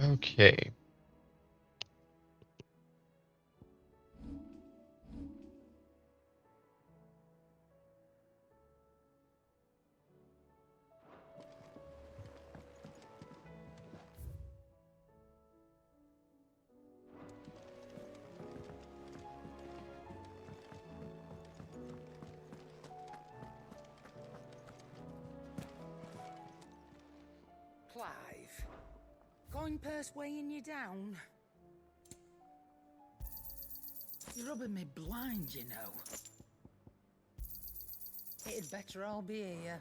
Okay. Clive, Coinpurse weighing you down? You're rubbing me blind, you know. It'd better all be here.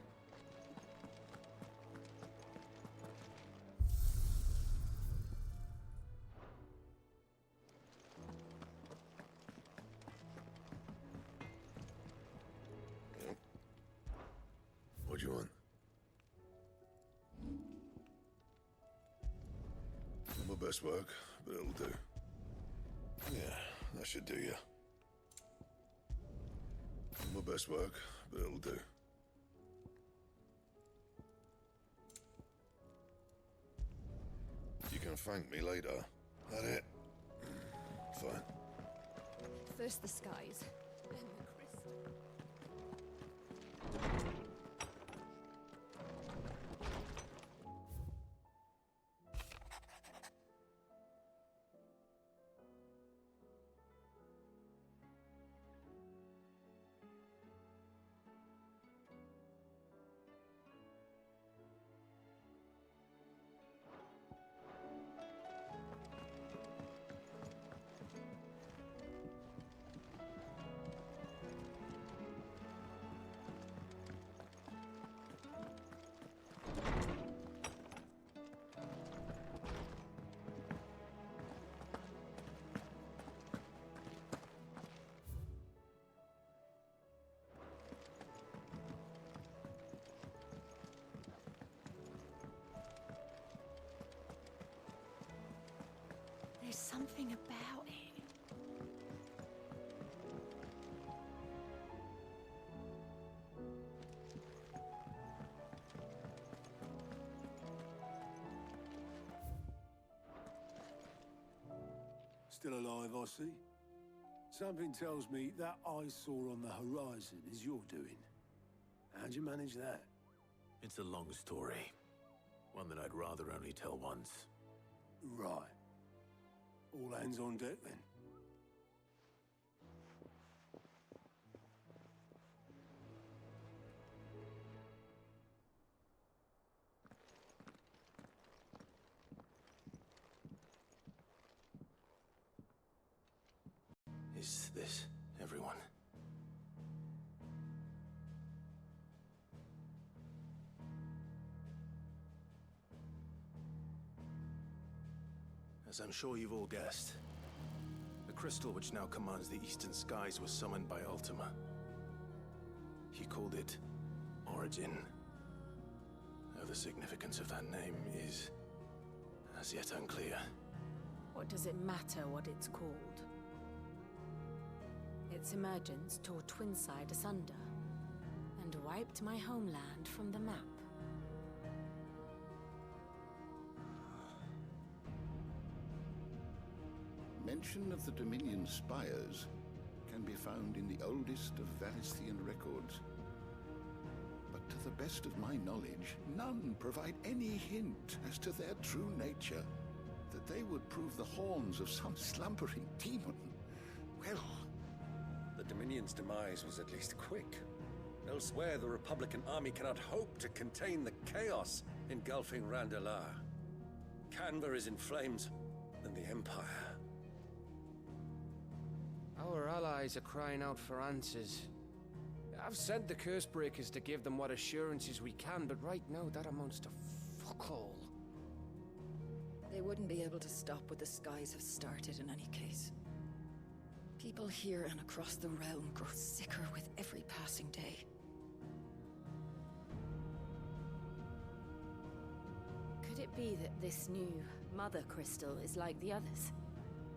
What do you want? Not my best work, but it'll do. Yeah, that should do you. Not my best work, but it'll do. You can thank me later. That it? Fine. First the skies, then the crystal. There's something about it. Still alive, I see. Something tells me that eyesore on the horizon is your doing. How'd you manage that? It's a long story. One that I'd rather only tell once. Right. All hands on deck, then. Is this everyone? As I'm sure you've all guessed, the crystal which now commands the eastern skies was summoned by Ultima. He called it Origin. Though the significance of that name is as yet unclear. What does it matter what it's called? Its emergence tore Twinside asunder, and wiped my homeland from the map. Mention of the Dominion spires can be found in the oldest of Valisthian records. But to the best of my knowledge, none provide any hint as to their true nature. That they would prove the horns of some slumbering demon. Well, the Dominion's demise was at least quick. Elsewhere, the Republican army cannot hope to contain the chaos engulfing Randalar. Canva is in flames, and the Empire. Our allies are crying out for answers. I've sent the Cursebreakers to give them what assurances we can, but right now that amounts to fuck all. They wouldn't be able to stop what the skies have started in any case. People here and across the realm grow sicker with every passing day. Could it be that this new Mother Crystal is like the others?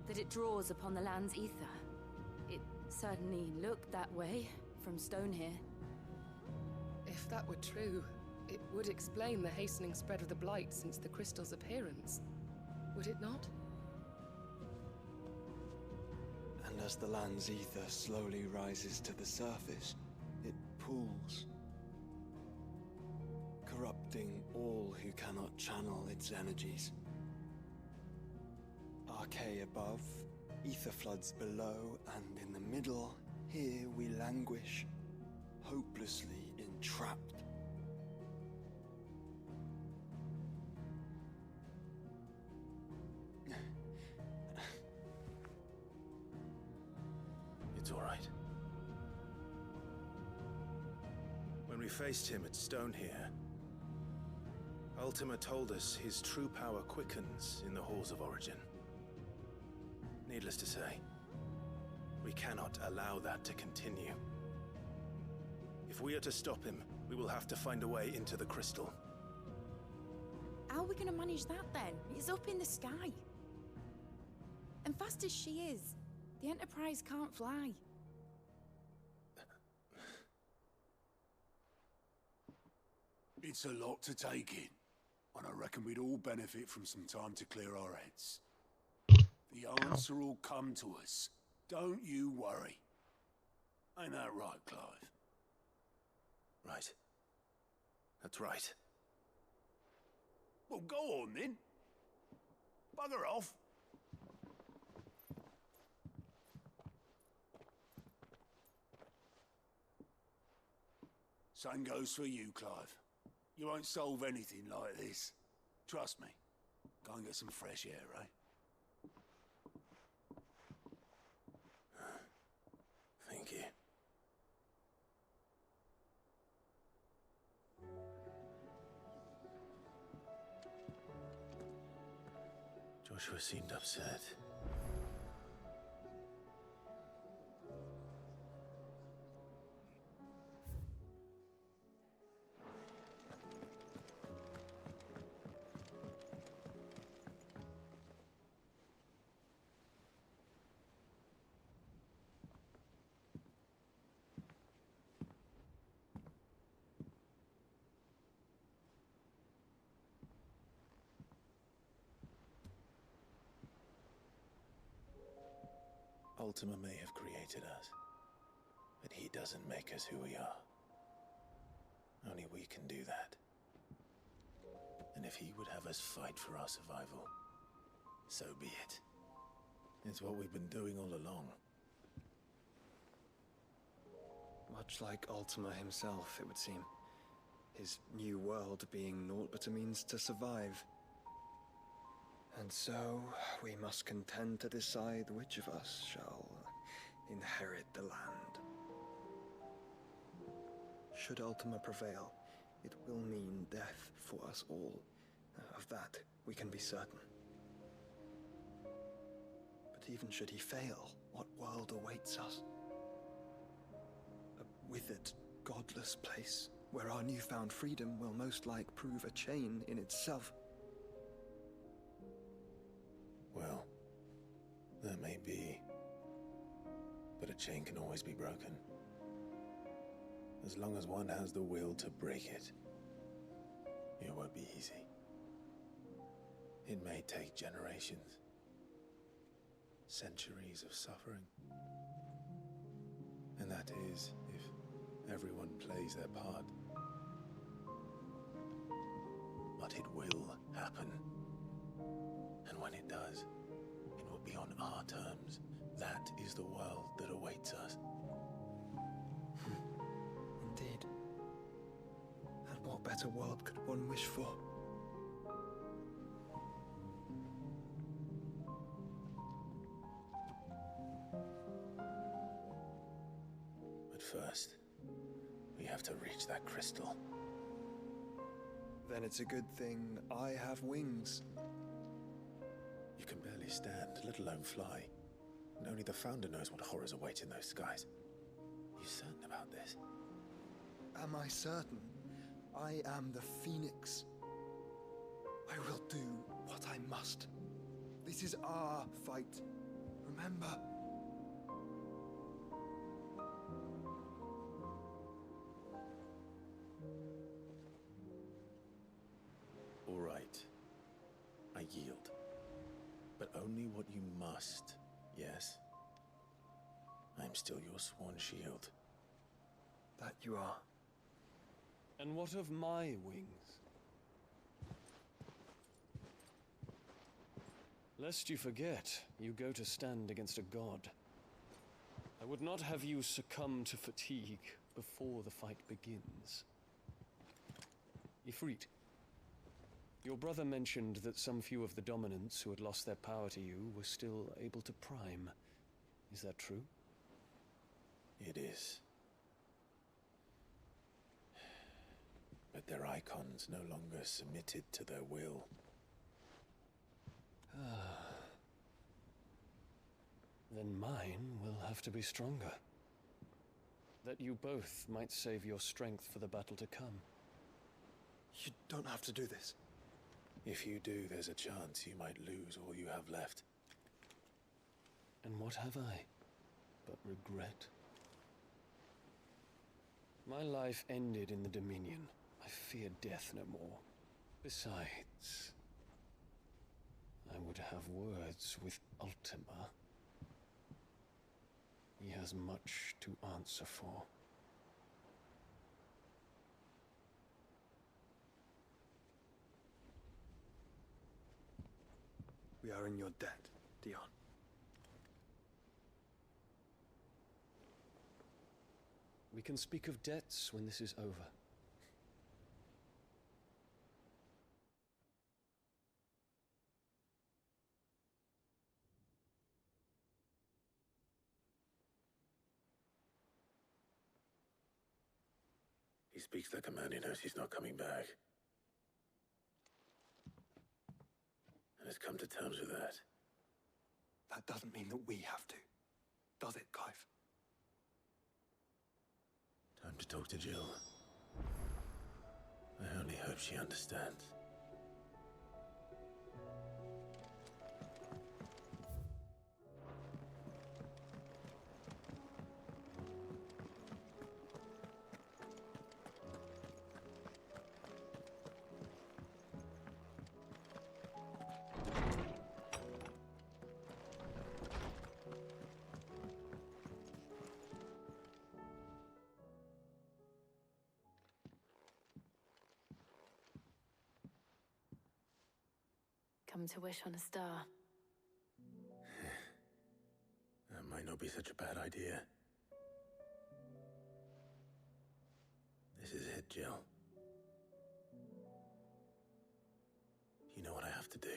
That it draws upon the land's ether? It certainly looked that way from stone here. If that were true, it would explain the hastening spread of the Blight since the crystal's appearance. Would it not? And as the land's ether slowly rises to the surface, it pools, corrupting all who cannot channel its energies. Archay above, ether floods below, and in the middle, here we languish, hopelessly entrapped. It's all right. When we faced him at Stone here, Ultima told us his true power quickens in the halls of Origin. Needless to say, we cannot allow that to continue. If we are to stop him, we will have to find a way into the crystal. How are we going to manage that then? It's up in the sky. And fast as she is, the Enterprise can't fly. It's a lot to take in, and I reckon we'd all benefit from some time to clear our heads. The answer will come to us. Don't you worry. Ain't that right, Clive? Right. That's right. Well, go on then. Bugger off. Same goes for you, Clive. You won't solve anything like this. Trust me. Go and get some fresh air, eh? Thank you. Joshua seemed upset. Ultima may have created us, but he doesn't make us who we are. Only we can do that. And if he would have us fight for our survival, so be it. It's what we've been doing all along. Much like Ultima himself, it would seem. His new world being naught but a means to survive. And so, we must contend to decide which of us shall inherit the land. Should Ultima prevail, it will mean death for us all. Of that, we can be certain. But even should he fail, what world awaits us? A withered, godless place, where our newfound freedom will most like prove a chain in itself. Well, that may be, but a chain can always be broken. As long as one has the will to break it, it won't be easy. It may take generations, centuries of suffering. And that is, if everyone plays their part. But it will happen. And when it does, it will be on our terms. That is the world that awaits us. Indeed. And what better world could one wish for? But first, we have to reach that crystal. Then it's a good thing I have wings. You can barely stand, let alone fly. And only the Founder knows what horrors await in those skies. Are you certain about this? Am I certain? I am the Phoenix. I will do what I must. This is our fight. Remember? All right. I yield. But only what you must, yes? I'm still your sworn shield. That you are. And what of my wings? Lest you forget, you go to stand against a god. I would not have you succumb to fatigue before the fight begins. Ifrit, your brother mentioned that some few of the dominants who had lost their power to you were still able to prime. Is that true? It is. But their icons no longer submitted to their will. Then mine will have to be stronger. That you both might save your strength for the battle to come. You don't have to do this. If you do, there's a chance you might lose all you have left. And what have I but regret? My life ended in the Dominion. I fear death no more. Besides, I would have words with Ultima. He has much to answer for. We are in your debt, Dion. We can speak of debts when this is over. He speaks like a man who knows he's not coming back. And has come to terms with that. That doesn't mean that we have to, does it, Clive? Time to talk to Jill. I only hope she understands. Come to wish on a star. That might not be such a bad idea. This is it, Jill. You know what I have to do.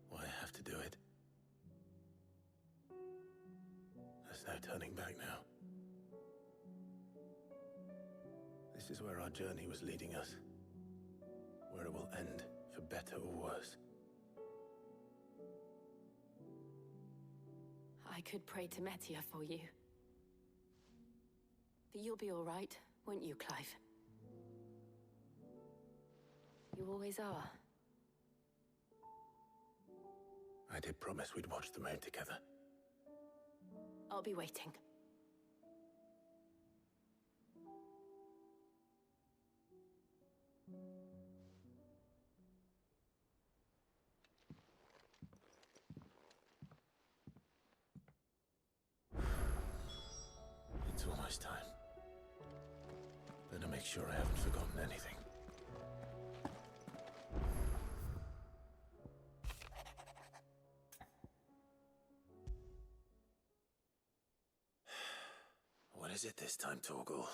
Why I have to do it. There's no turning back now. This is where our journey was leading us. Where it will end, for better or worse. I could pray to Metia for you. But you'll be all right, won't you, Clive? You always are. I did promise we'd watch the moon together. I'll be waiting. It's almost time. Better make sure I haven't forgotten anything. What is it this time, Torgal?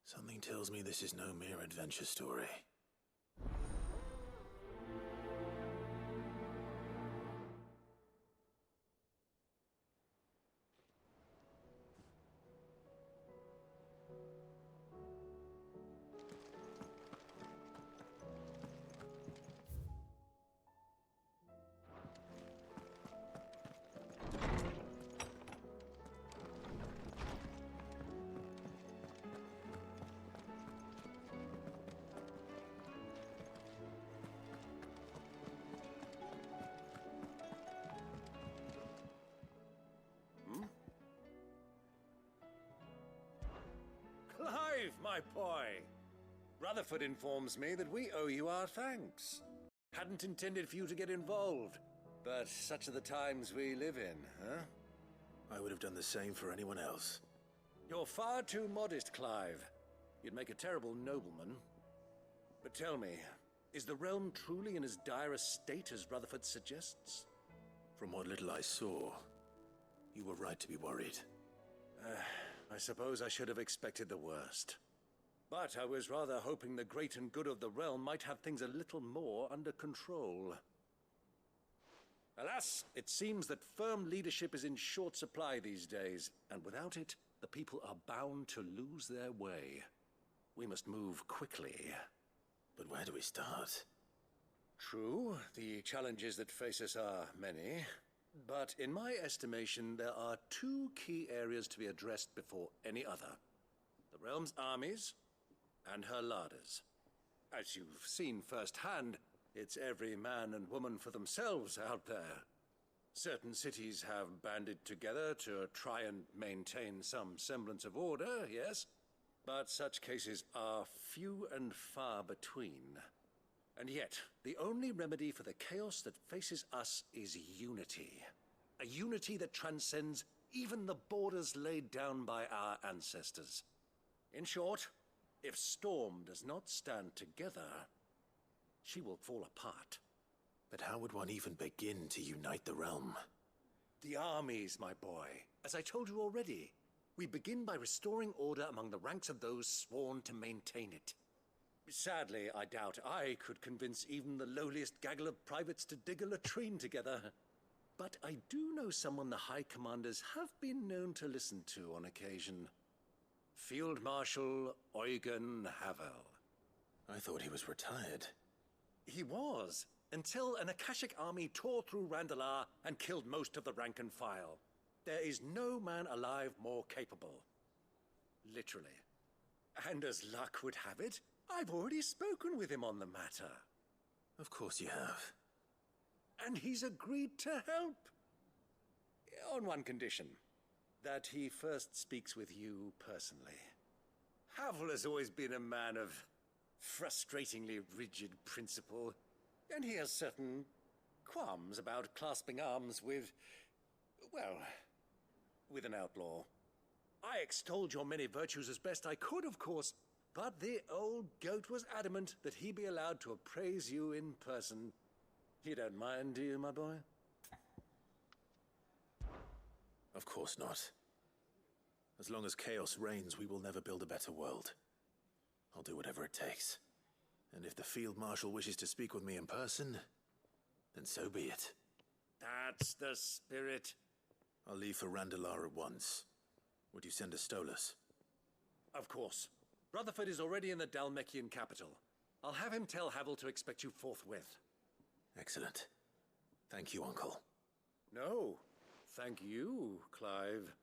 Something tells me this is no mere adventure story. boy. Rutherford informs me that we owe you our thanks. Hadn't intended for you to get involved, but such are the times we live in, huh? I would have done the same for anyone else. You're far too modest, Clive. You'd make a terrible nobleman. But tell me, is the realm truly in as dire a state as Rutherford suggests? From what little I saw, you were right to be worried. I suppose I should have expected the worst. But I was rather hoping the great and good of the realm might have things a little more under control. Alas, it seems that firm leadership is in short supply these days, and without it, the people are bound to lose their way. We must move quickly. But where do we start? True, the challenges that face us are many, but in my estimation, there are two key areas to be addressed before any other. The realm's armies, and her larders. As you've seen firsthand, it's every man and woman for themselves out there. Certain cities have banded together to try and maintain some semblance of order, yes, but such cases are few and far between. And yet, the only remedy for the chaos that faces us is unity. A unity that transcends even the borders laid down by our ancestors. In short, if Storm does not stand together, she will fall apart. But how would one even begin to unite the realm? The armies, my boy. As I told you already, we begin by restoring order among the ranks of those sworn to maintain it. Sadly, I doubt I could convince even the lowliest gaggle of privates to dig a latrine together. But I do know someone the High Commanders have been known to listen to on occasion. Field Marshal Eugen Havel. I thought he was retired. He was, until an Akashic army tore through Randalar and killed most of the rank and file. There is no man alive more capable. Literally. And as luck would have it, I've already spoken with him on the matter. Of course you have. And he's agreed to help. On one condition. That he first speaks with you personally. Havel has always been a man of frustratingly rigid principle, and he has certain qualms about clasping arms with, well, with an outlaw. I extolled your many virtues as best I could, of course, but the old goat was adamant that he be allowed to appraise you in person. You don't mind, do you, my boy? Of course not. As long as chaos reigns, we will never build a better world. I'll do whatever it takes. And if the Field Marshal wishes to speak with me in person, then so be it. That's the spirit. I'll leave for Randalar at once. Would you send a Stolas? Of course. Rutherford is already in the Dalmekian capital. I'll have him tell Havel to expect you forthwith. Excellent. Thank you, Uncle. No, thank you, Clive.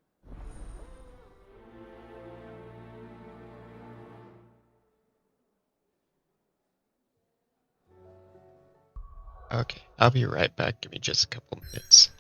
Okay, I'll be right back. Give me just a couple minutes.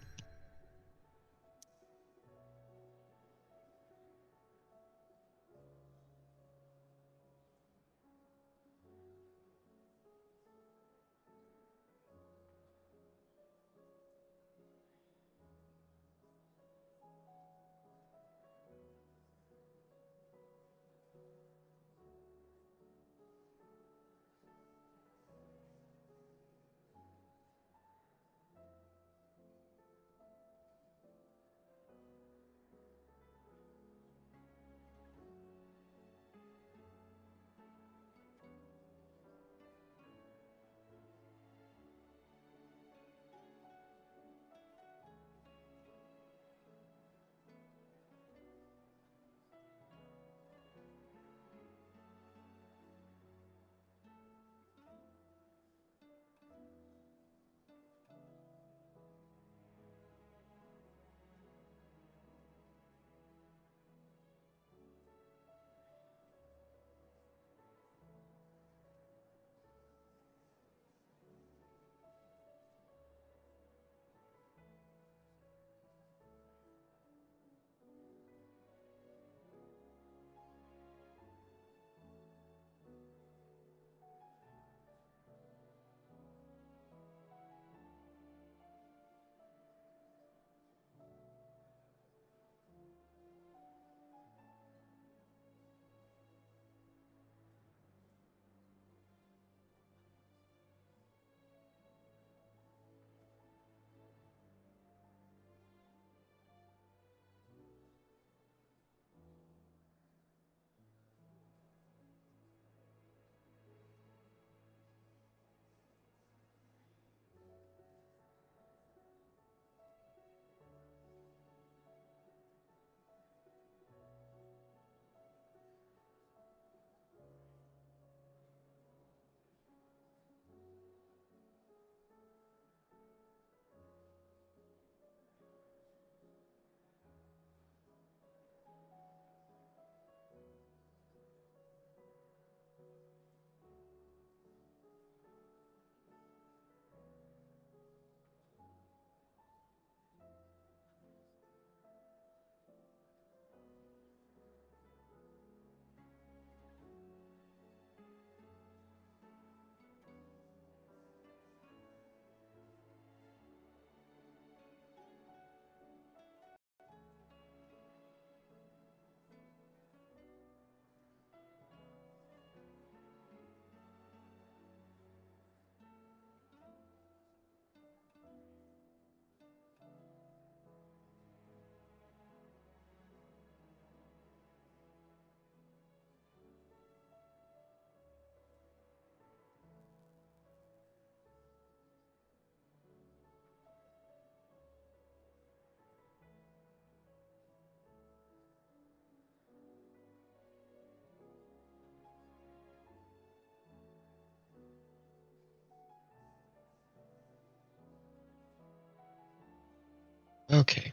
Okay.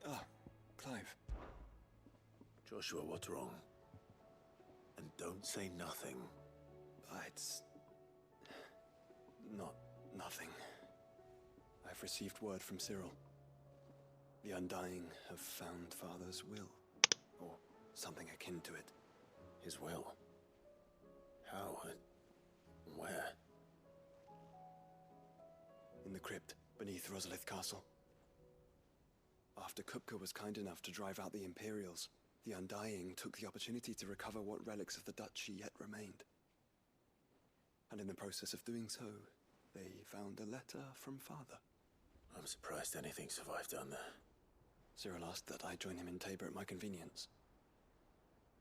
Ah, Clive. Joshua, what's wrong? And don't say nothing. It's not nothing. I've received word from Cyril. The Undying have found Father's will, or something akin to it. His will? How? Where? In the crypt beneath Rosalith Castle. After Kupka was kind enough to drive out the Imperials, the Undying took the opportunity to recover what relics of the Duchy yet remained. And in the process of doing so, they found a letter from Father. I'm surprised anything survived down there. Cyril asked that I join him in Tabor at my convenience.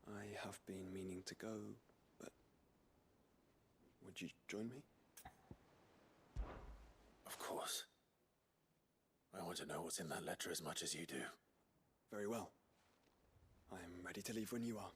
I have been meaning to go, but... would you join me? Of course. I want to know what's in that letter as much as you do. Very well. I am ready to leave when you are.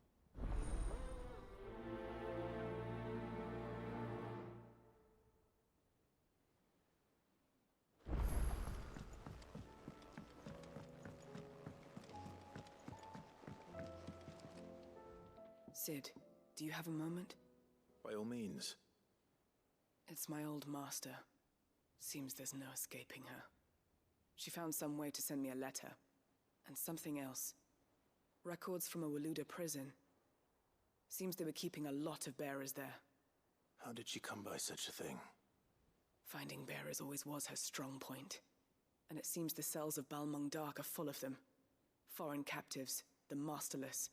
Sid, do you have a moment? By all means. It's my old master. Seems there's no escaping her. She found some way to send me a letter. And something else. Records from a Waluda prison. Seems they were keeping a lot of bearers there. How did she come by such a thing? Finding bearers always was her strong point. And it seems the cells of Balmung Dark are full of them. Foreign captives, the masterless.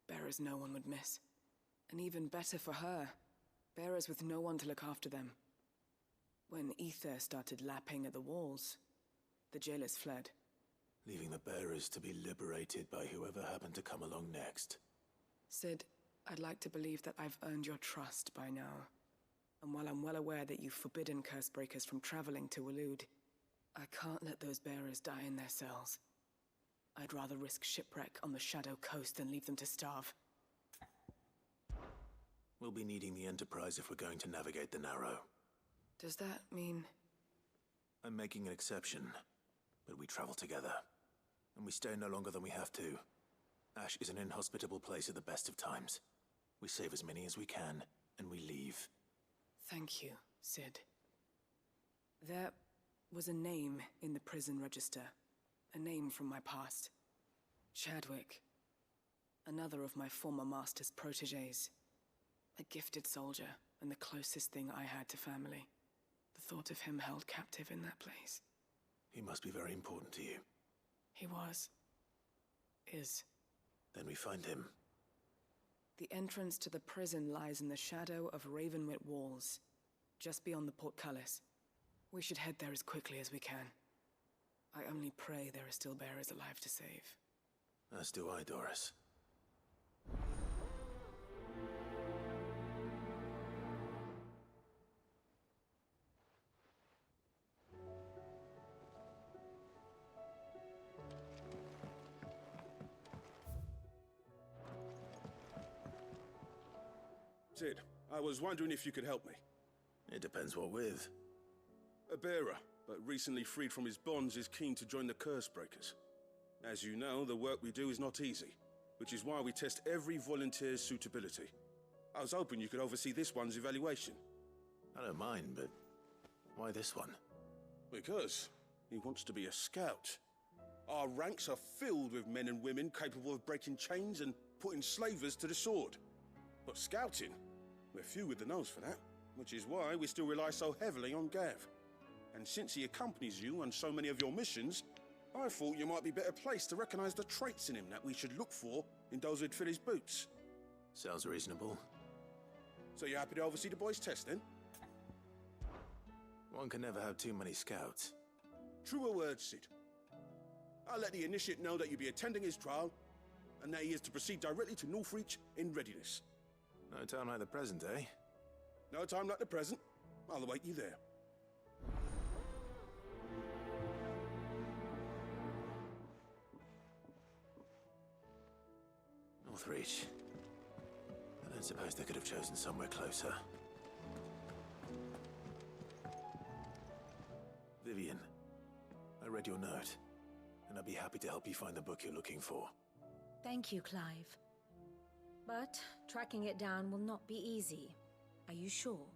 Bearers no one would miss. And even better for her, bearers with no one to look after them. When ether started lapping at the walls, the jailers fled. Leaving the bearers to be liberated by whoever happened to come along next. Sid, I'd like to believe that I've earned your trust by now. And while I'm well aware that you've forbidden Cursebreakers from traveling to Waloed, I can't let those bearers die in their cells. I'd rather risk shipwreck on the Shadow Coast than leave them to starve. We'll be needing the Enterprise if we're going to navigate the Narrow. Does that mean... I'm making an exception, but we travel together. And we stay no longer than we have to. Ash is an inhospitable place at the best of times. We save as many as we can, and we leave. Thank you, Sid. There was a name in the prison register. A name from my past. Chadwick. Another of my former master's protégés. A gifted soldier, and the closest thing I had to family. The thought of him held captive in that place. He must be very important to you. He was. Is. Then we find him. The entrance to the prison lies in the shadow of Ravenwit Walls, just beyond the portcullis. We should head there as quickly as we can. I only pray there are still bearers alive to save. As do I, Doris. Sid, I was wondering if you could help me. It depends what with. A bearer, but recently freed from his bonds, is keen to join the Cursebreakers. As you know, the work we do is not easy, which is why we test every volunteer's suitability. I was hoping you could oversee this one's evaluation. I don't mind, but why this one? Because he wants to be a scout. Our ranks are filled with men and women capable of breaking chains and putting slavers to the sword. But scouting, we're few with the nose for that, which is why we still rely so heavily on Gav. And since he accompanies you on so many of your missions, I thought you might be better placed to recognize the traits in him that we should look for in those who'd fill his boots. Sounds reasonable. So you're happy to oversee the boys' test, then? One can never have too many scouts. Truer words, Sid. I'll let the initiate know that you'll be attending his trial, and that he is to proceed directly to Northreach in readiness. No time like the present, eh? No time like the present. I'll await you there. Northreach. I don't suppose they could have chosen somewhere closer. Vivian, I read your note, and I'd be happy to help you find the book you're looking for. Thank you, Clive. But tracking it down will not be easy. Are you sure?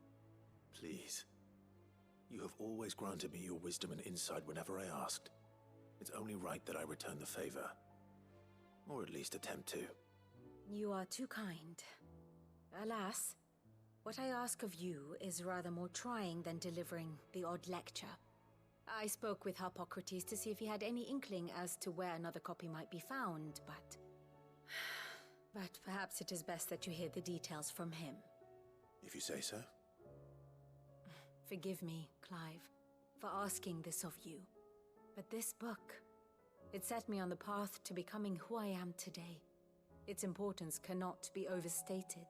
Please. You have always granted me your wisdom and insight whenever I asked. It's only right that I return the favor. Or at least attempt to. You are too kind. Alas, what I ask of you is rather more trying than delivering the odd lecture. I spoke with Harpocrates to see if he had any inkling as to where another copy might be found, but... But perhaps it is best that you hear the details from him. If you say so. Forgive me, Clive, for asking this of you. But this book, it set me on the path to becoming who I am today. Its importance cannot be overstated.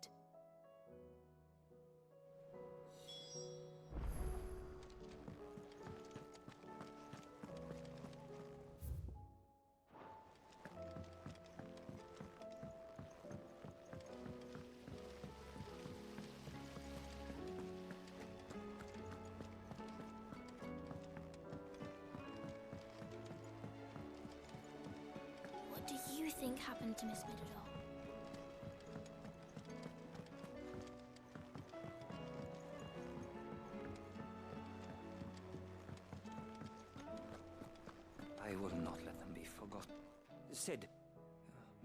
What do you think happened to Miss Middledore? I will not let them be forgotten. Sid,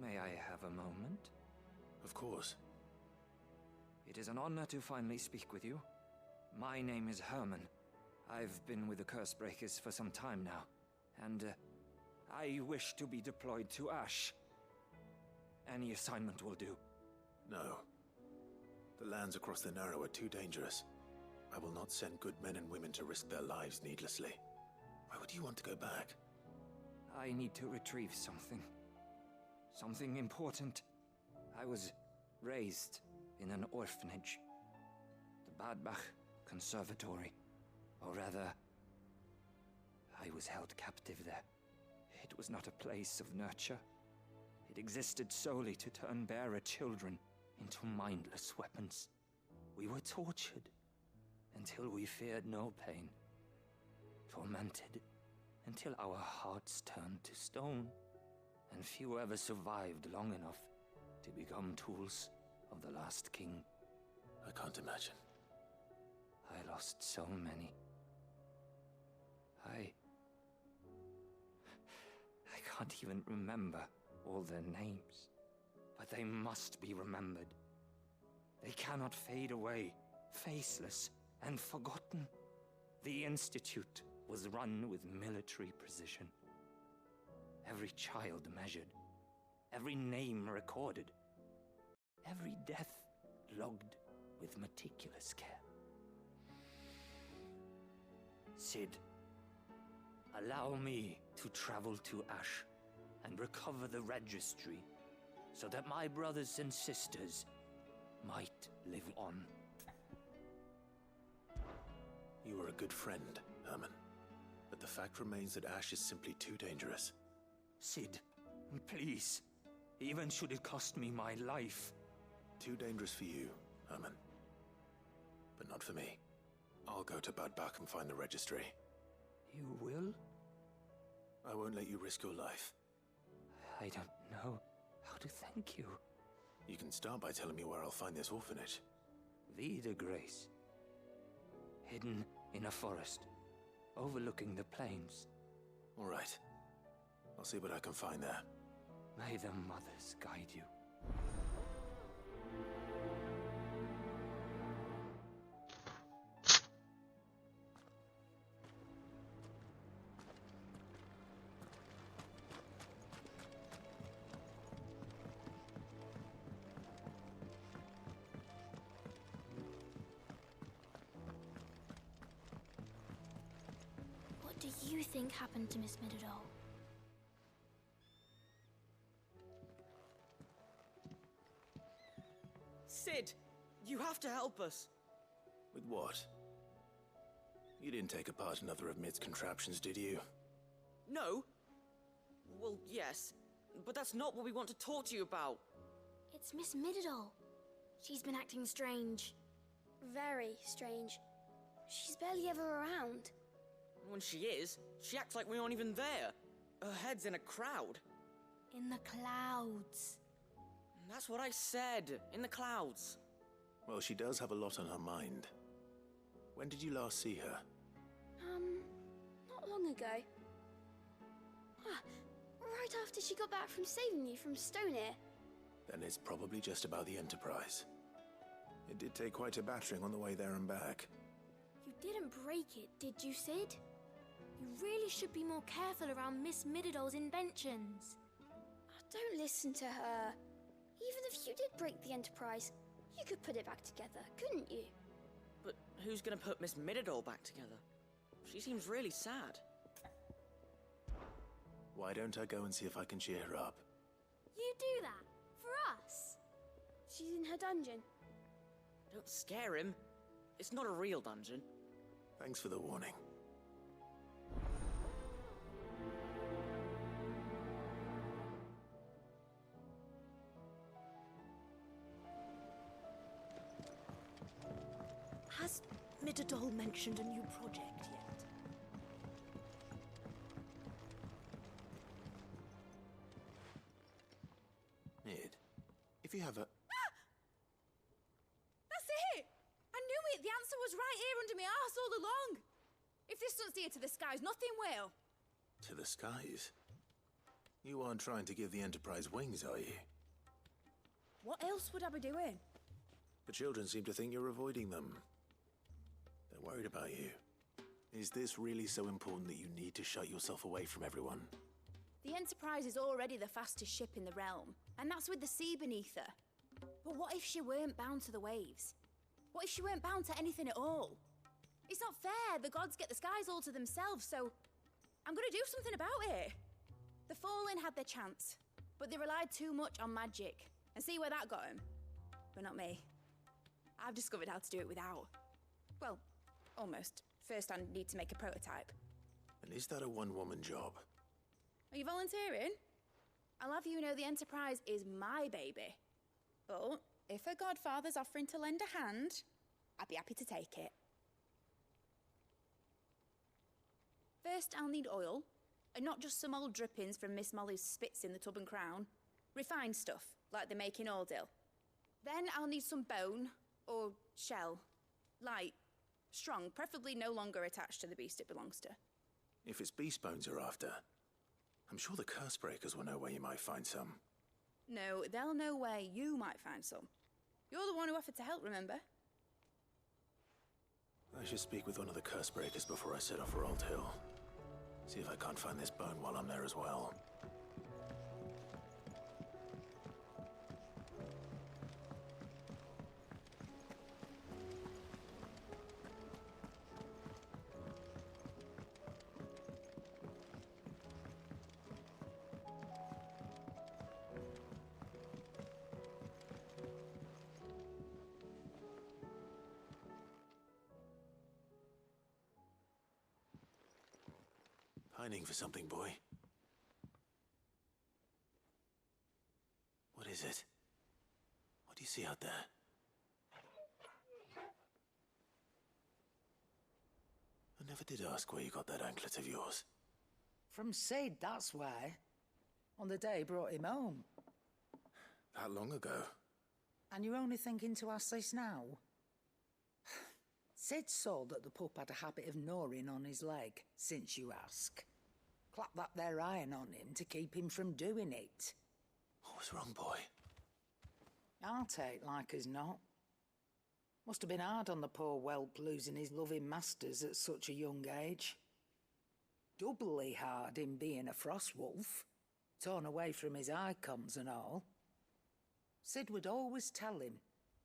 may I have a moment? Of course. It is an honor to finally speak with you. My name is Herman. I've been with the Cursebreakers for some time now, and I wish to be deployed to Ash. Any assignment will do. No. The lands across the Narrow are too dangerous. I will not send good men and women to risk their lives needlessly. Why would you want to go back? I need to retrieve something. Something important. I was raised in an orphanage. The Badbach Conservatory. Or rather, I was held captive there. It was not a place of nurture. It existed solely to turn bearer children into mindless weapons. We were tortured until we feared no pain. Tormented until our hearts turned to stone, and few ever survived long enough to become tools of the last king. I can't imagine. I lost so many. I can't even remember all their names, but they must be remembered. They cannot fade away, faceless and forgotten. The Institute was run with military precision. Every child measured, every name recorded, every death logged with meticulous care. Sid, allow me to travel to Ash and recover the registry so that my brothers and sisters might live on. You are a good friend, Herman. But the fact remains that Ash is simply too dangerous. Sid, please. Even should it cost me my life. Too dangerous for you, Herman. But not for me. I'll go to Badbach and find the registry. You will? I won't let you risk your life. I don't know how to thank you. You can start by telling me where I'll find this orphanage. Vida Grace. Hidden in a forest, overlooking the plains. All right. I'll see what I can find there. May the mothers guide you. What do you think happened to Miss Middledore? Sid, you have to help us. With what? You didn't take apart another of Mid's contraptions, did you? No. Well, yes, but that's not what we want to talk to you about. It's Miss Mididol. She's been acting strange. Very strange. She's barely ever around. When she is, she acts like we aren't even there. Her head's in a crowd. In the clouds. That's what I said. In the clouds. Well, she does have a lot on her mind. When did you last see her? Not long ago. Right after she got back from saving you from Stonear. Then it's probably just about the Enterprise. It did take quite a battering on the way there and back. You didn't break it, did you, Sid? You really should be more careful around Miss Mididol's inventions. Don't listen to her. Even if you did break the Enterprise, you could put it back together, couldn't you? But who's gonna put Miss Mididol back together? She seems really sad. Why don't I go and see if I can cheer her up? You do that? For us? She's in her dungeon. Don't scare him. It's not a real dungeon. Thanks for the warning. Has Mididol mentioned a new project yet? Mid, if you have a... That's it! I knew it! The answer was right here under my arse all along! If this doesn't steer to the skies, nothing will! To the skies? You aren't trying to give the Enterprise wings, are you? What else would I be doing? The children seem to think you're avoiding them. They're worried about you. Is this really so important that you need to shut yourself away from everyone? The Enterprise is already the fastest ship in the realm, and that's with the sea beneath her. But what if she weren't bound to the waves? What if she weren't bound to anything at all? It's not fair. The gods get the skies all to themselves, so I'm gonna do something about it. The Fallen had their chance, but they relied too much on magic. And see where that got them? But not me. I've discovered how to do it without. Well, almost. First I need to make a prototype. And is that a one-woman job? Are you volunteering? I'll have you know the Enterprise is my baby. But if a godfather's offering to lend a hand, I'd be happy to take it. First, I'll need oil, and not just some old drippings from Miss Molly's spits in the Tub and Crown. Refined stuff, like they make in Ordil. Then I'll need some bone, or shell. Light, strong, preferably no longer attached to the beast it belongs to. If it's beast bones you're after, I'm sure the curse breakers will know where you might find some. No, they'll know where you might find some. You're the one who offered to help, remember? I should speak with one of the curse breakers before I set off for Old Hill. See if I can't find this bone while I'm there as well. Pining for something, boy. What is it? What do you see out there? I never did ask where you got that anklet of yours. From Sid, that's why. On the day he brought him home. That long ago? And you're only thinking to ask this now? Sid saw that the pup had a habit of gnawing on his leg, since you ask. Clap that there iron on him to keep him from doing it. What was wrong, boy? I'll take like as not. Must have been hard on the poor whelp losing his loving masters at such a young age. Doubly hard in being a frost wolf, torn away from his icons and all. Sid would always tell him,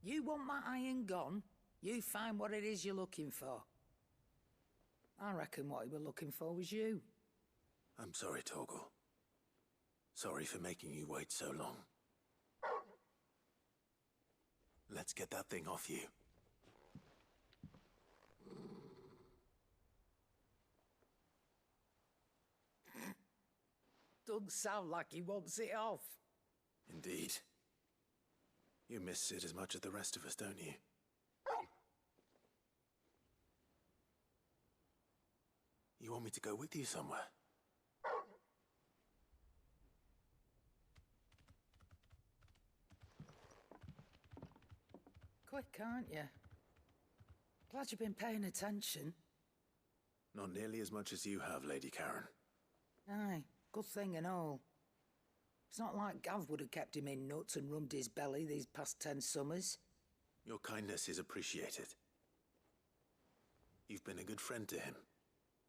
you want that iron gone, you find what it is you're looking for. I reckon what he were looking for was you. I'm sorry, Torgal. Sorry for making you wait so long. Let's get that thing off you. Doesn't sound like he wants it off. Indeed. You miss Sid as much as the rest of us, don't you? You want me to go with you somewhere? Quick, aren't you? Glad you've been paying attention. Not nearly as much as you have, Lady Karen. Aye, good thing and all. It's not like Gav would have kept him in nuts and rubbed his belly these past 10 summers. Your kindness is appreciated. You've been a good friend to him.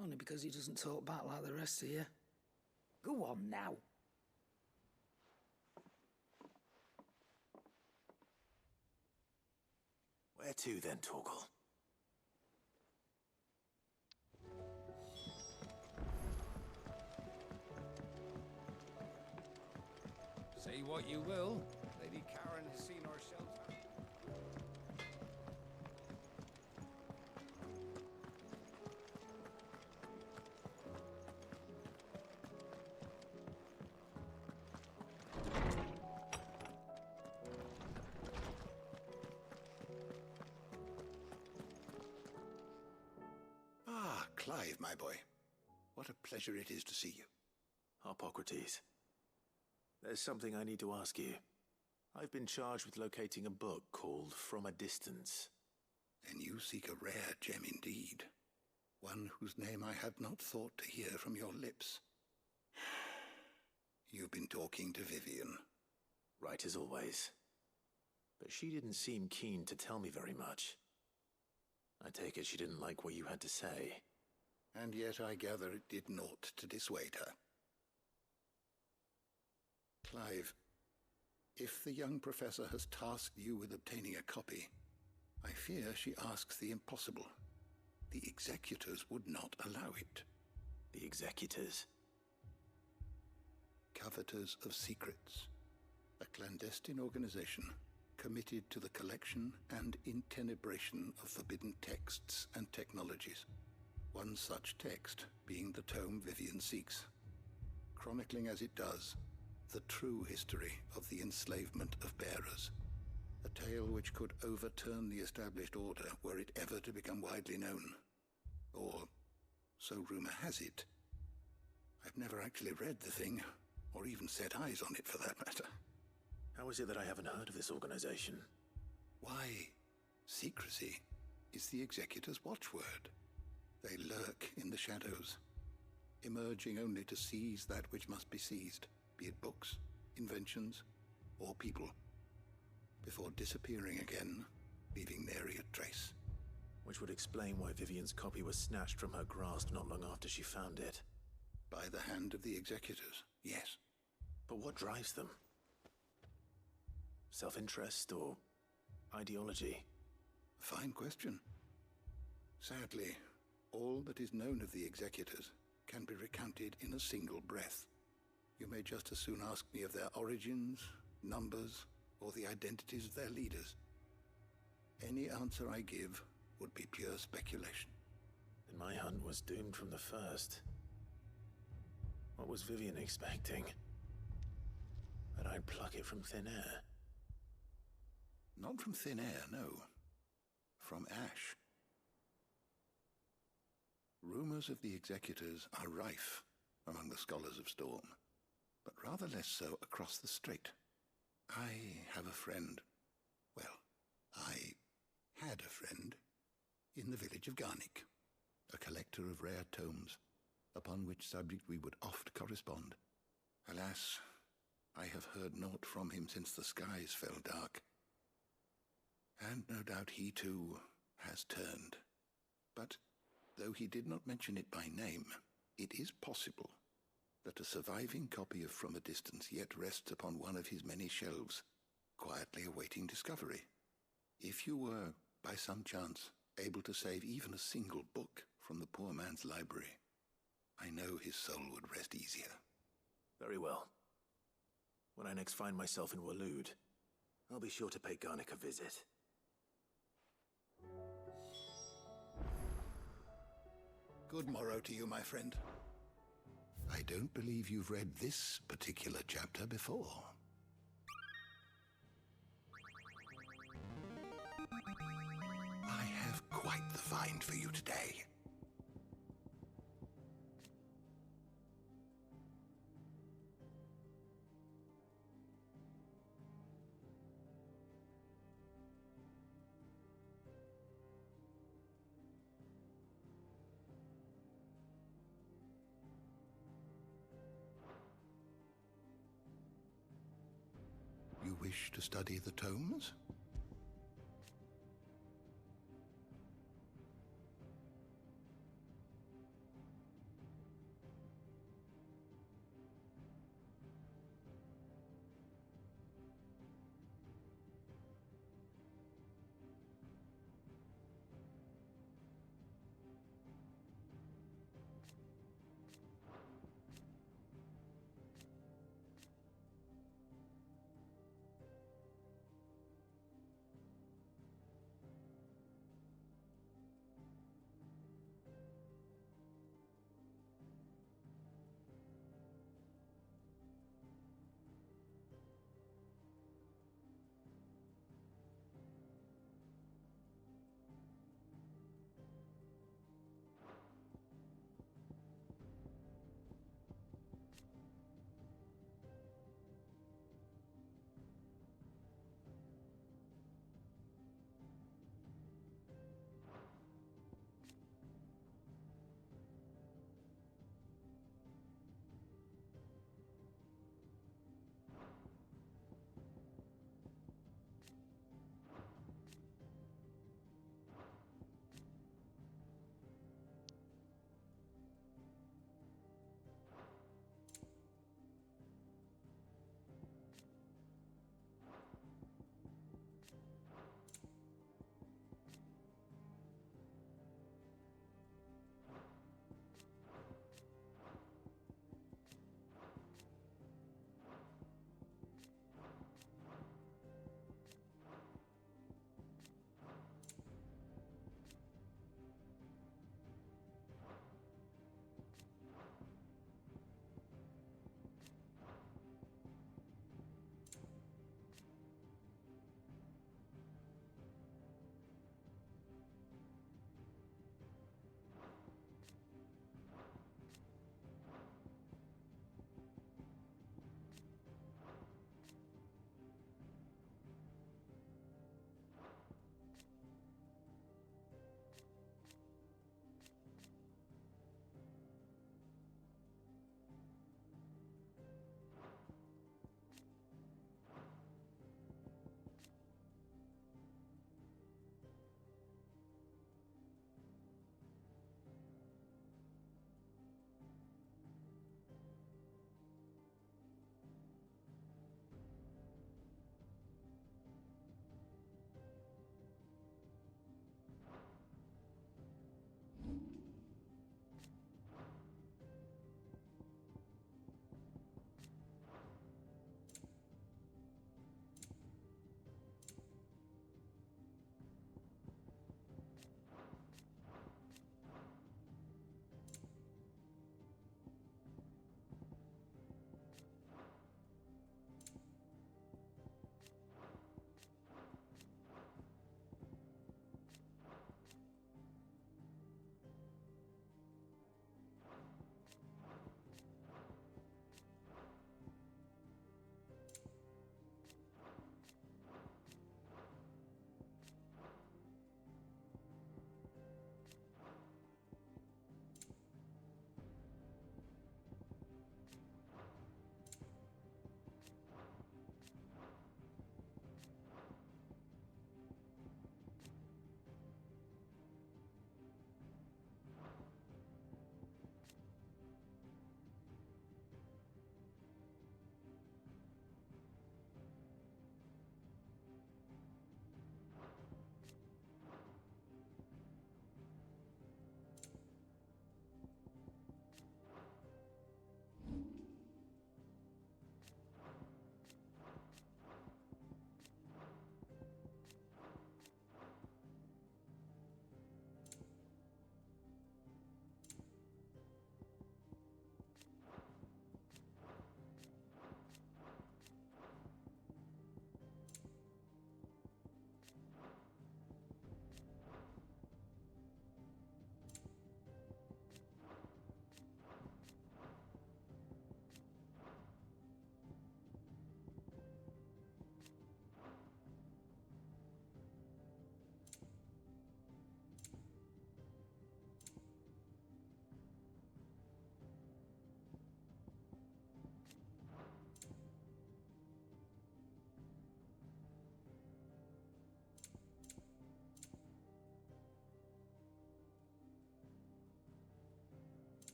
Only because he doesn't talk back like the rest of you. Go on now. Where to then, Torgal? Say what you will, Lady Karen has seen our shelter. Ah, Clive, my boy. What a pleasure it is to see you. Hippocrates. There's something I need to ask you. I've been charged with locating a book called From a Distance. Then you seek a rare gem indeed. One whose name I had not thought to hear from your lips. You've been talking to Vivian. Right as always. But she didn't seem keen to tell me very much. I take it she didn't like what you had to say. And yet I gather it did naught to dissuade her. Clive, if the young professor has tasked you with obtaining a copy, I fear she asks the impossible. The executors would not allow it. The executors? Coveters of Secrets. A clandestine organization committed to the collection and intenebration of forbidden texts and technologies. One such text being the tome Vivian seeks, chronicling as it does the true history of the enslavement of bearers. A tale which could overturn the established order were it ever to become widely known. Or, so rumor has it. I've never actually read the thing, or even set eyes on it for that matter. How is it that I haven't heard of this organization? Why, secrecy is the executor's watchword. They lurk in the shadows, emerging only to seize that which must be seized, be it books, inventions, or people, before disappearing again, leaving nary a trace. Which would explain why Vivian's copy was snatched from her grasp not long after she found it. By the hand of the executors, yes. But what drives them? Self-interest or ideology? A fine question. Sadly, all that is known of the executors can be recounted in a single breath. You may just as soon ask me of their origins, numbers, or the identities of their leaders. Any answer I give would be pure speculation. Then my hunt was doomed from the first. What was Vivian expecting? That I'd pluck it from thin air? Not from thin air, no. From ash. Rumors of the executors are rife among the scholars of Storm, but rather less so across the strait. I have a friend. Well, I had a friend in the village of Garnick, a collector of rare tomes, upon which subject we would oft correspond. Alas, I have heard naught from him since the skies fell dark. And no doubt he too has turned. But though he did not mention it by name, it is possible that a surviving copy of From a Distance yet rests upon one of his many shelves, quietly awaiting discovery. If you were, by some chance, able to save even a single book from the poor man's library, I know his soul would rest easier. Very well. When I next find myself in Waloed, I'll be sure to pay Garnick a visit. Good morrow to you, my friend. I don't believe you've read this particular chapter before. I have quite the find for you today. You wish to study the tomes?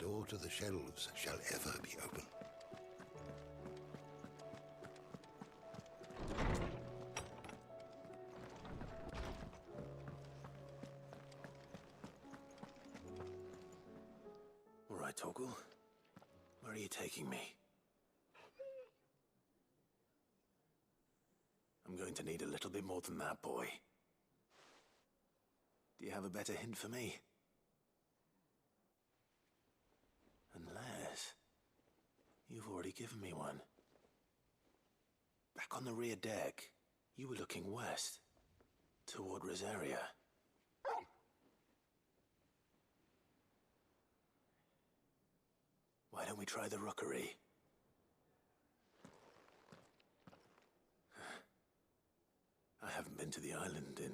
door to the shelves shall ever be open. All right, Torgal. Where are you taking me? I'm going to need a little bit more than that, boy. Do you have a better hint for me? Unless you've already given me one. Back on the rear deck, you were looking west, toward Rosaria. Why don't we try the rookery? I haven't been to the island in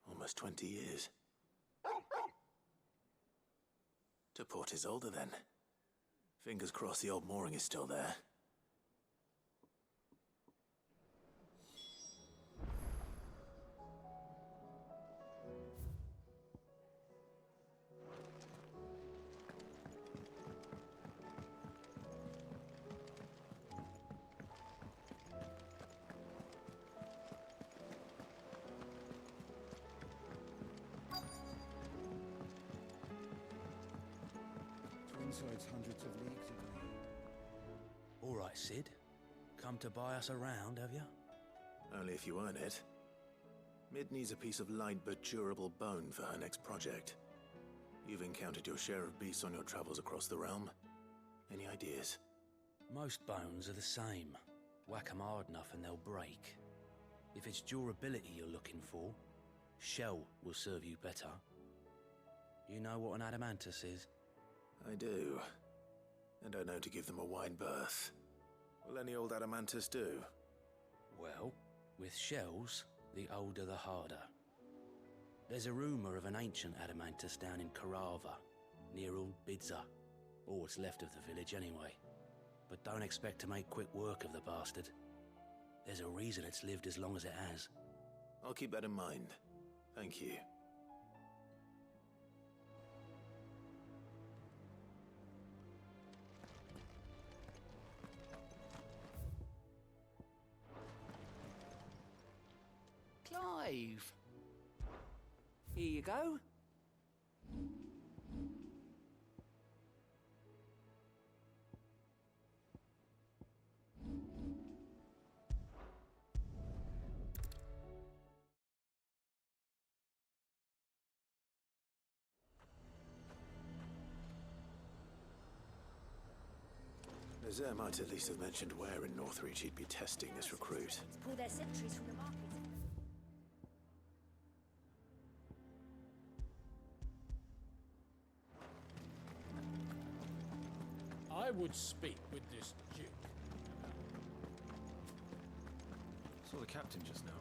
almost 20 years. To Port Isolde, then. Fingers crossed the old mooring is still there. Twinside's hundreds of leagues away. All right, Sid. Come to buy us around, have you? Only if you earn it. Mid needs a piece of light but durable bone for her next project. You've encountered your share of beasts on your travels across the realm. Any ideas? Most bones are the same. Whack 'em hard enough and they'll break. If it's durability you're looking for, shell will serve you better. You know what an adamantus is? I do. And I know to give them a wide berth. Will any old adamantus do? Well, with shells, the older the harder. There's a rumour of an ancient adamantus down in Karava, near Old Bidza, or what's left of the village anyway. But don't expect to make quick work of the bastard. There's a reason it's lived as long as it has. I'll keep that in mind. Thank you. Clive. Here you go. Nazaire might at least have mentioned where in Northreach he'd be testing this recruit. Pull their sentries from the market. I would speak with this Duke. Saw the captain just now.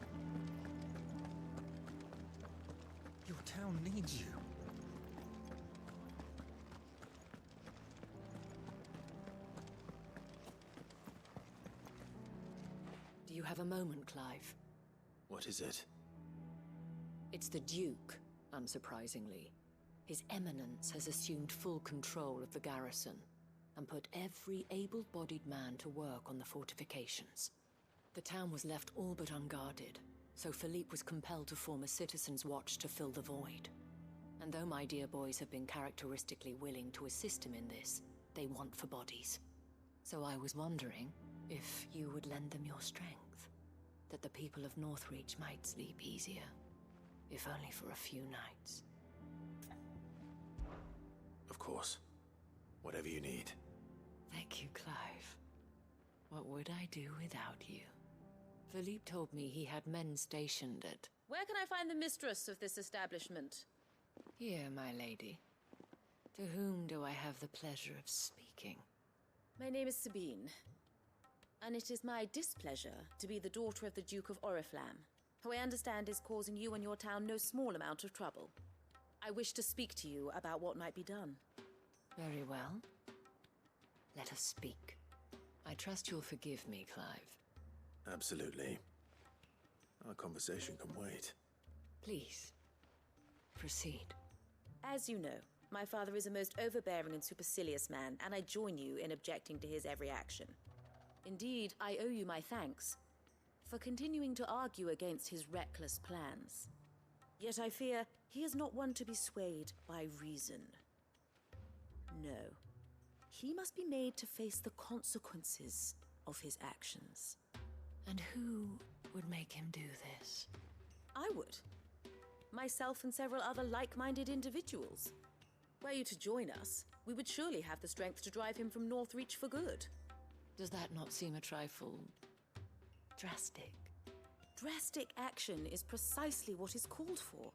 Your town needs you. Do you have a moment, Clive? What is it? It's the Duke, unsurprisingly. His Eminence has assumed full control of the garrison and put every able-bodied man to work on the fortifications. The town was left all but unguarded, so Philippe was compelled to form a citizen's watch to fill the void. And though my dear boys have been characteristically willing to assist him in this, they want for bodies. So I was wondering if you would lend them your strength, that the people of Northreach might sleep easier, if only for a few nights. Of course. Whatever you need. Thank you, Clive. What would I do without you? Philippe told me he had men stationed at... Where can I find the mistress of this establishment? Here, my lady. To whom do I have the pleasure of speaking? My name is Sabine, and it is my displeasure to be the daughter of the Duke of Oriflamme, who I understand is causing you and your town no small amount of trouble. I wish to speak to you about what might be done. Very well. Let us speak. I trust you'll forgive me, Clive. Absolutely. Our conversation can wait. Please, proceed. As you know, My father is a most overbearing and supercilious man, and I join you in objecting to his every action. Indeed, I owe you my thanks for continuing to argue against his reckless plans. Yet I fear he is not one to be swayed by reason. No. He must be made to face the consequences of his actions. And who would make him do this? I would. Myself and several other like-minded individuals. Were you to join us, we would surely have the strength to drive him from Northreach for good. Does that not seem a trifle drastic? Drastic action is precisely what is called for.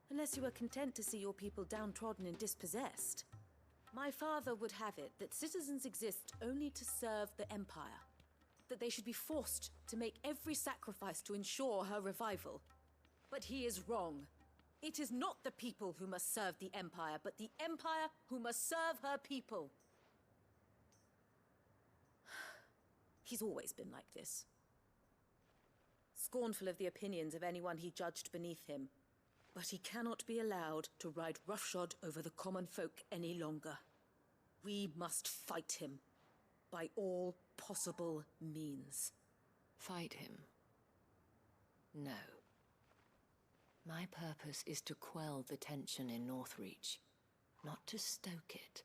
Unless you are content to see your people downtrodden and dispossessed. My father would have it that citizens exist only to serve the Empire. That they should be forced to make every sacrifice to ensure her revival. But he is wrong. It is not the people who must serve the Empire, but the Empire who must serve her people. He's always been like this. Scornful of the opinions of anyone he judged beneath him. But he cannot be allowed to ride roughshod over the common folk any longer. We must fight him by all possible means. Fight him? No. My purpose is to quell the tension in Northreach, not to stoke it.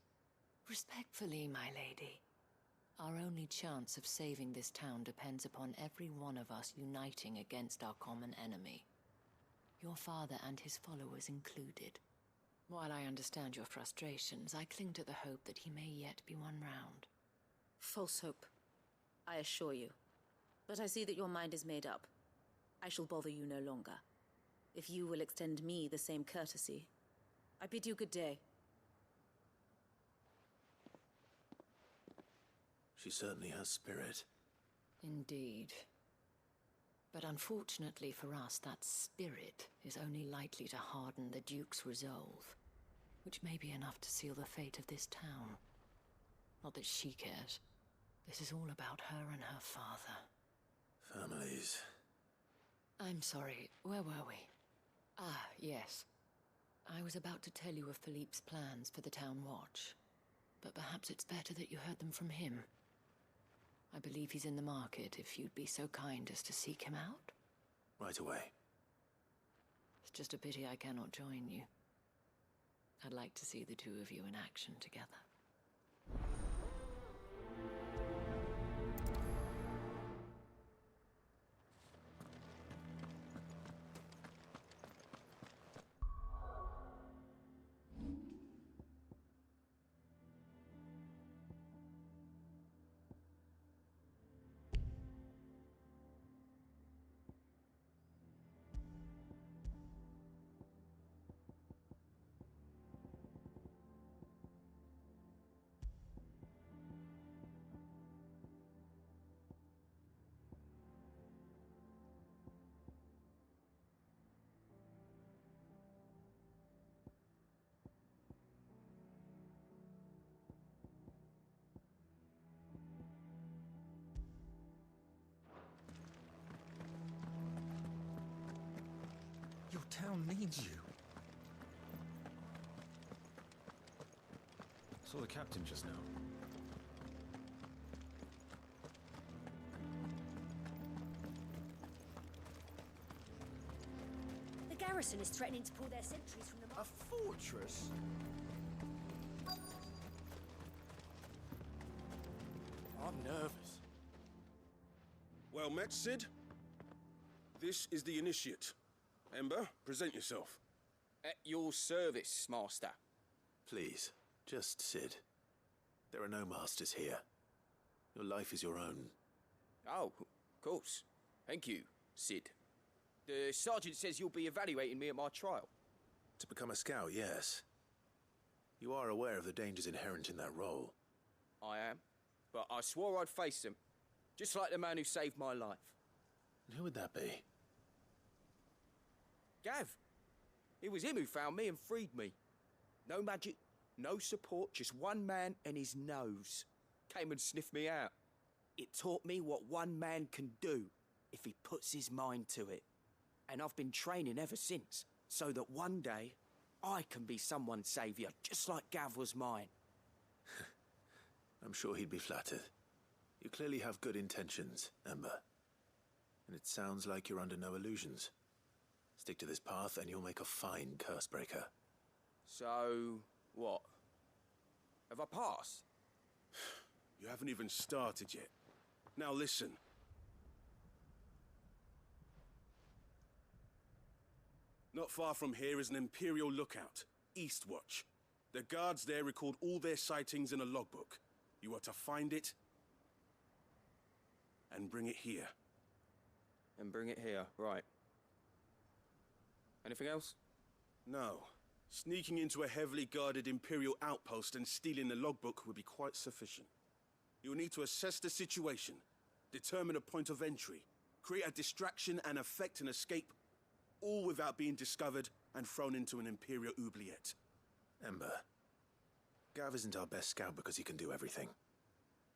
Respectfully, my lady. Our only chance of saving this town depends upon every one of us uniting against our common enemy. Your father and his followers included. While I understand your frustrations, I cling to the hope that he may yet be won round. False hope, I assure you. But I see that your mind is made up. I shall bother you no longer. If you will extend me the same courtesy, I bid you good day. She certainly has spirit. Indeed. But unfortunately for us, that spirit is only likely to harden the Duke's resolve, which may be enough to seal the fate of this town. Not that she cares. This is all about her and her father. Families. I'm sorry, where were we? Ah, yes. I was about to tell you of Philippe's plans for the town watch, but perhaps it's better that you heard them from him. I believe he's in the market, if you'd be so kind as to seek him out. Right away. It's just a pity I cannot join you. I'd like to see the two of you in action together. Your town needs you. Saw the captain just now. The garrison is threatening to pull their sentries from the... A fortress? I'm nervous. Well met, Sid. This is the initiate. Ember, present yourself. At your service, Master. Please, just Sid. There are no masters here. Your life is your own. Oh, of course. Thank you, Sid. The sergeant says you'll be evaluating me at my trial. To become a scout, yes. You are aware of the dangers inherent in that role. I am. But I swore I'd face them. Just like the man who saved my life. And who would that be? Gav. It was him who found me and freed me. No magic, no support, just one man and his nose. Came and sniffed me out. It taught me what one man can do if he puts his mind to it. And I've been training ever since, so that one day I can be someone's saviour, just like Gav was mine. I'm sure he'd be flattered. You clearly have good intentions, Ember. And it sounds like you're under no illusions. Stick to this path and you'll make a fine Cursebreaker. So, what? Have I passed? You haven't even started yet. Now listen. Not far from here is an Imperial lookout, Eastwatch. The guards there record all their sightings in a logbook. You are to find it and bring it here. And bring it here, right. Anything else? No. Sneaking into a heavily guarded Imperial outpost and stealing the logbook would be quite sufficient. You'll need to assess the situation, determine a point of entry, create a distraction and effect an escape, all without being discovered and thrown into an Imperial oubliette. Ember, Gav isn't our best scout because he can do everything.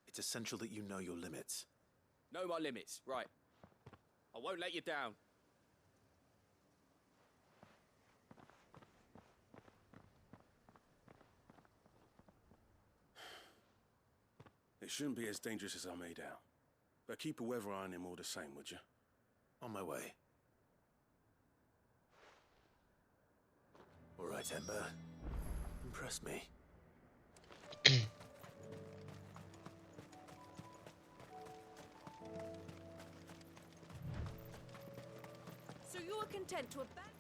It's essential that you know your limits. Know my limits, right. I won't let you down. It shouldn't be as dangerous as I made out. But keep a weather eye on him all the same, would you? On my way. All right, Ember. Impress me. So you are content to abandon...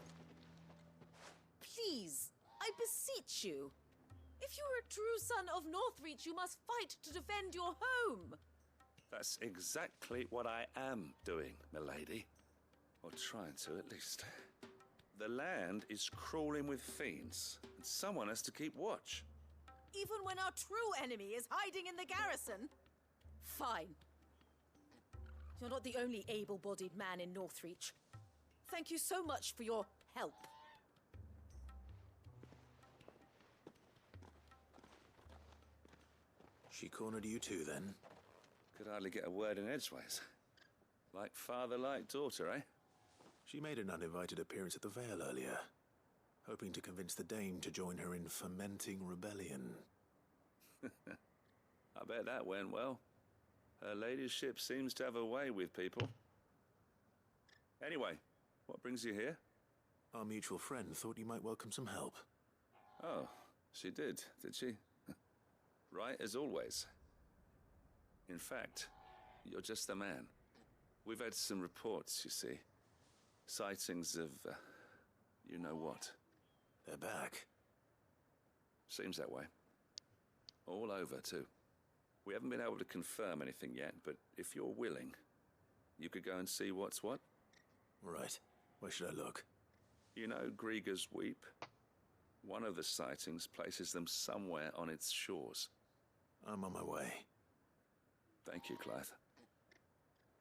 Please, I beseech you. If you are a true son of Northreach, you must fight to defend your home. That's exactly what I am doing, milady. Or trying to, at least. The land is crawling with fiends, and someone has to keep watch. Even when our true enemy is hiding in the garrison? Fine. You're not the only able-bodied man in Northreach. Thank you so much for your help. She cornered you too, then? Could hardly get a word in edgeways. Like father, like daughter, eh? She made an uninvited appearance at the Vale earlier, hoping to convince the Dame to join her in fomenting rebellion. I bet that went well. Her ladyship seems to have a way with people. Anyway, what brings you here? Our mutual friend thought you might welcome some help. Oh, she did she? Right as always. In fact, you're just the man. We've had some reports, you see. Sightings of, you know what. They're back. Seems that way. All over, too. We haven't been able to confirm anything yet, but if you're willing, you could go and see what's what. Right. Where should I look? You know Grieger's Weep? One of the sightings places them somewhere on its shores. I'm on my way. Thank you, Clive.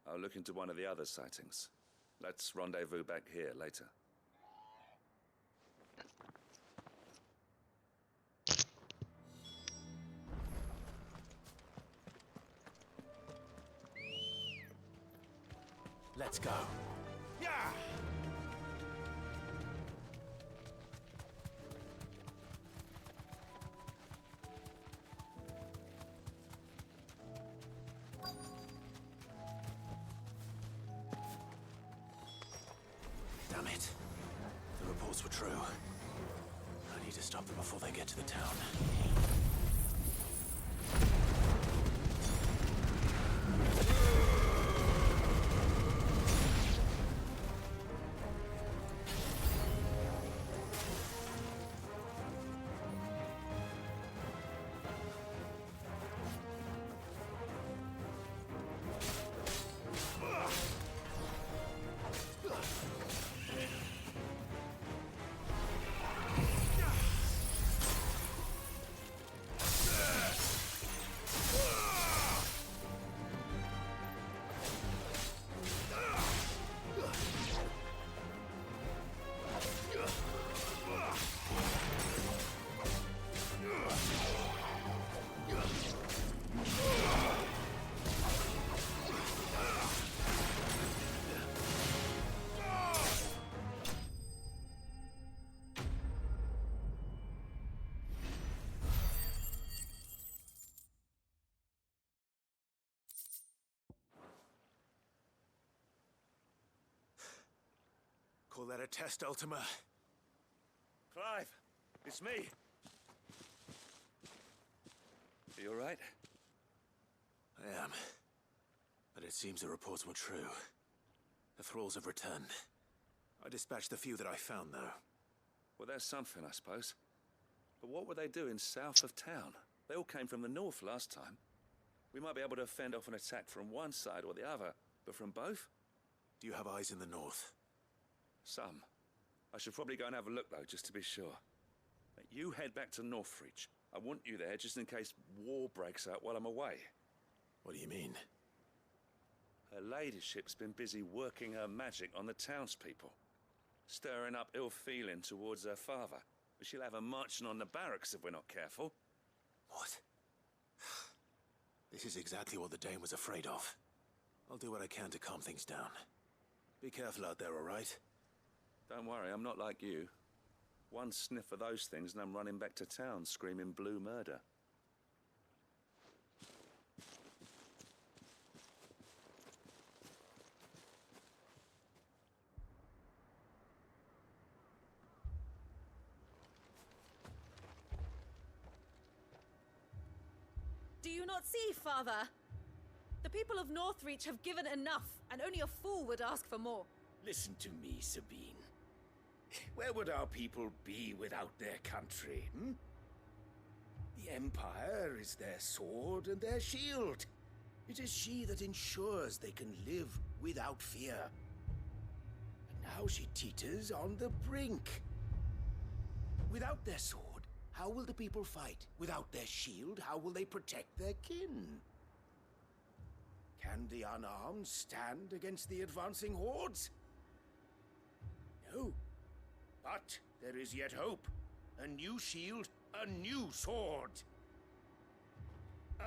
I'll look into one of the other sightings. Let's rendezvous back here later. Let's go. Yeah! Damn it. The reports were true. I need to stop them before they get to the town. Call that a test, Ultima? Clive, it's me. Are you all right? I am. But it seems the reports were true. The thralls have returned. I dispatched the few that I found, though. Well, there's something, I suppose. But what were they doing south of town? They all came from the north last time. We might be able to fend off an attack from one side or the other, but from both? Do you have eyes in the north? Some. I should probably go and have a look, though, just to be sure. You head back to Northreach. I want you there just in case war breaks out while I'm away. What do you mean? Her ladyship's been busy working her magic on the townspeople, stirring up ill feeling towards her father. But she'll have her marching on the barracks if we're not careful. What? This is exactly what the Dane was afraid of. I'll do what I can to calm things down. Be careful out there, all right? Don't worry, I'm not like you. One sniff of those things and I'm running back to town screaming blue murder. Do you not see, Father? The people of Northreach have given enough, and only a fool would ask for more. Listen to me, Sabine. Where would our people be without their country, hmm? The Empire is their sword and their shield. It is she that ensures they can live without fear. And now she teeters on the brink. Without their sword, how will the people fight? Without their shield, how will they protect their kin? Can the unarmed stand against the advancing hordes? No. But there is yet hope. A new shield, a new sword.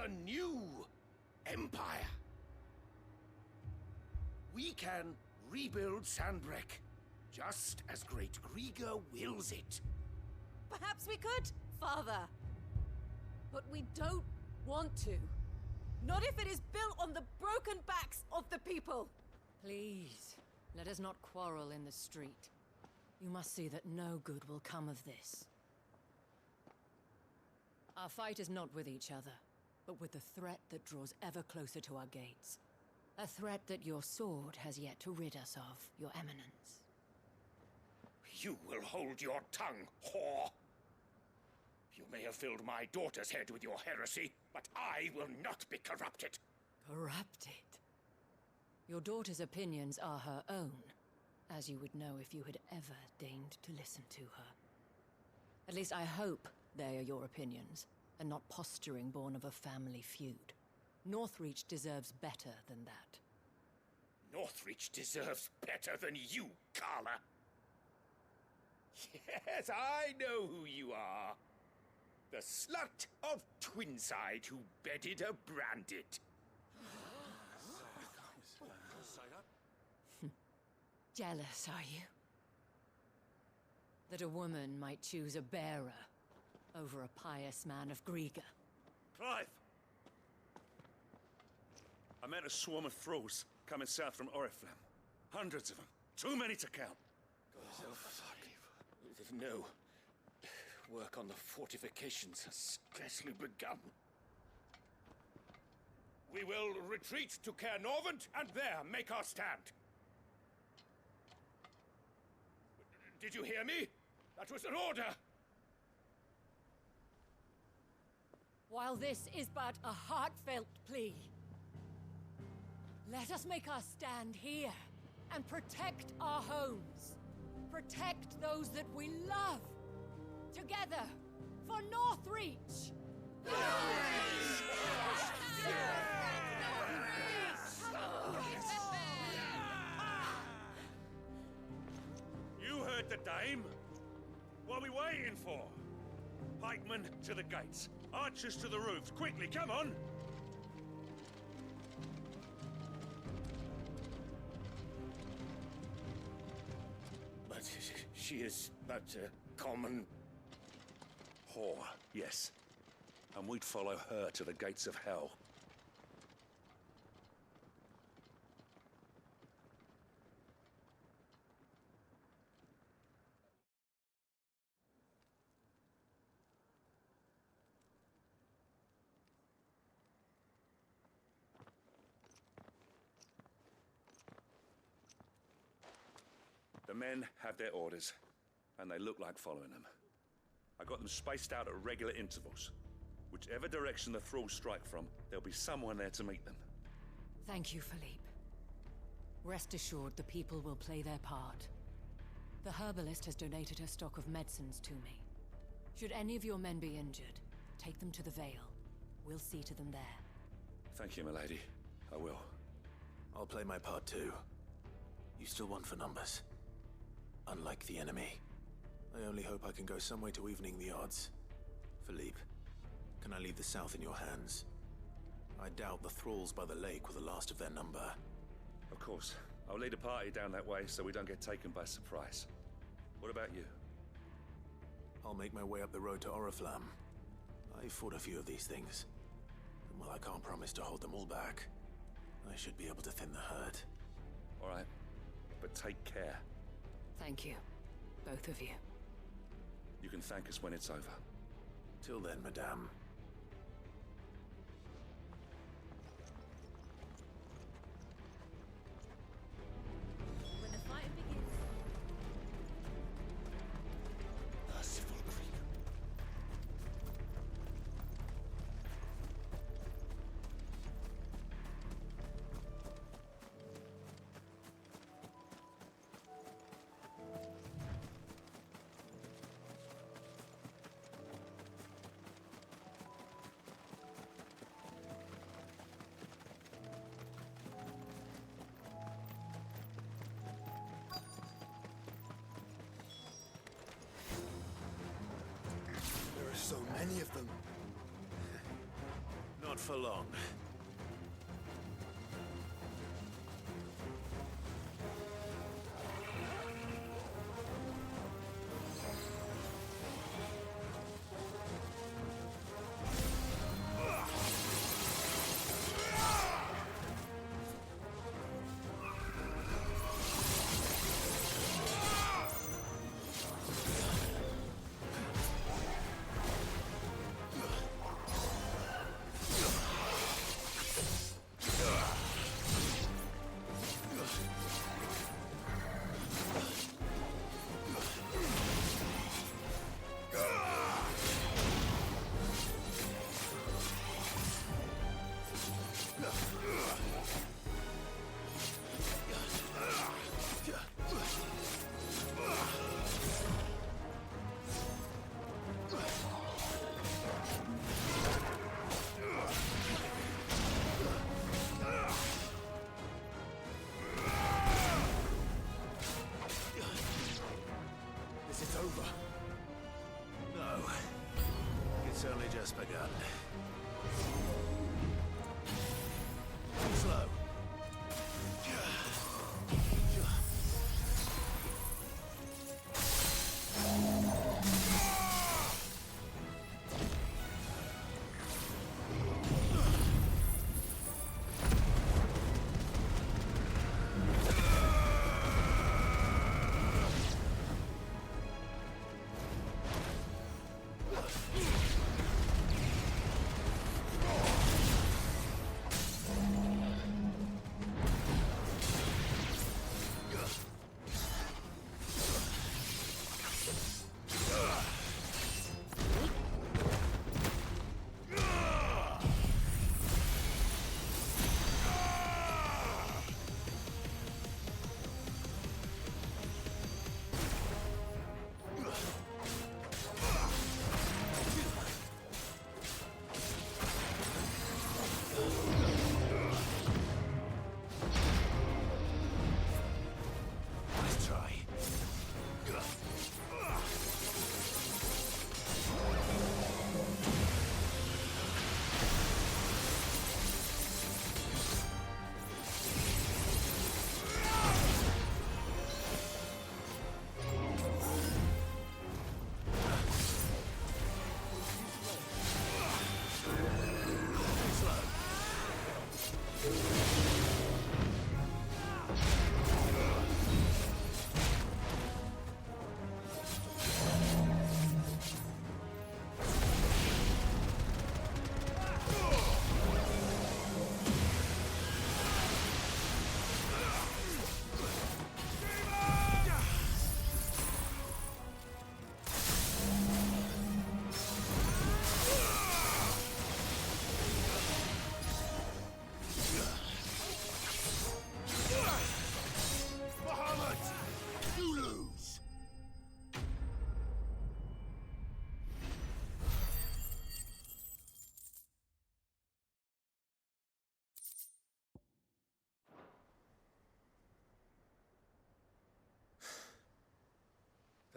A new empire. We can rebuild Sandbreck, just as Great Grieger wills it. Perhaps we could, Father. But we don't want to. Not if it is built on the broken backs of the people. Please, let us not quarrel in the street. You must see that no good will come of this. Our fight is not with each other, but with the threat that draws ever closer to our gates. A threat that your sword has yet to rid us of, Your Eminence. You will hold your tongue, whore! You may have filled my daughter's head with your heresy, but I will not be corrupted. Corrupted? Your daughter's opinions are her own, as you would know if you had ever deigned to listen to her. At least I hope they are your opinions, and not posturing born of a family feud. Northreach deserves better than that. Northreach deserves better than you, Carla. Yes, I know who you are. The slut of Twinside who bedded a Branded. Jealous, are you? That a woman might choose a bearer over a pious man of Grieger. Clive! I met a swarm of thralls coming south from Oriflamme. Hundreds of them. Too many to count. No. Work on the fortifications has scarcely begun. We will retreat to Caer Norvent and there make our stand. Did you hear me? That was an order! While this is but a heartfelt plea, let us make our stand here and protect our homes. Protect those that we love. Together, for Northreach! You heard the dame? What are we waiting for? Pikemen to the gates. Archers to the roofs. Quickly, come on! But she is but a common... whore, yes. And we'd follow her to the gates of hell. men have their orders, and they look like following them. I got them spaced out at regular intervals. Whichever direction the thralls strike from, there'll be someone there to meet them. Thank you, Philippe. Rest assured, the people will play their part. The herbalist has donated her stock of medicines to me. Should any of your men be injured, take them to the Vale. We'll see to them there. Thank you, milady. I will. I'll play my part too. You still want for numbers. Unlike the enemy. I only hope I can go some way to evening the odds. Philippe, can I leave the south in your hands? I doubt the thralls by the lake were the last of their number. Of course. I'll lead a party down that way so we don't get taken by surprise. What about you? I'll make my way up the road to Oriflamme. I fought a few of these things. And while I can't promise to hold them all back, I should be able to thin the herd. All right. But take care. Thank you. Both of you. You can thank us when it's over. Till then, madame. When the fight begins. Merciful creep. There are so many of them. Not for long. Only just begun. Slow.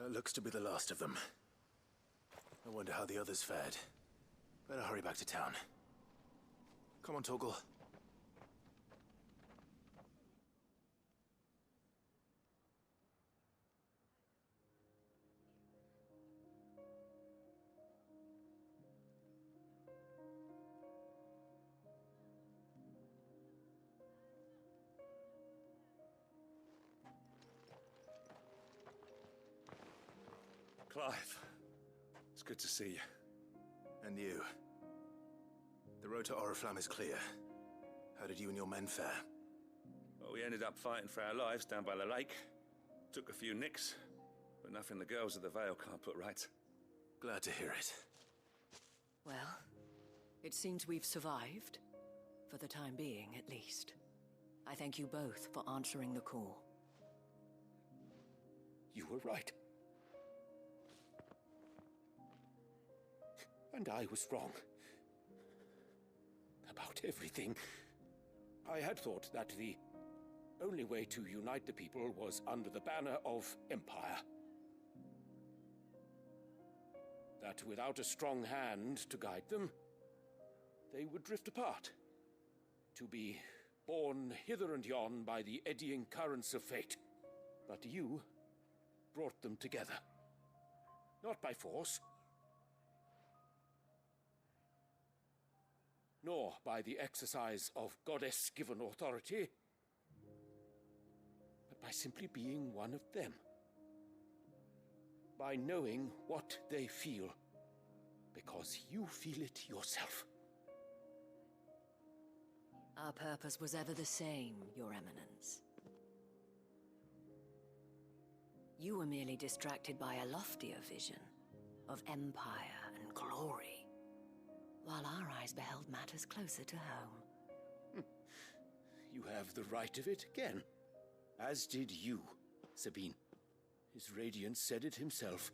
That looks to be the last of them. I wonder how the others fared. Better hurry back to town. Come on, Torgal. Clive, it's good to see you. And you. The road to Oriflamme is clear. How did you and your men fare? Well, we ended up fighting for our lives down by the lake. Took a few nicks, but nothing the girls of the Vale can't put right. Glad to hear it. Well, it seems we've survived. For the time being, at least. I thank you both for answering the call. You were right. And I was wrong. About everything. I had thought that the only way to unite the people was under the banner of Empire. That without a strong hand to guide them, they would drift apart. To be borne hither and yon by the eddying currents of fate. But you brought them together. Not by force, nor by the exercise of goddess-given authority, but by simply being one of them. By knowing what they feel, because you feel it yourself. Our purpose was ever the same, Your Eminence. You were merely distracted by a loftier vision of empire and glory, while our eyes beheld matters closer to home. You have the right of it again. As did you, Sabine. His Radiance said it himself.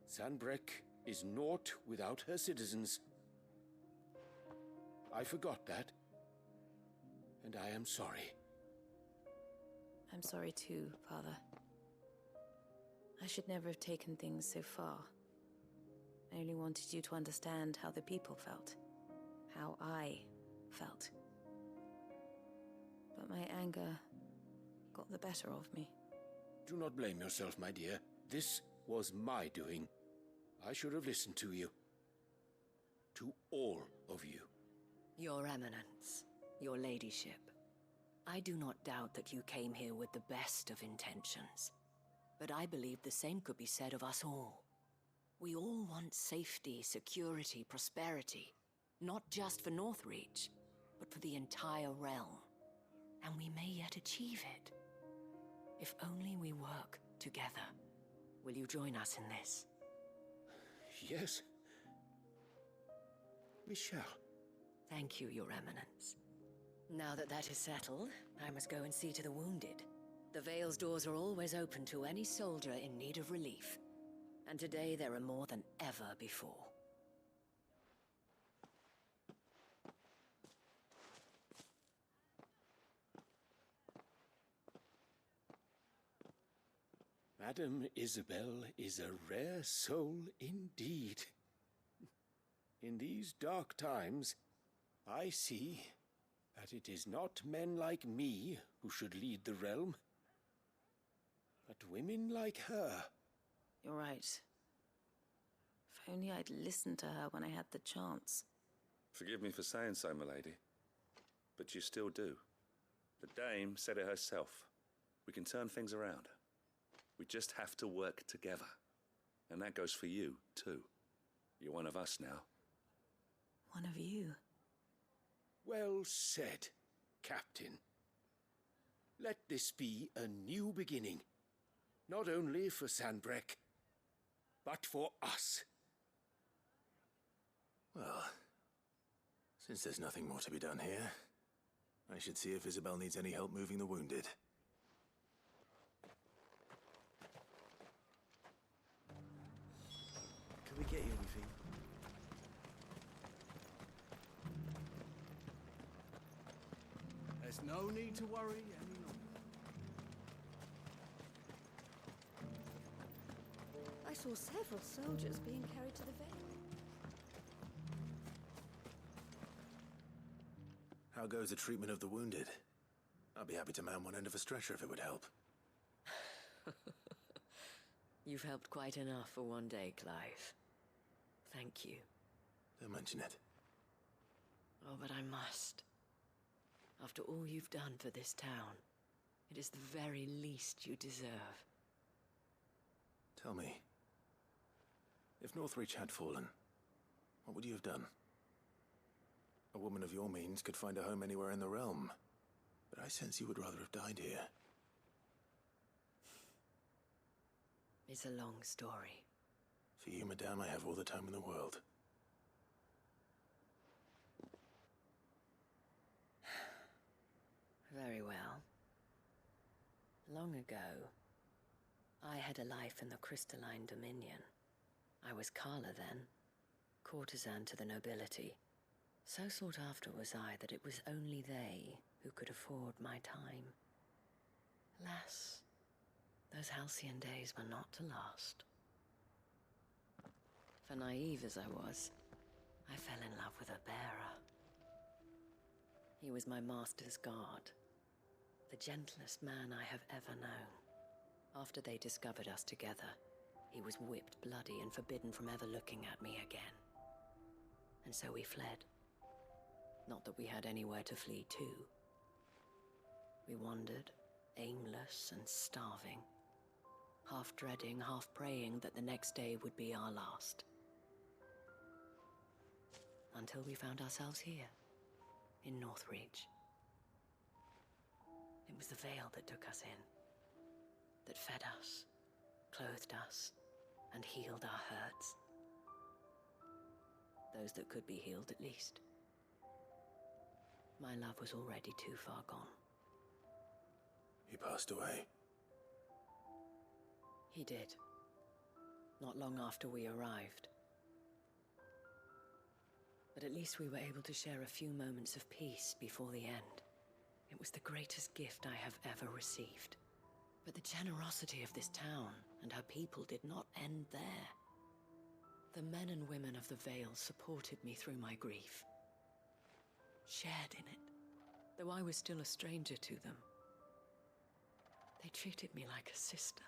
Sanbreque is naught without her citizens. I forgot that, and I am sorry. I'm sorry too, Father. I should never have taken things so far. I only wanted you to understand how the people felt. How I felt. But my anger got the better of me. Do not blame yourself, my dear. This was my doing. I should have listened to you. To all of you. Your Eminence, your Ladyship, I do not doubt that you came here with the best of intentions. But I believe the same could be said of us all. We all want safety, security, prosperity. Not just for Northreach, but for the entire realm. And we may yet achieve it. If only we work together. Will you join us in this? Yes. We shall. Thank you, Your Eminence. Now that that is settled, I must go and see to the wounded. The Vale's doors are always open to any soldier in need of relief. And today there are more than ever before. Madame Isabel is a rare soul indeed. In these dark times, I see that it is not men like me who should lead the realm, but women like her. You're right. If only I'd listened to her when I had the chance. Forgive me for saying so, milady, but you still do. The Dame said it herself. We can turn things around. We just have to work together. And that goes for you, too. You're one of us now. One of you? Well said, Captain. Let this be a new beginning. Not only for Sanbreque, but for us. Well, since there's nothing more to be done here, I should see if Isabel needs any help moving the wounded. Can we get you anything? There's no need to worry any longer. saw several soldiers being carried to the Vale. How goes the treatment of the wounded? I'd be happy to man one end of a stretcher if it would help. You've helped quite enough for one day, Clive. Thank you. Don't mention it. Oh, but I must. After all you've done for this town, it is the very least you deserve. Tell me, if Northreach had fallen, what would you have done? A woman of your means could find a home anywhere in the realm, but I sense you would rather have died here. It's a long story. For you, madame, I have all the time in the world. Very well. Long ago, I had a life in the Crystalline Dominion. I was Carla then, courtesan to the nobility. So sought after was I that it was only they who could afford my time. Alas, those halcyon days were not to last. For naive as I was, I fell in love with a bearer. He was my master's guard, the gentlest man I have ever known. After they discovered us together, he was whipped bloody and forbidden from ever looking at me again. And so we fled. Not that we had anywhere to flee to. We wandered, aimless and starving, half dreading, half praying that the next day would be our last. Until we found ourselves here, in Northreach. It was the Vale that took us in, that fed us, clothed us, and healed our hurts. Those that could be healed, at least. My love was already too far gone. He passed away. He did. Not long after we arrived. But at least we were able to share a few moments of peace before the end. It was the greatest gift I have ever received. But the generosity of this town and her people did not end there. The men and women of the Vale supported me through my grief. Shared in it, though I was still a stranger to them. They treated me like a sister.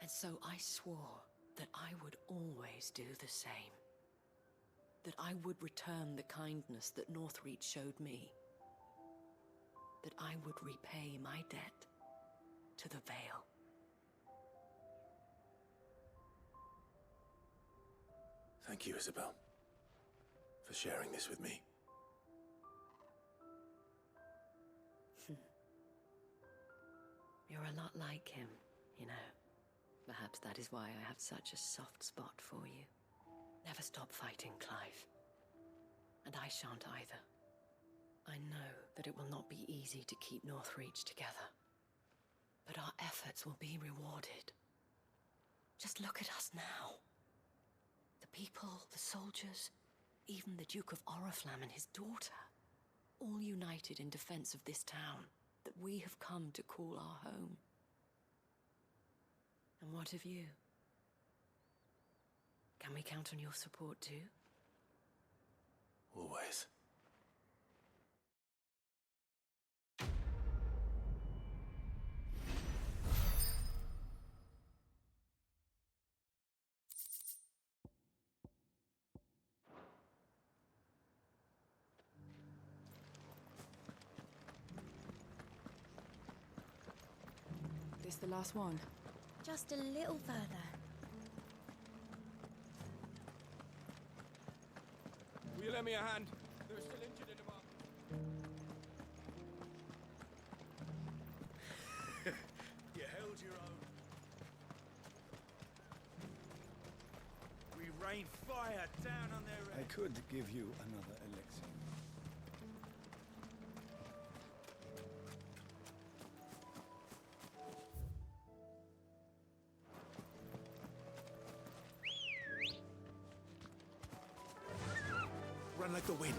And so I swore that I would always do the same. That I would return the kindness that Northreach showed me. That I would repay my debt to the Vale. Thank you, Isabel, for sharing this with me. You're a lot like him, you know. Perhaps that is why I have such a soft spot for you. Never stop fighting, Clive. And I shan't either. I know that it will not be easy to keep Northreach together. But our efforts will be rewarded. Just look at us now. The people, the soldiers, even the Duke of Oriflamme and his daughter, all united in defense of this town that we have come to call our home. And what of you? Can we count on your support too? Always. This the last one? Just a little further. Will you lend me a hand? There are still injured in the bar. You held your own. We rained fire down on their I could give you another elixir. Run like the wind.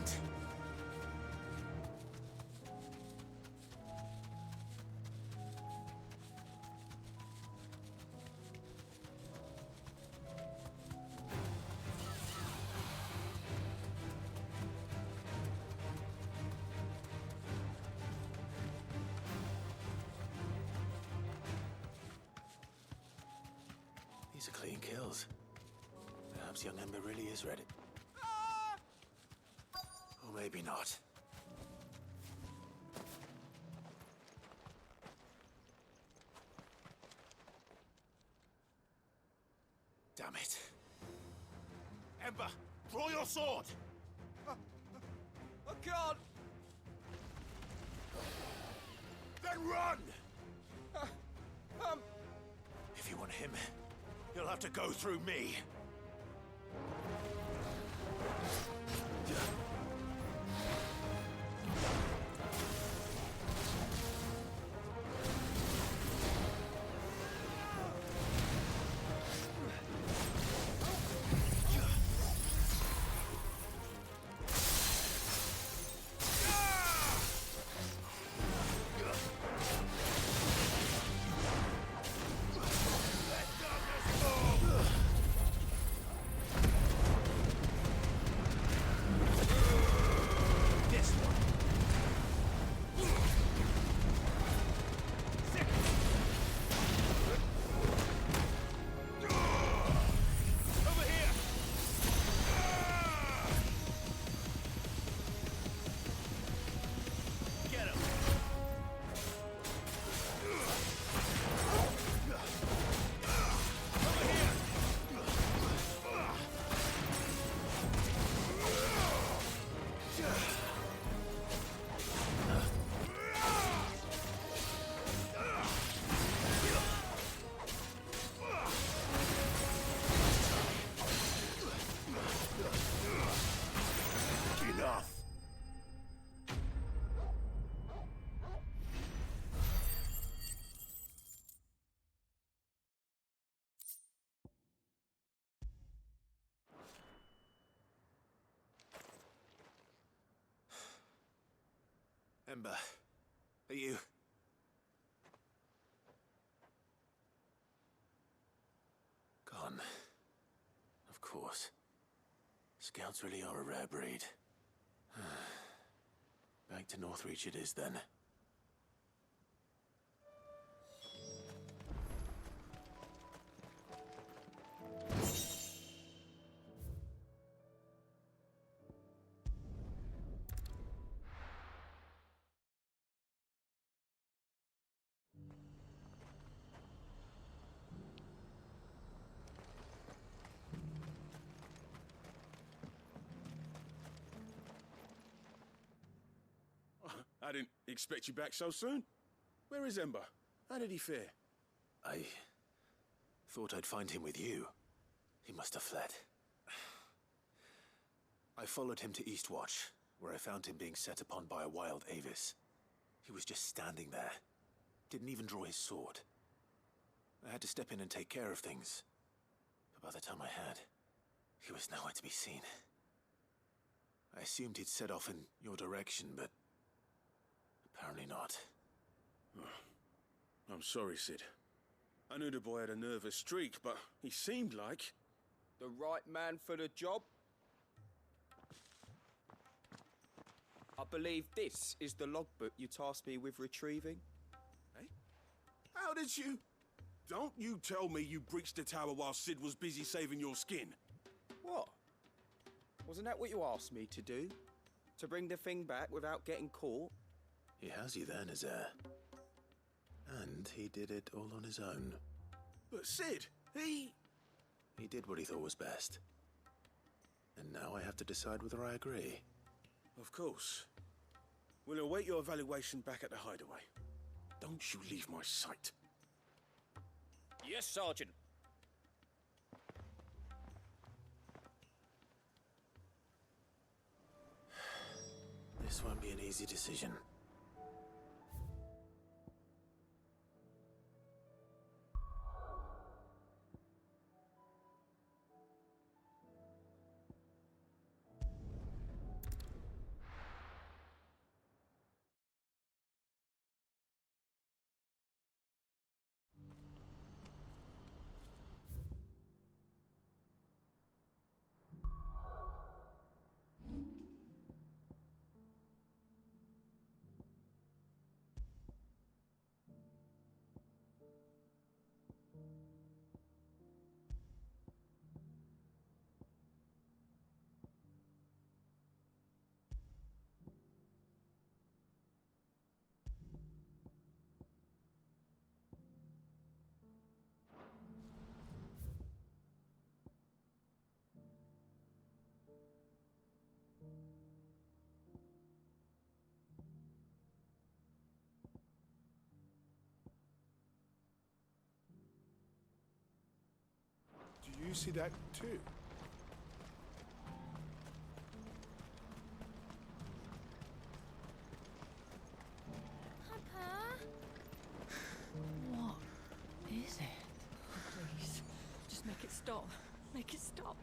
These are clean kills. Perhaps young Ember really is ready. Or maybe not. Damn it. Ember, draw your sword! I can't! Then run! If you want him, you'll have to go through me. Ember, are you... gone? Of course. Scouts really are a rare breed. Back to Northreach it is then. I didn't expect you back so soon. Where is Ember? How did he fare? I thought I'd find him with you. He must have fled. I followed him to Eastwatch, where I found him being set upon by a wild Avis. He was just standing there. Didn't even draw his sword. I had to step in and take care of things. But by the time I had, he was nowhere to be seen. I assumed he'd set off in your direction, but apparently not. I'm sorry, Sid. I knew the boy had a nervous streak, but he seemed like... The right man for the job? I believe this is the logbook you tasked me with retrieving. Eh? How did you... Don't you tell me you breached the tower while Sid was busy saving your skin. What? Wasn't that what you asked me to do? To bring the thing back without getting caught? He has you then, his heir. And he did it all on his own. But Sid, he did what he thought was best. And now I have to decide whether I agree. Of course. We'll await your evaluation back at the hideaway. Don't you leave my sight. Yes, Sergeant. This won't be an easy decision. you see that too? Papa? What is it? Please, just make it stop. Make it stop.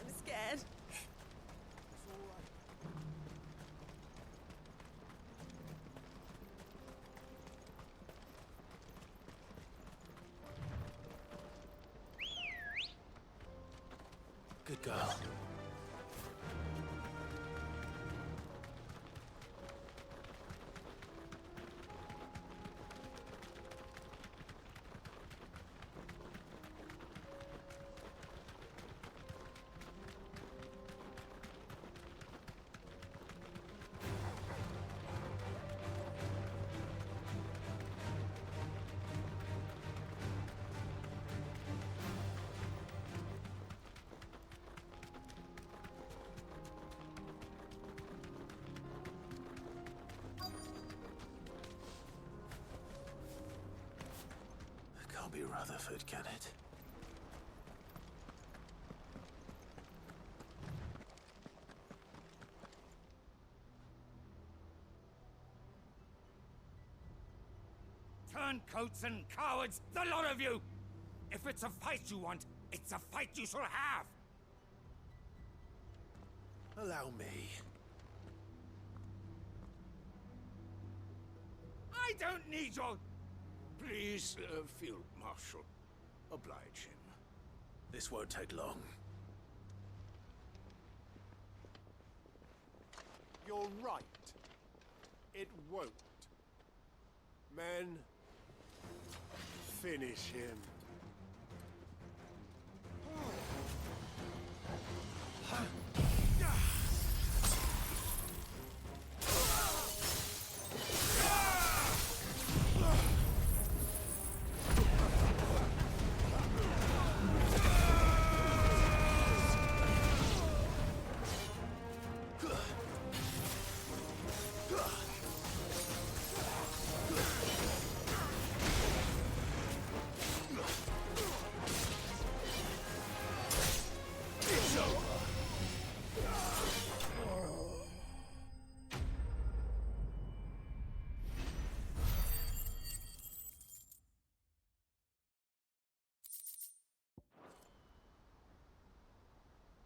I'm scared. Good girl. Can't be Rutherford, can it? Turncoats and cowards, the lot of you! If it's a fight you want, it's a fight you shall have! Allow me. I don't need your... Please, Field Marshal, oblige him. This won't take long. You're right. It won't. Men, finish him.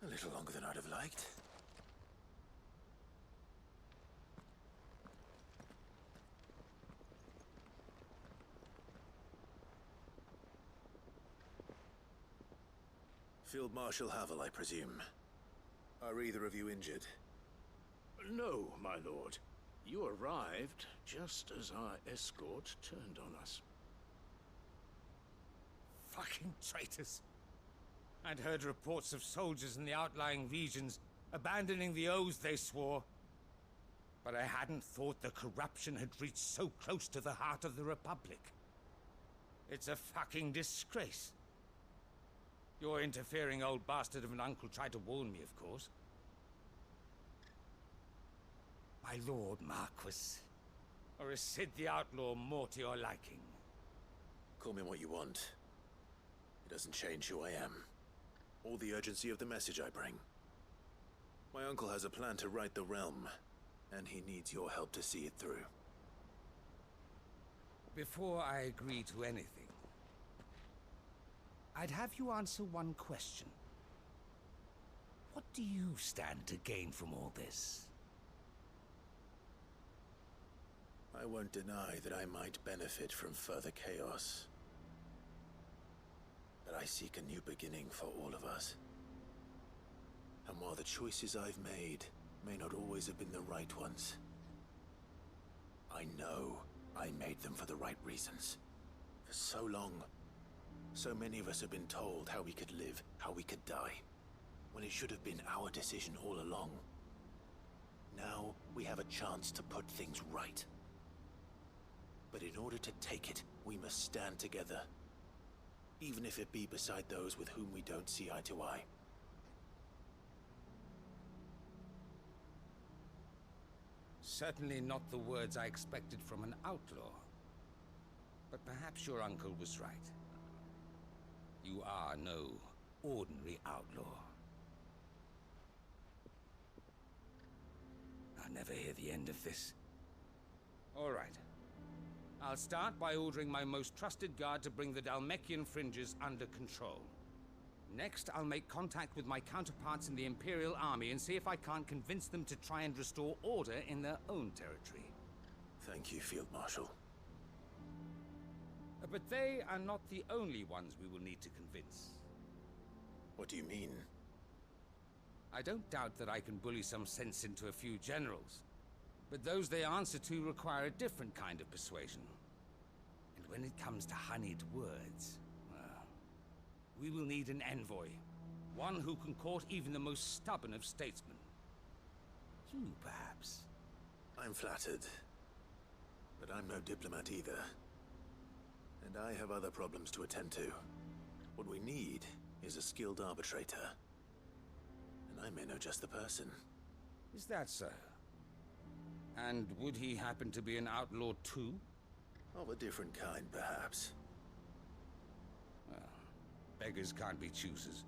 A little longer than I'd have liked. Field Marshal Havel, I presume. Are either of you injured? No, my lord. You arrived just as our escort turned on us. Fucking traitors. I'd heard reports of soldiers in the outlying regions abandoning the oaths they swore. But I hadn't thought the corruption had reached so close to the heart of the Republic. It's a fucking disgrace. Your interfering old bastard of an uncle tried to warn me, of course. My lord Marquis. Or is Sid the Outlaw more to your liking? Call me what you want. It doesn't change who I am. Or the urgency of the message I bring. My uncle has a plan to right the realm, and he needs your help to see it through. Before I agree to anything, I'd have you answer one question. What do you stand to gain from all this? I won't deny that I might benefit from further chaos. But I seek a new beginning for all of us. And while the choices I've made may not always have been the right ones, I know I made them for the right reasons. For so long, so many of us have been told how we could live, how we could die, when it should have been our decision all along. Now we have a chance to put things right. But in order to take it, we must stand together. Even if it be beside those with whom we don't see eye to eye. Certainly not the words I expected from an outlaw. But perhaps your uncle was right. You are no ordinary outlaw. I'll never hear the end of this. All right. I'll start by ordering my most trusted guard to bring the Dalmekian fringes under control. Next, I'll make contact with my counterparts in the Imperial Army and see if I can't convince them to try and restore order in their own territory. Thank you, Field Marshal. But they are not the only ones we will need to convince. What do you mean? I don't doubt that I can bully some sense into a few generals, but those they answer to require a different kind of persuasion. And when it comes to honeyed words, well, we will need an envoy. One who can court even the most stubborn of statesmen. You, perhaps. I'm flattered. But I'm no diplomat either. And I have other problems to attend to. What we need is a skilled arbitrator. And I may know just the person. Is that so? And would he happen to be an outlaw too? Of a different kind, perhaps. Well, beggars can't be choosers.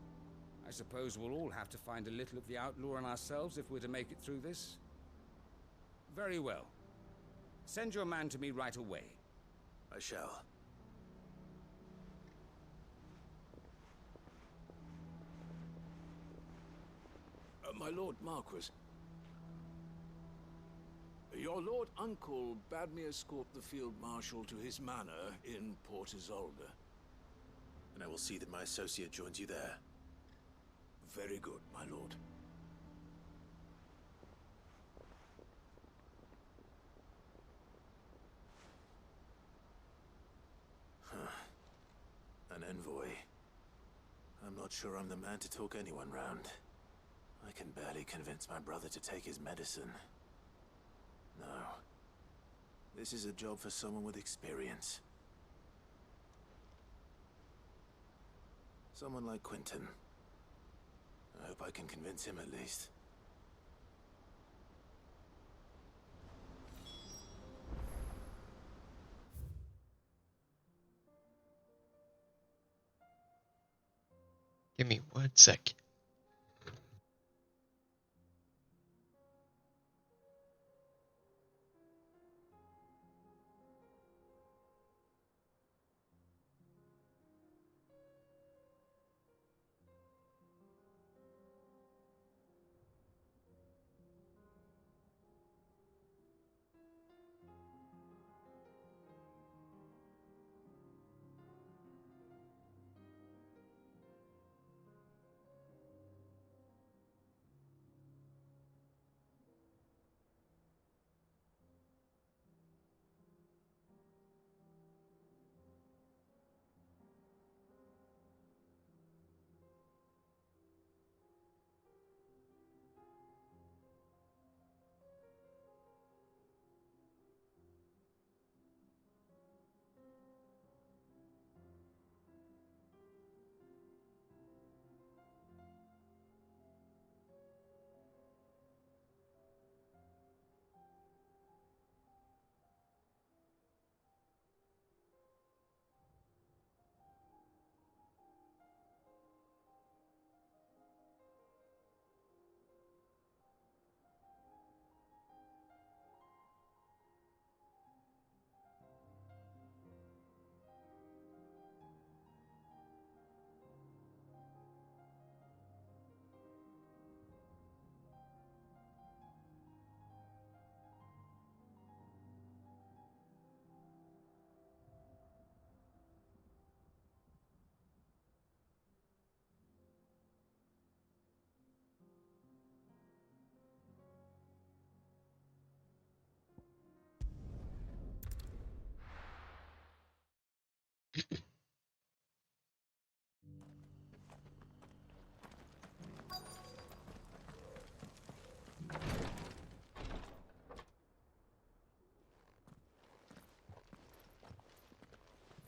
I suppose we'll all have to find a little of the outlaw in ourselves if we're to make it through this. Very well. Send your man to me right away. I shall. My Lord Marquis. Your Lord Uncle bade me escort the Field Marshal to his manor in Port Isolde. And I will see that my associate joins you there. Very good, my lord. An envoy. I'm not sure I'm the man to talk anyone round. I can barely convince my brother to take his medicine. No. This is a job for someone with experience. Someone like Quentin. I hope I can convince him at least. Give me 1 sec.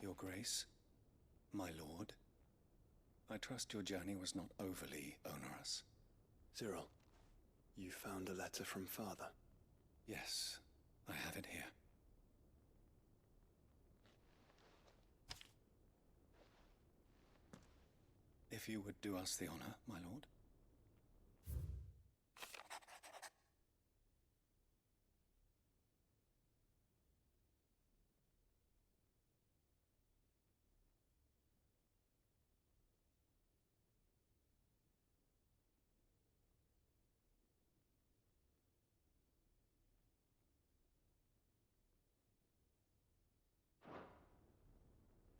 Your Grace, my lord, I trust your journey was not overly onerous. Cyril, you found a letter from Father? Yes, I have it here. If you would do us the honor, my lord.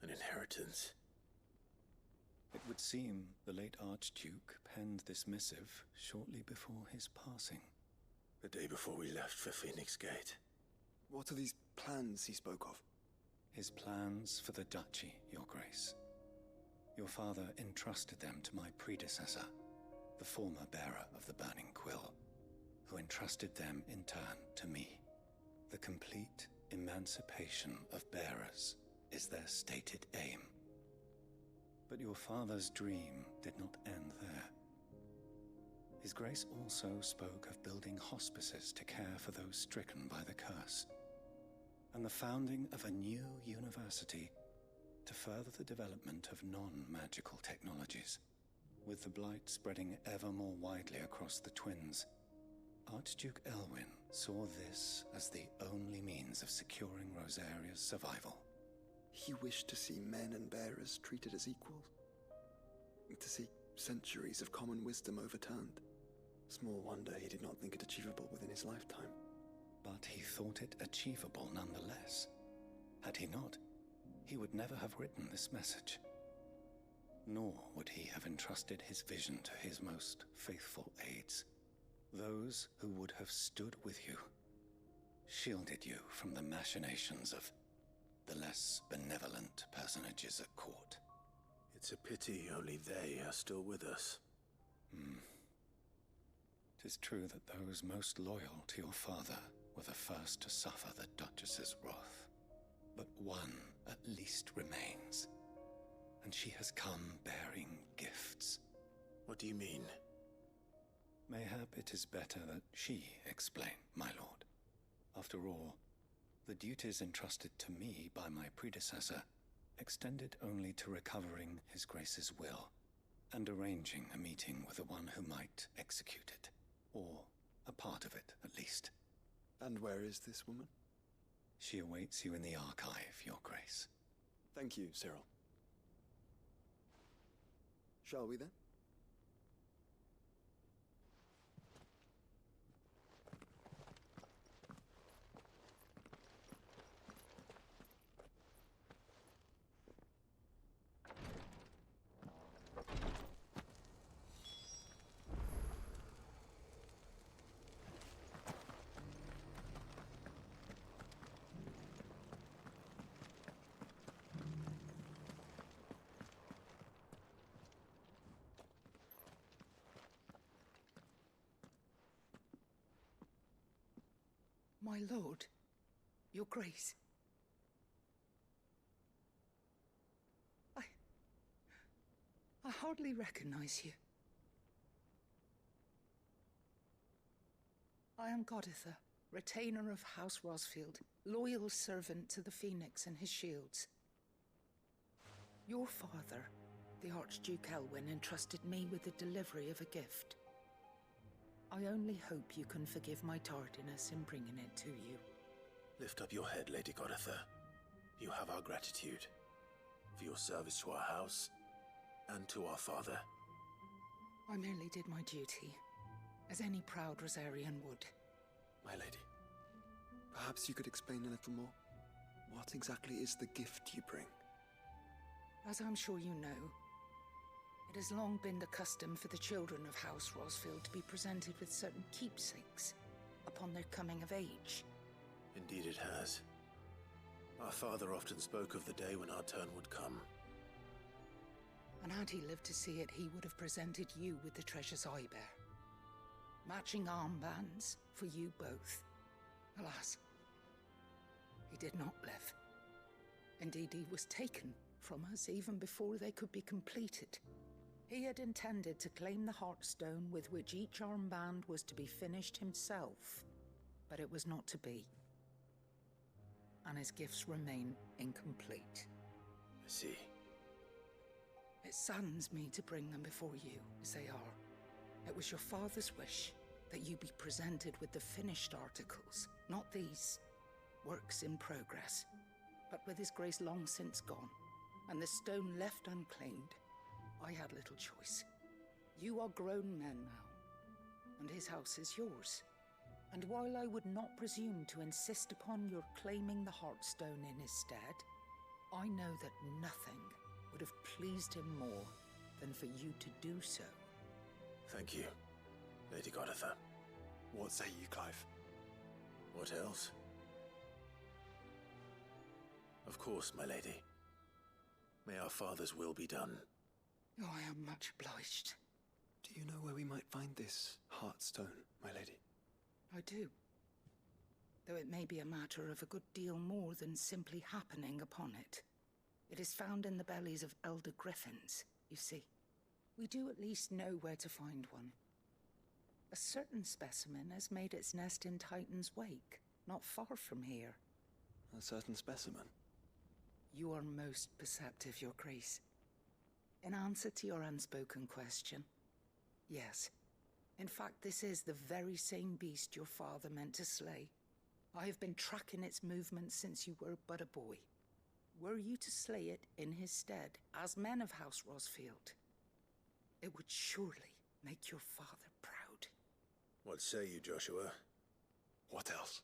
An inheritance. It would seem the late Archduke penned this missive shortly before his passing. The day before we left for Phoenix Gate. What are these plans he spoke of? His plans for the duchy, Your Grace. Your father entrusted them to my predecessor, the former bearer of the Burning Quill, who entrusted them in turn to me. The complete emancipation of bearers is their stated aim. But your father's dream did not end there. His Grace also spoke of building hospices to care for those stricken by the curse, and the founding of a new university to further the development of non-magical technologies. With the blight spreading ever more widely across the twins, Archduke Elwyn saw this as the only means of securing Rosaria's survival. He wished to see men and bearers treated as equals. To see centuries of common wisdom overturned. Small wonder he did not think it achievable within his lifetime. But he thought it achievable nonetheless. Had he not, he would never have written this message. Nor would he have entrusted his vision to his most faithful aides, those who would have stood with you, shielded you from the machinations of the less benevolent personages at court. It's a pity only they are still with us. 'Tis true that those most loyal to your father were the first to suffer the Duchess's wrath. But one at least remains, and she has come bearing gifts. What do you mean? Mayhap it is better that she explain, my lord. After all, the duties entrusted to me by my predecessor extended only to recovering His Grace's will and arranging a meeting with the one who might execute it, or a part of it at least. And where is this woman? She awaits you in the archive, Your Grace. Thank you, Cyril. Shall we then? My lord, your grace. I hardly recognize you. I am Goditha, retainer of House Rosfield, loyal servant to the Phoenix and his shields. Your father, the Archduke Elwyn, entrusted me with the delivery of a gift. I only hope you can forgive my tardiness in bringing it to you. Lift up your head, Lady Goditha. You have our gratitude for your service to our house and to our father. I merely did my duty, as any proud Rosarian would. My lady, perhaps you could explain a little more? What exactly is the gift you bring? As I'm sure you know, it has long been the custom for the children of House Rosfield to be presented with certain keepsakes upon their coming of age. Indeed it has. Our father often spoke of the day when our turn would come. And had he lived to see it, he would have presented you with the treasures I bear. Matching armbands for you both. Alas, he did not live. Indeed, he was taken from us even before they could be completed. He had intended to claim the Heartstone with which each armband was to be finished himself, but it was not to be. And his gifts remain incomplete. I see. It It saddens me to bring them before you, as they are. It was your father's wish that you be presented with the finished articles, not these works in progress. But with his grace long since gone, and the stone left unclaimed, I had little choice. You are grown men now, and his house is yours. And while I would not presume to insist upon your claiming the Heartstone in his stead, I know that nothing would have pleased him more than for you to do so. Thank you, Lady Goditha. What say you, Clive? What else? Of course, my lady. May our father's will be done. Oh, I am much obliged. Do you know where we might find this Heartstone, my lady? I do. Though it may be a matter of a good deal more than simply happening upon it. It is found in the bellies of elder griffins, you see. We do at least know where to find one. A certain specimen has made its nest in Titan's Wake, not far from here. A certain specimen? You are most perceptive, Your Grace. In answer to your unspoken question, yes. In fact, this is the very same beast your father meant to slay. I have been tracking its movements since you were but a boy. Were you to slay it in his stead, as men of House Rosfield, it would surely make your father proud. What say you, Joshua? What else?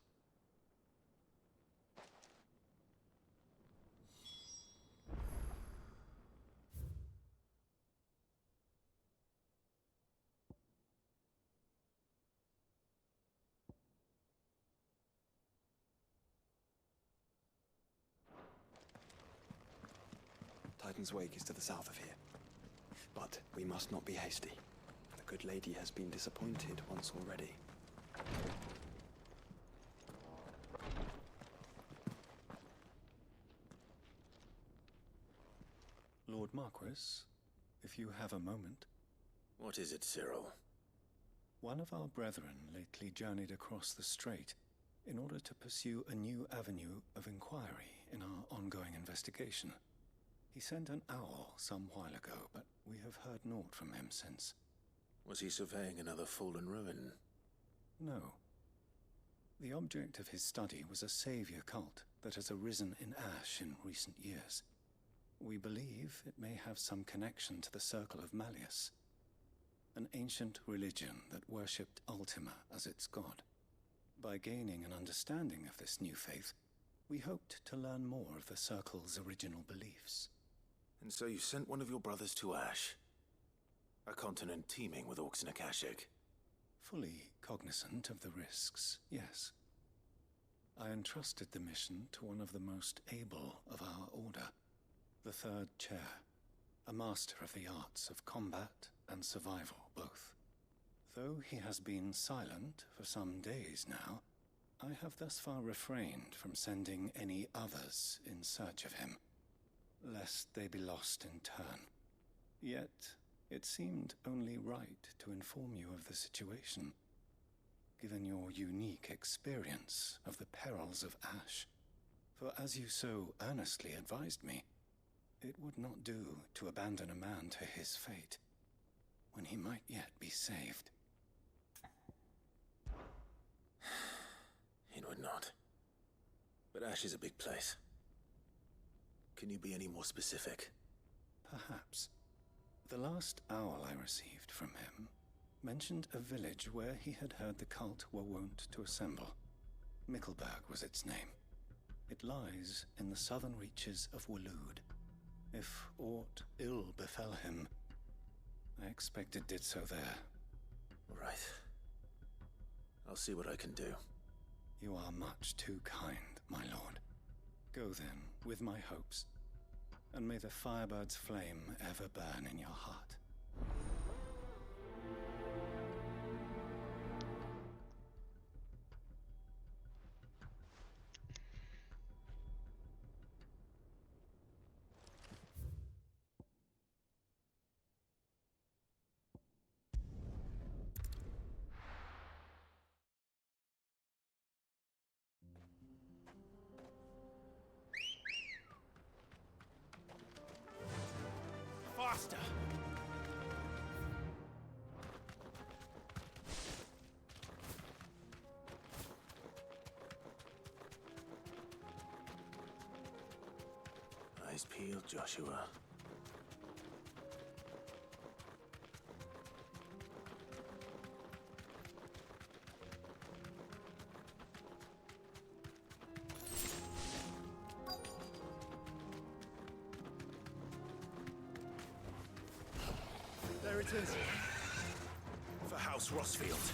Titan's Wake is to the south of here. But we must not be hasty. The good lady has been disappointed once already. Lord Marquis, if you have a moment. What is it, Cyril? One of our brethren lately journeyed across the strait in order to pursue a new avenue of inquiry in our ongoing investigation. He sent an owl some while ago, but we have heard naught from him since. Was he surveying another fallen ruin? No. The object of his study was a savior cult that has arisen in Ash in recent years. We believe it may have some connection to the Circle of Malleus, an ancient religion that worshipped Ultima as its god. By gaining an understanding of this new faith, we hoped to learn more of the Circle's original beliefs. And so you sent one of your brothers to Ash? A continent teeming with orcs and Akashic? Fully cognizant of the risks, yes. I entrusted the mission to one of the most able of our order, the Third Chair, a master of the arts of combat and survival both. Though he has been silent for some days now, I have thus far refrained from sending any others in search of him, lest they be lost in turn. Yet, it seemed only right to inform you of the situation, given your unique experience of the perils of Ash. For as you so earnestly advised me, it would not do to abandon a man to his fate, when he might yet be saved. It would not. But Ash is a big place. Can you be any more specific? Perhaps. The last owl I received from him mentioned a village where he had heard the cult were wont to assemble. Mickleburg was its name. It lies in the southern reaches of Waloed. If aught ill befell him, I expect it did so there. Right. I'll see what I can do. You are much too kind, my lord. Go then, with my hopes, and may the Firebird's flame ever burn in your heart. Faster! eyes peeled, Joshua. There it is. For House Rossfield.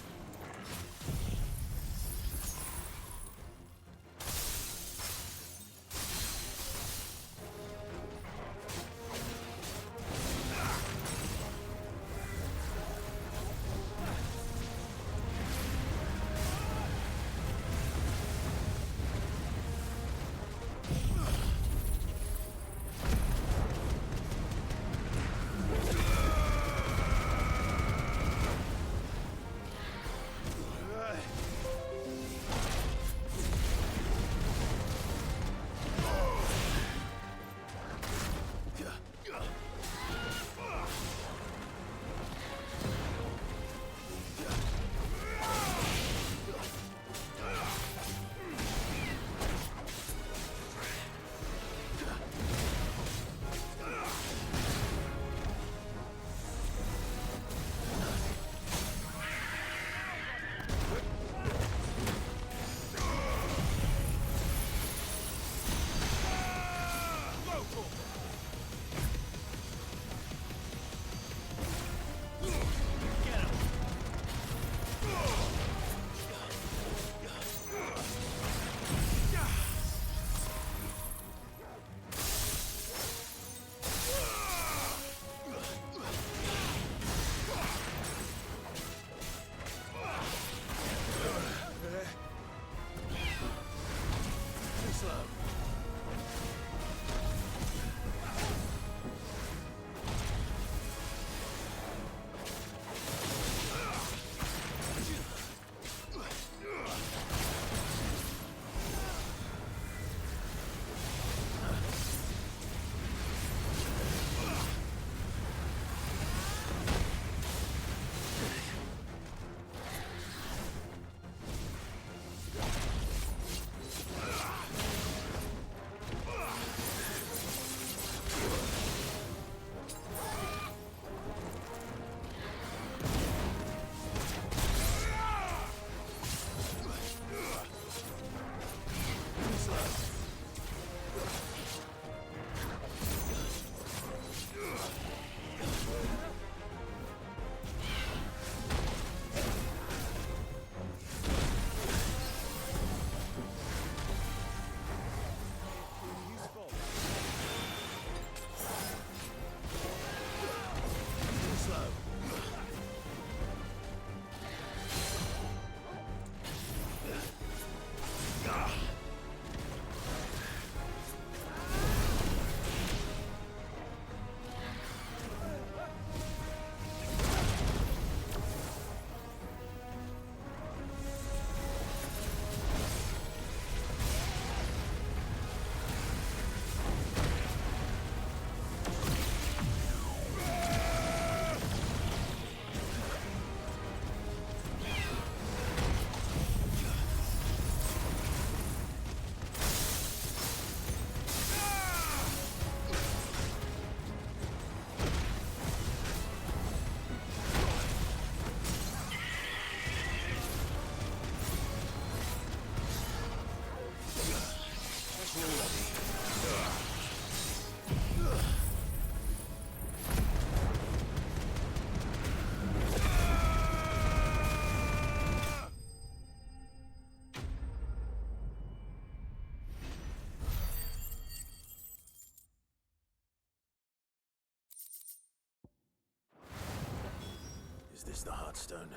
Is this the Heartstone?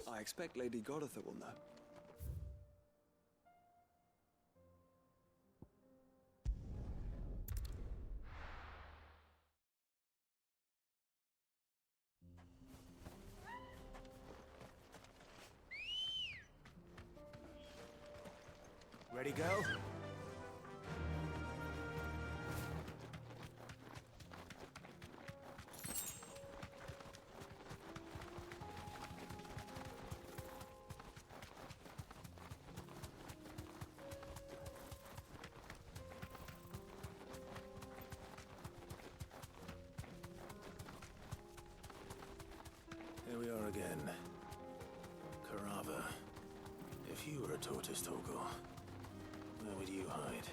I expect Lady Goditha will know. Ready, girl? However, if you were a tortoise, Torgor, where would you hide?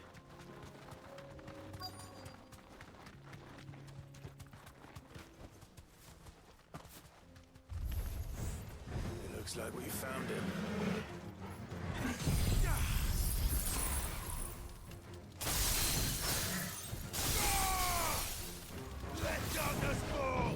It looks like we found him. Let darkness fall!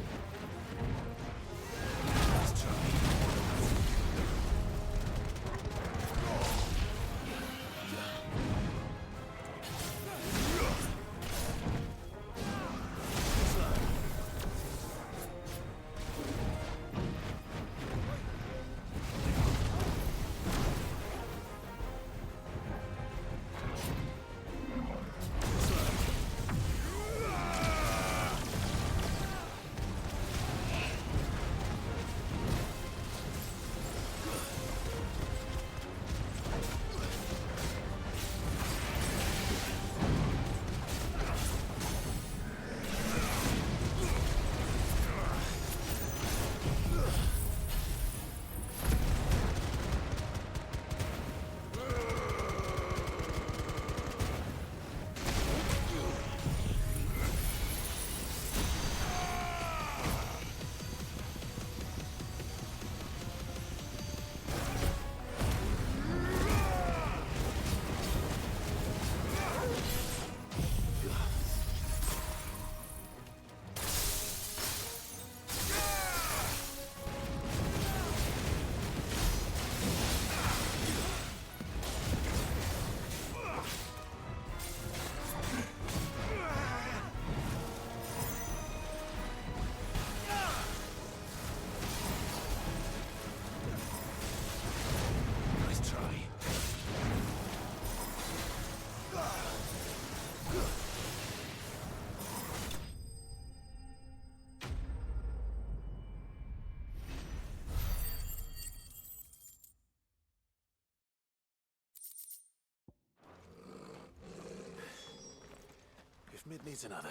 If Mid needs another,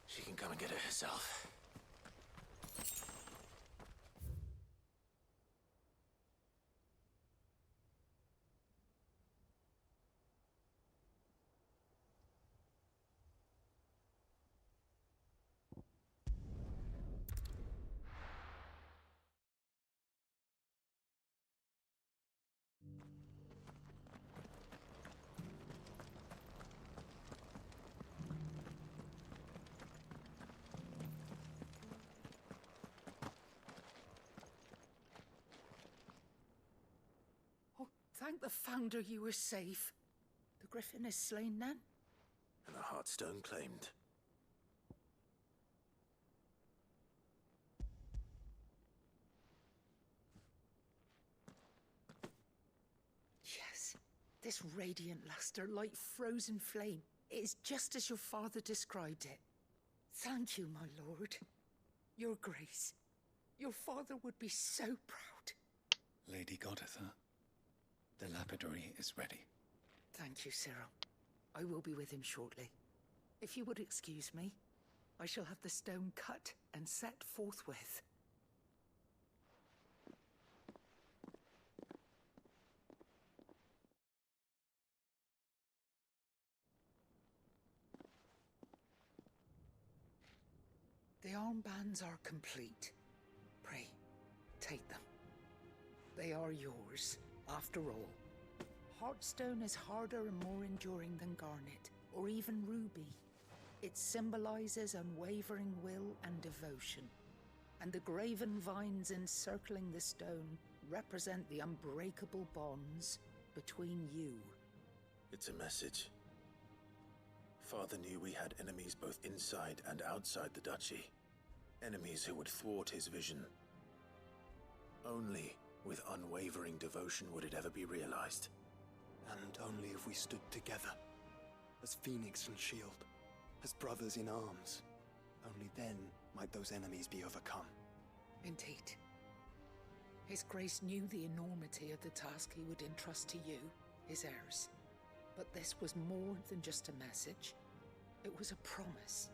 she can come and get it herself. Thank the Founder you were safe. The Griffin is slain then? And the Heartstone claimed. Yes. This radiant luster, like frozen flame. It is just as your father described it. Thank you, my lord. Your grace. Your father would be so proud. Lady Goditha, the lapidary is ready. Thank you, Cyril. I will be with him shortly. If you would excuse me, I shall have the stone cut and set forthwith. The armbands are complete. Pray, take them. They are yours, after all. Heartstone is harder and more enduring than garnet, or even ruby. It symbolizes unwavering will and devotion. And the graven vines encircling the stone represent the unbreakable bonds between you. It's a message. Father knew we had enemies both inside and outside the duchy. Enemies who would thwart his vision. Only with unwavering devotion would it ever be realized. And only if we stood together, as Phoenix and Shield, as brothers in arms. Only then might those enemies be overcome. Indeed. His Grace knew the enormity of the task he would entrust to you, his heirs. But this was more than just a message. It was a promise.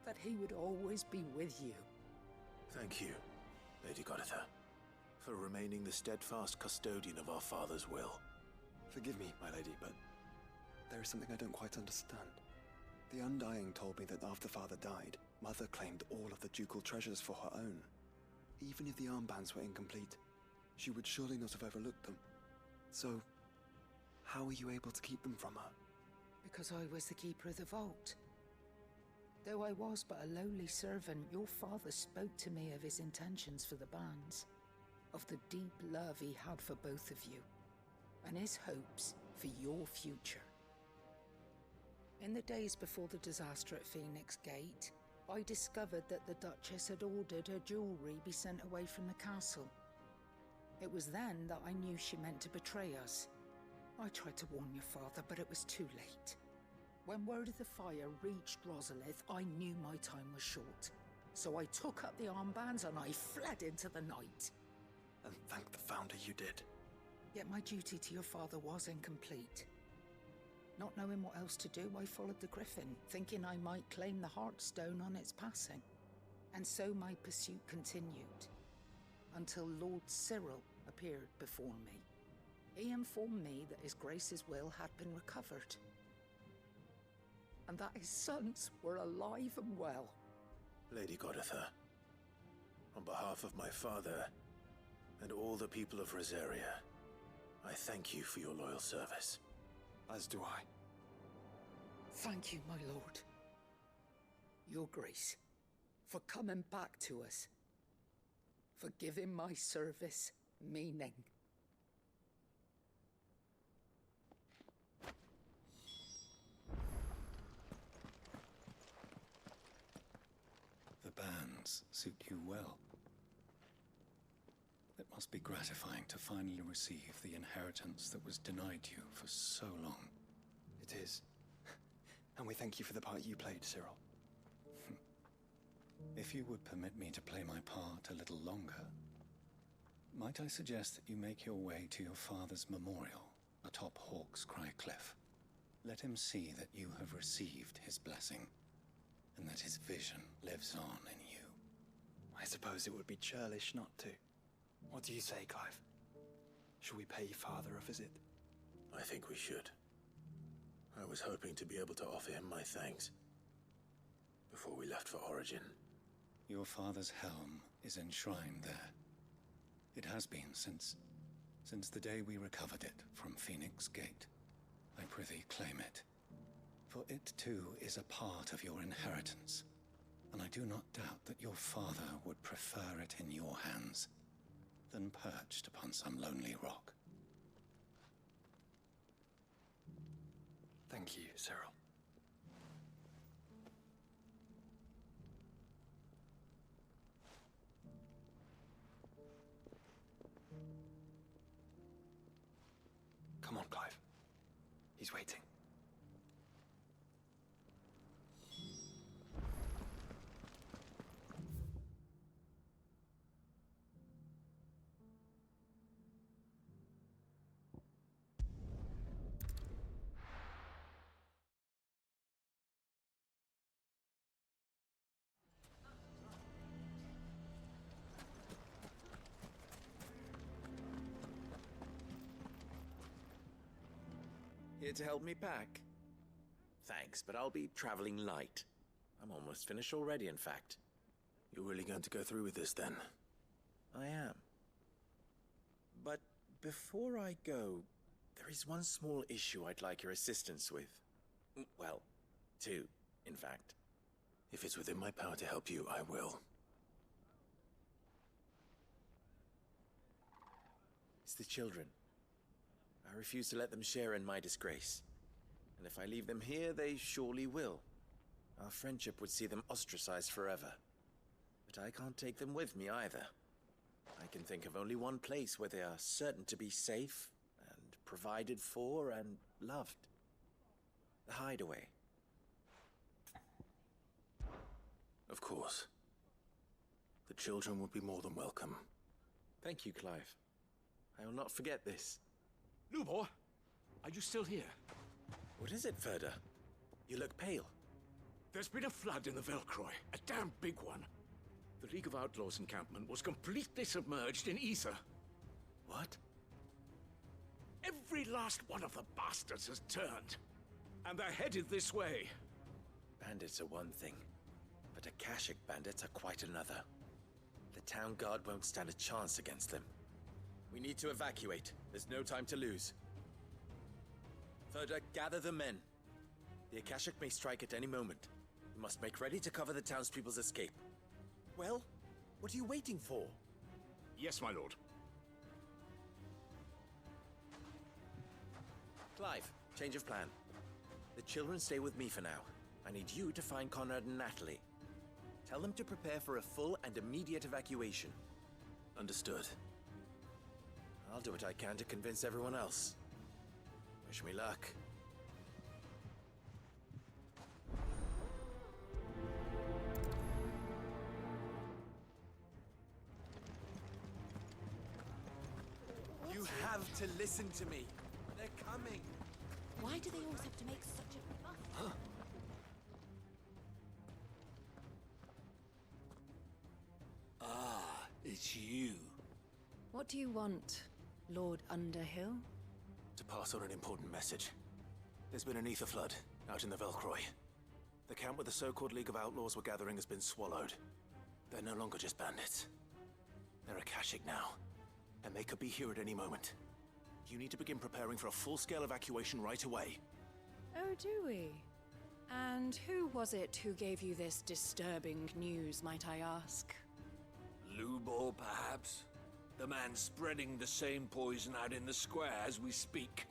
That he would always be with you. Thank you, Lady Goditha, for remaining the steadfast custodian of our father's will. Forgive me, my lady, but there is something I don't quite understand. The Undying told me that after Father died, Mother claimed all of the ducal treasures for her own. Even if the armbands were incomplete, she would surely not have overlooked them. So, how were you able to keep them from her? Because I was the keeper of the vault. Though I was but a lowly servant, your father spoke to me of his intentions for the bands, of the deep love he had for both of you, and his hopes for your future. In the days before the disaster at Phoenix Gate, I discovered that the Duchess had ordered her jewelry be sent away from the castle. It was then that I knew she meant to betray us. I tried to warn your father, but it was too late. When word of the fire reached Rosalith, I knew my time was short. So I took up the armbands and I fled into the night. And thank the Founder you did. Yet my duty to your father was incomplete. Not knowing what else to do, I followed the Griffin, thinking I might claim the Heartstone on its passing. And so my pursuit continued, until Lord Cyril appeared before me. He informed me that His Grace's will had been recovered, and that his sons were alive and well. Lady Goditha, on behalf of my father and all the people of Rosaria, I thank you for your loyal service. As do I. Thank you, my lord. Your Grace, for coming back to us, for giving my service meaning. The bands suit you well. It must be gratifying to finally receive the inheritance that was denied you for so long. It is. And we thank you for the part you played, Cyril. If you would permit me to play my part a little longer, might I suggest that you make your way to your father's memorial atop Hawk's Cry Cliff? Let him see that you have received his blessing, and that his vision lives on in you. I suppose it would be churlish not to. What do you say, Clive? Shall we pay Father a visit? I think we should. I was hoping to be able to offer him my thanks before we left for Origin. Your father's helm is enshrined there. It has been since the day we recovered it from Phoenix Gate. I prithee claim it, for it too is a part of your inheritance, and I do not doubt that your father would prefer it in your hands than perched upon some lonely rock. Thank you, Cyril. Come on, Clive. He's waiting. Here to help me pack? Thanks, but I'll be traveling light. I'm almost finished already, in fact. You're really going to go through with this, then? I am. But before I go, there is one small issue I'd like your assistance with. Well, two, in fact. If it's within my power to help you, I will. It's the children. I refuse to let them share in my disgrace. And if I leave them here, they surely will. Our friendship would see them ostracized forever. But I can't take them with me either. I can think of only one place where they are certain to be safe and provided for and loved. The Hideaway. Of course. The children would be more than welcome. Thank you, Clive. I will not forget this. Lubor, are you still here? What is it, Ferda? You look pale. There's been a flood in the Velcroy, a damn big one. The League of Outlaws encampment was completely submerged in ether. What? Every last one of the bastards has turned, and they're headed this way. Bandits are one thing, but Akashic bandits are quite another. The town guard won't stand a chance against them. We need to evacuate. There's no time to lose. Further, gather the men. The Akashic may strike at any moment. We must make ready to cover the townspeople's escape. Well, what are you waiting for? Yes, my lord. Clive, change of plan. The children stay with me for now. I need you to find Conrad and Natalie. Tell them to prepare for a full and immediate evacuation. Understood. I'll do what I can to convince everyone else. Wish me luck. You have to listen to me. They're coming. Why do they always have to make such a fuss? Huh? Ah, it's you. What do you want, Lord Underhill? To pass on an important message. There's been an ether flood out in the Velcroy. The camp where the so-called League of Outlaws were gathering has been swallowed. They're no longer just bandits. They're Akashic now, and they could be here at any moment. You need to begin preparing for a full-scale evacuation right away. Oh, do we? And who was it who gave you this disturbing news, might I ask? Lubor, perhaps? The man spreading the same poison out in the square as we speak.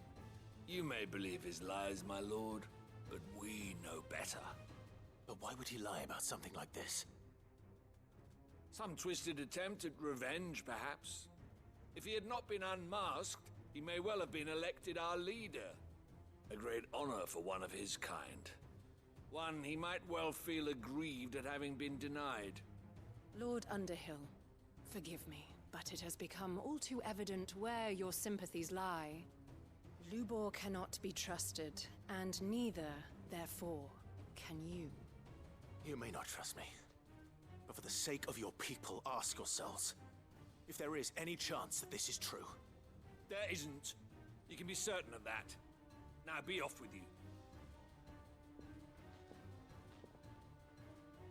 You may believe his lies, my lord, but we know better. But why would he lie about something like this? Some twisted attempt at revenge, perhaps. If he had not been unmasked, he may well have been elected our leader. A great honor for one of his kind. One he might well feel aggrieved at having been denied. Lord Underhill, forgive me, but it has become all too evident where your sympathies lie. Lubor cannot be trusted, and neither, therefore, can you. You may not trust me, but for the sake of your people, ask yourselves if there is any chance that this is true. There isn't. You can be certain of that. Now be off with you.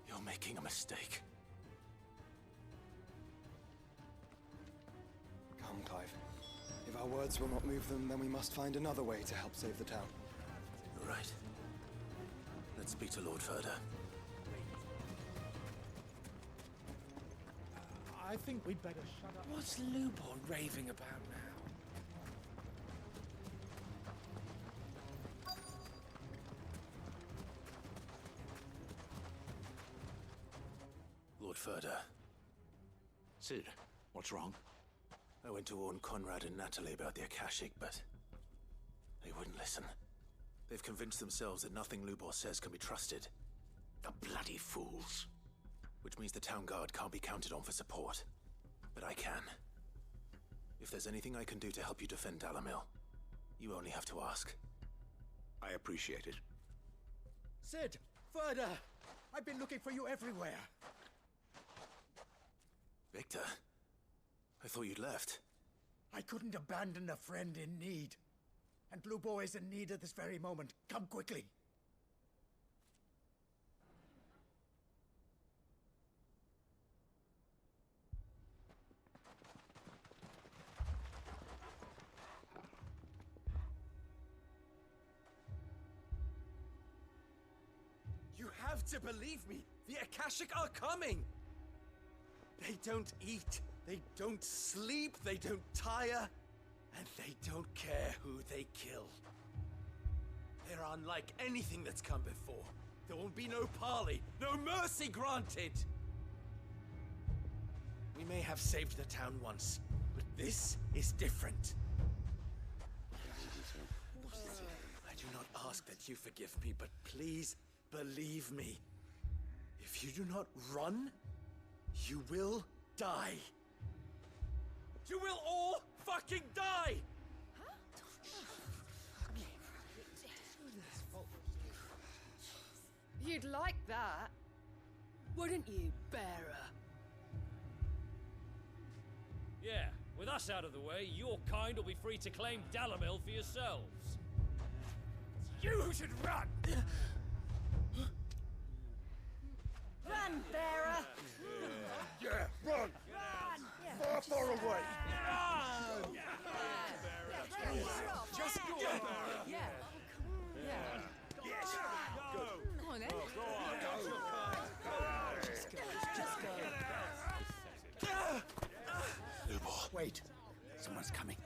You're making a mistake. Come, Clive. If our words will not move them, then we must find another way to help save the town. You're right. Let's speak to Lord Furder. I think we'd better shut up. What's Lubor raving about now? Lord Furder. Sid, what's wrong? I went to warn Conrad and Natalie about the Akashic, but they wouldn't listen. They've convinced themselves that nothing Lubor says can be trusted. The bloody fools. Which means the town guard can't be counted on for support. But I can. If there's anything I can do to help you defend Dalamil, you only have to ask. I appreciate it. Sid! Further! I've been looking for you everywhere. Victor? I thought you'd left. I couldn't abandon a friend in need. And Lubor is in need at this very moment. Come quickly. You have to believe me! The Akashic are coming! They don't eat, they don't sleep, they don't tire, and they don't care who they kill. They're unlike anything that's come before. There will be no parley, no mercy granted! We may have saved the town once, but this is different. I do not ask that you forgive me, but please believe me. If you do not run, you will die. You will all fucking die! You'd like that, wouldn't you, bearer? Yeah, with us out of the way, your kind will be free to claim Dalamil for yourselves. You should run! Run, bearer! Yeah, run! Far, far away! Just go. Yeah. Yeah. Yes! Go on then. Just go. Lubor, wait. Someone's coming.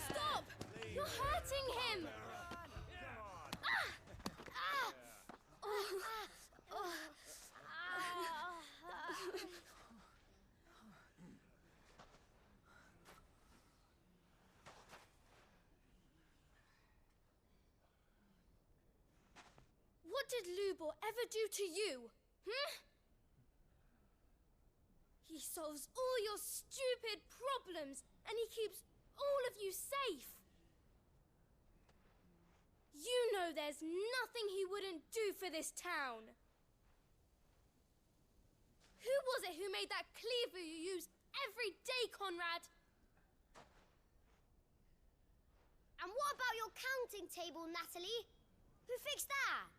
Stop! You're hurting him! What did Lubor ever do to you? He solves all your stupid problems, and he keeps all of you safe. You know there's nothing he wouldn't do for this town. Who was it who made that cleaver you use every day, Conrad? And what about your counting table, Natalie? Who fixed that?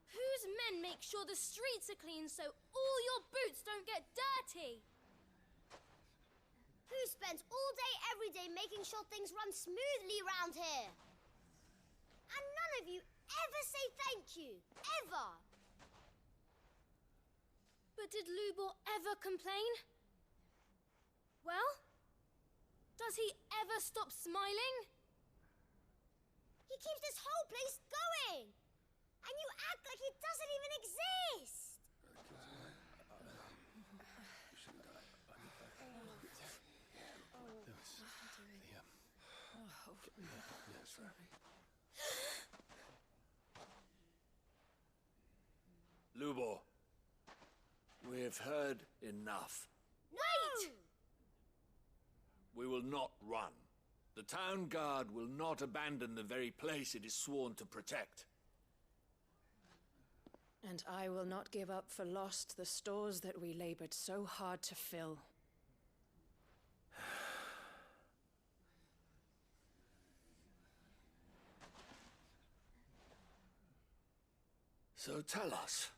Whose men make sure the streets are clean so all your boots don't get dirty? Who spends all day, every day making sure things run smoothly round here? And none of you ever say thank you. Ever. But did Lubor ever complain? Well, does he ever stop smiling? He keeps this whole place going. And you act like it doesn't even exist. Lubor, we've heard enough. Wait! We will not run. The town guard will not abandon the very place it is sworn to protect. And I will not give up for lost the stores that we labored so hard to fill. So tell us,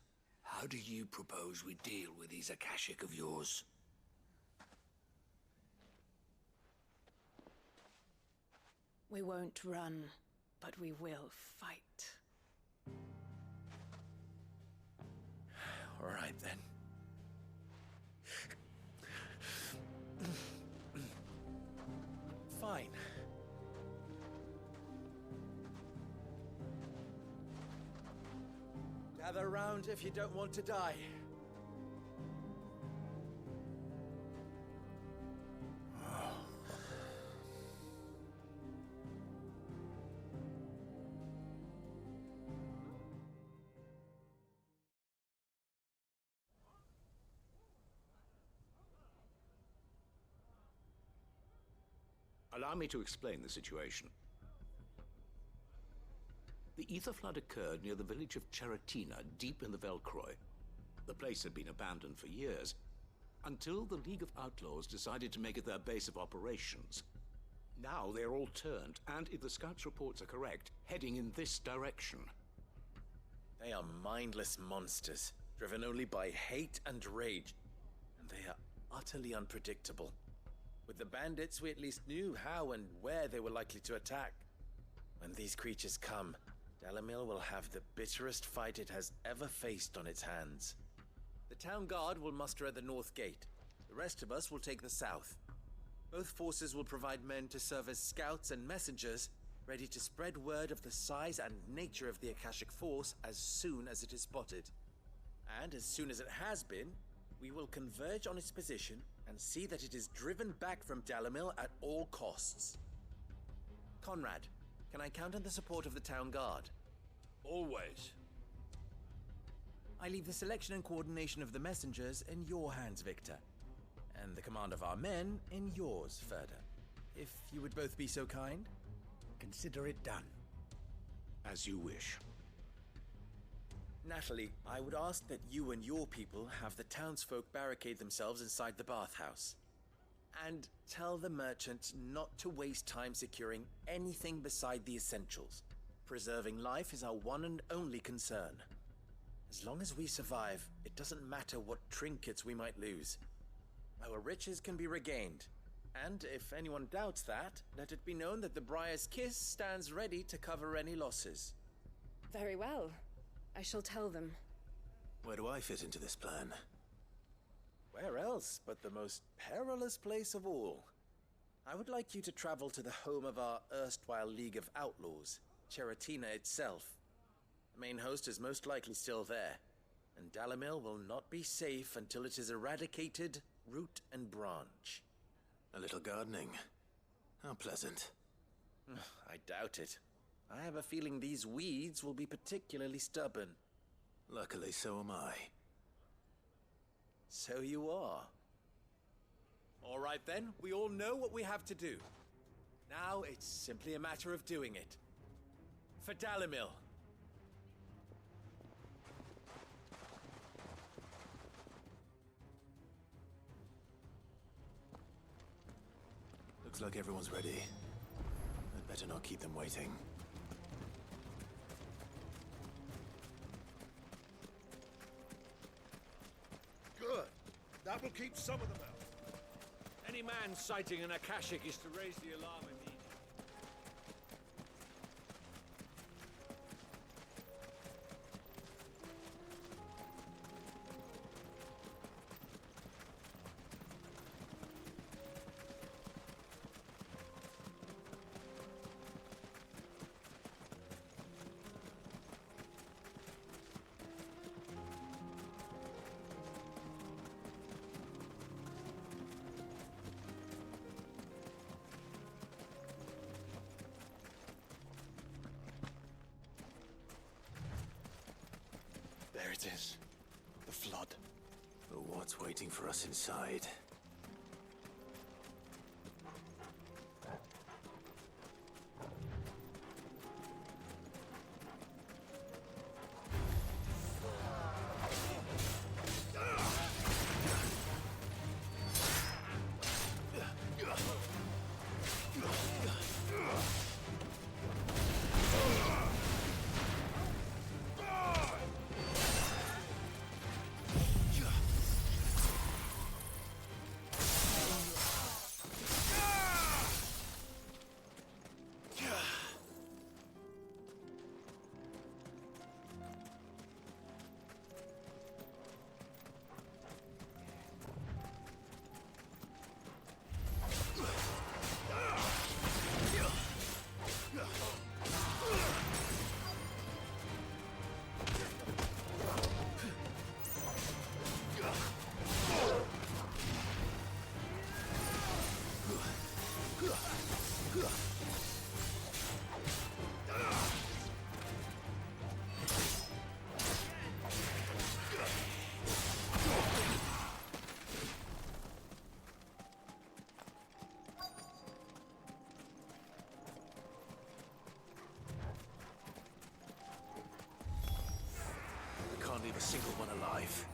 how do you propose we deal with these Akashic of yours? We won't run, but we will fight. All right, then. Fine. Gather round if you don't want to die. Allow me to explain the situation. The ether flood occurred near the village of Cheratina, deep in the Velcroy. The place had been abandoned for years, until the League of Outlaws decided to make it their base of operations. Now they're all turned, and if the scouts' reports are correct, heading in this direction. They are mindless monsters, driven only by hate and rage, and they are utterly unpredictable. With the bandits, we at least knew how and where they were likely to attack. When these creatures come, Dalamil will have the bitterest fight it has ever faced on its hands. The town guard will muster at the north gate. The rest of us will take the south. Both forces will provide men to serve as scouts and messengers, ready to spread word of the size and nature of the Akashic force as soon as it is spotted. And as soon as it has been, we will converge on its position and see that it is driven back from Dalamil at all costs. Conrad, can I count on the support of the town guard? Always. I leave the selection and coordination of the messengers in your hands, Victor. And the command of our men in yours, Ferda. If you would both be so kind. Consider it done. As you wish. Natalie, I would ask that you and your people have the townsfolk barricade themselves inside the bathhouse. And tell the merchants not to waste time securing anything beside the essentials. Preserving life is our one and only concern. As long as we survive, it doesn't matter what trinkets we might lose. Our riches can be regained. And if anyone doubts that, let it be known that the Briar's Kiss stands ready to cover any losses. Very well. I shall tell them. Where do I fit into this plan? Where else but the most perilous place of all? I would like you to travel to the home of our erstwhile League of Outlaws, Cheratina itself. The main host is most likely still there, and Dalimil will not be safe until it is eradicated root and branch. A little gardening. How pleasant. I doubt it. I have a feeling these weeds will be particularly stubborn. Luckily, so am I. So you are. All right then, we all know what we have to do. Now it's simply a matter of doing it. For Dalimil. Looks like everyone's ready. I'd better not keep them waiting. Good. That will keep some of them out. Any man sighting an Akashic is to raise the alarm immediately. There it is. The flood. But what's waiting for us inside? Leave a single one alive.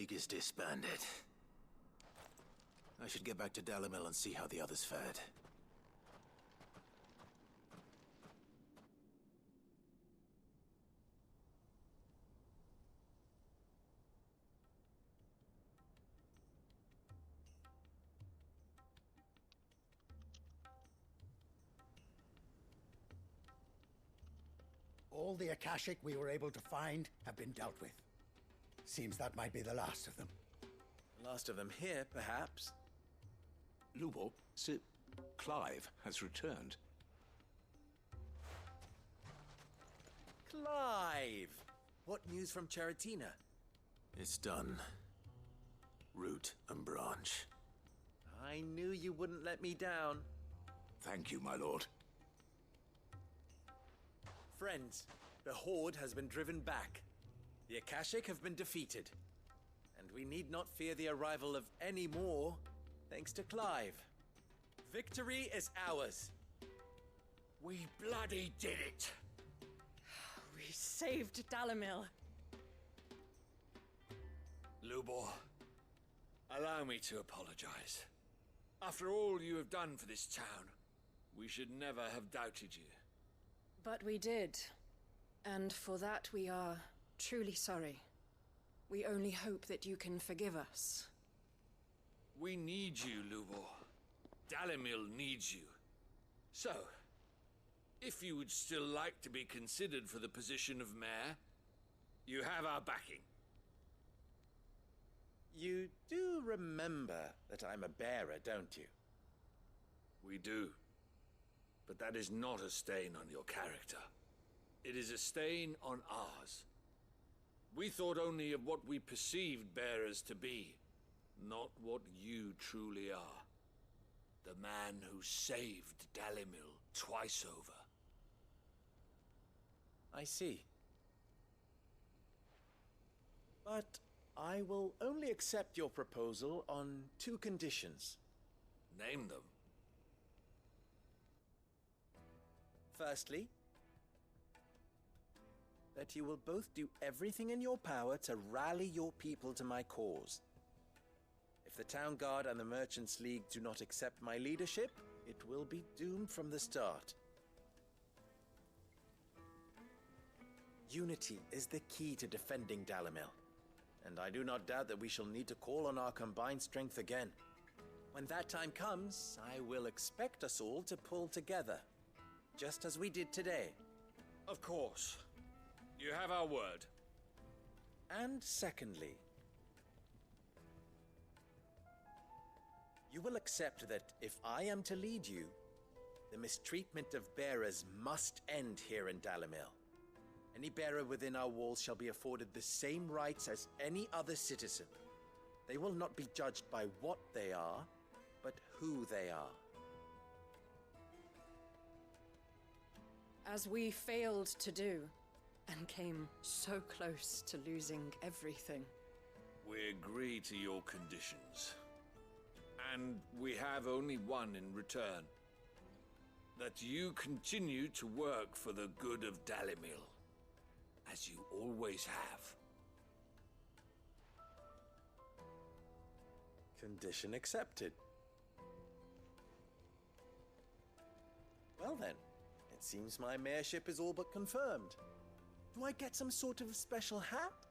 League is disbanded. I should get back to Dalimil and see how the others fared. All the Akashic we were able to find have been dealt with. Seems that might be the last of them. Last of them here, perhaps. Lubo, Sir Clive has returned. Clive! What news from Charatina? It's done. Root and branch. I knew you wouldn't let me down. Thank you, my lord. Friends, the Horde has been driven back. The Akashic have been defeated. And we need not fear the arrival of any more, thanks to Clive. Victory is ours. We bloody did it! We saved Dalimil. Lubor, allow me to apologize. After all you have done for this town, we should never have doubted you. But we did. And for that we are truly sorry. We only hope that you can forgive us. We need you, Lubor. Dalimil needs you. So, if you would still like to be considered for the position of mayor, you have our backing. You do remember that I'm a bearer, don't you? We do. But that is not a stain on your character. It is a stain on ours. We thought only of what we perceived bearers to be, not what you truly are. The man who saved Dalimil twice over. I see. But I will only accept your proposal on 2 conditions. Name them. Firstly, that you will both do everything in your power to rally your people to my cause. If the Town Guard and the Merchants League do not accept my leadership, it will be doomed from the start. Unity is the key to defending Dalimil, and I do not doubt that we shall need to call on our combined strength again. When that time comes, I will expect us all to pull together, just as we did today. Of course. You have our word. And secondly, you will accept that if I am to lead you, the mistreatment of bearers must end here in Dalimil. Any bearer within our walls shall be afforded the same rights as any other citizen. They will not be judged by what they are, but who they are. As we failed to do, and came so close to losing everything. We agree to your conditions. And we have only one in return. That you continue to work for the good of Dalimil, as you always have. Condition accepted. Well then, it seems my mayorship is all but confirmed. Do I get some sort of special hat?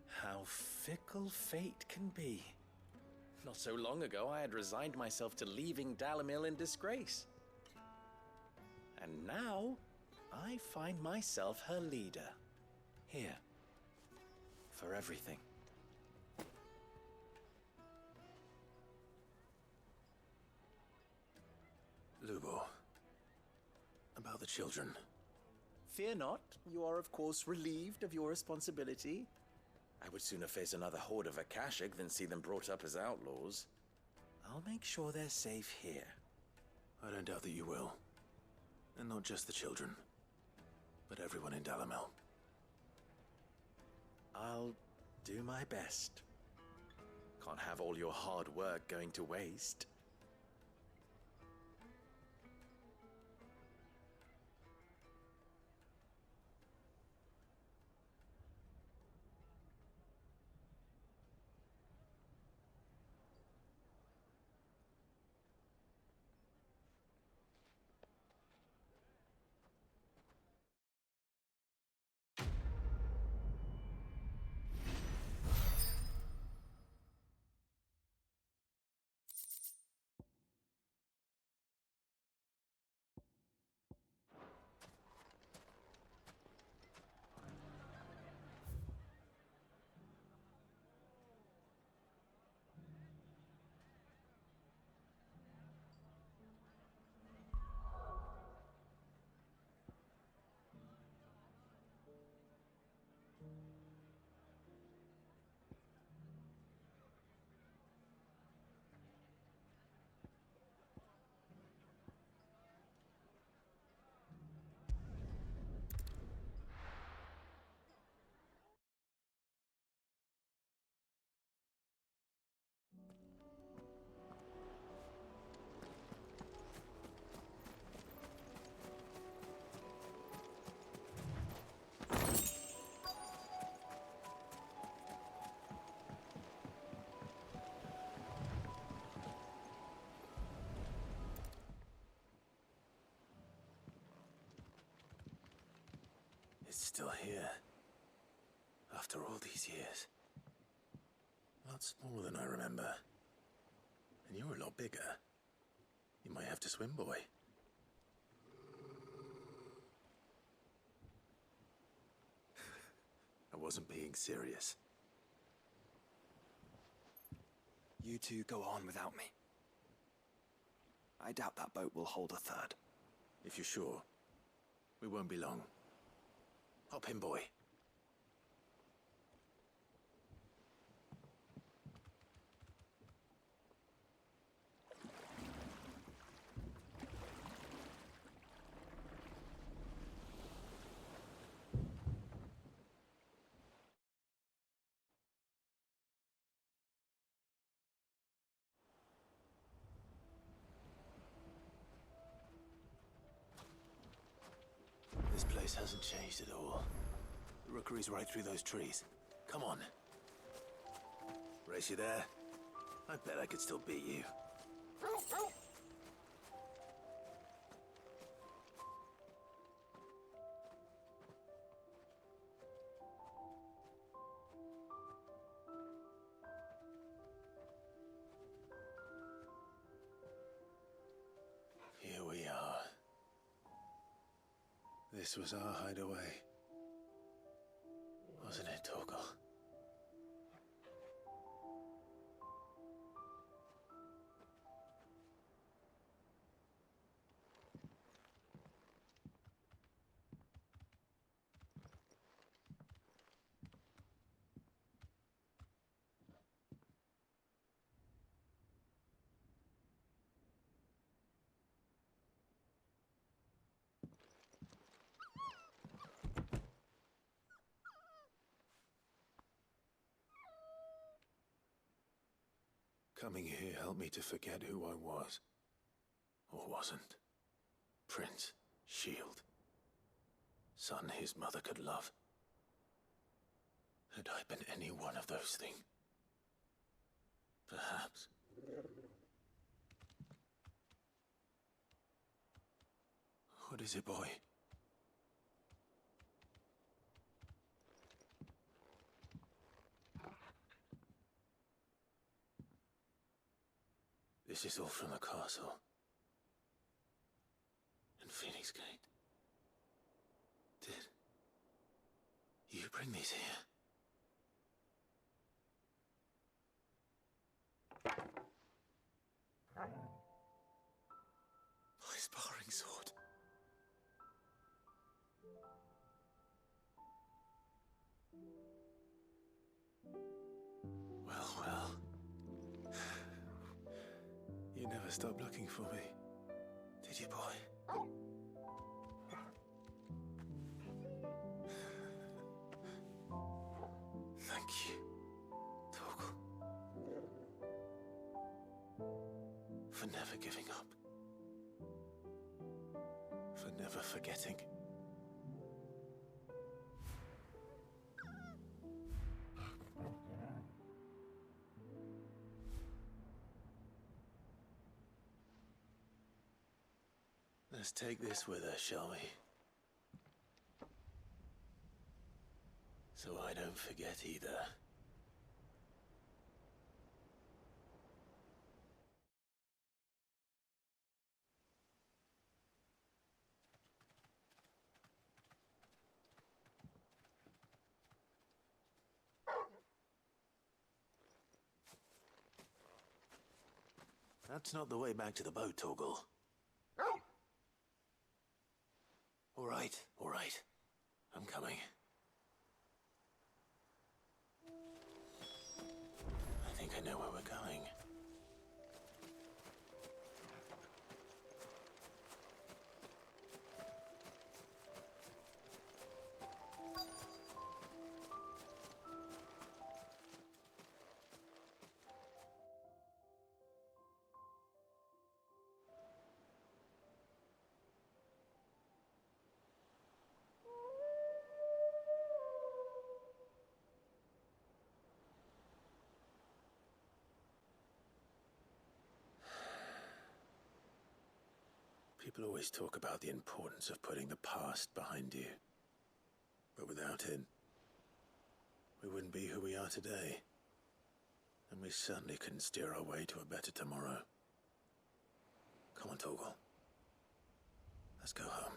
How fickle fate can be. Not so long ago, I had resigned myself to leaving Dalimil in disgrace. And now, I find myself her leader. Here. For everything. Lubo, about the children. Fear not, you are of course relieved of your responsibility. I would sooner face another horde of Akashic than see them brought up as outlaws. I'll make sure they're safe here. I don't doubt that you will. And not just the children, but everyone in Dalimil. I'll do my best. Can't have all your hard work going to waste. still here. After all these years. A lot smaller than I remember. And you're a lot bigger. You might have to swim, boy. I wasn't being serious. You two go on without me. I doubt that boat will hold a third. If you're sure, we won't be long. Hop in, boy. This place hasn't changed at all. The rookery's right through those trees. Come on. Race you there? I bet I could still beat you. Here we are. This was our hideaway. Wasn't it, Torgal? Coming here helped me to forget who I was. Or wasn't. Prince, shield. Son his mother could love. Had I been any one of those things? Perhaps. What is it, boy? This is all from the castle. And Phoenix Gate. Did you bring these here? My sparring sword. Well, well. You never stopped looking for me, did you, boy? Thank you, Torgal. For never giving up. For never forgetting. Let's take this with us, shall we? So I don't forget either. That's not the way back to the boat, Torgal. All right. I'm coming. I think I know where we're going. People always talk about the importance of putting the past behind you. But without it, we wouldn't be who we are today. And we certainly couldn't steer our way to a better tomorrow. Come on, Torgal. Let's go home.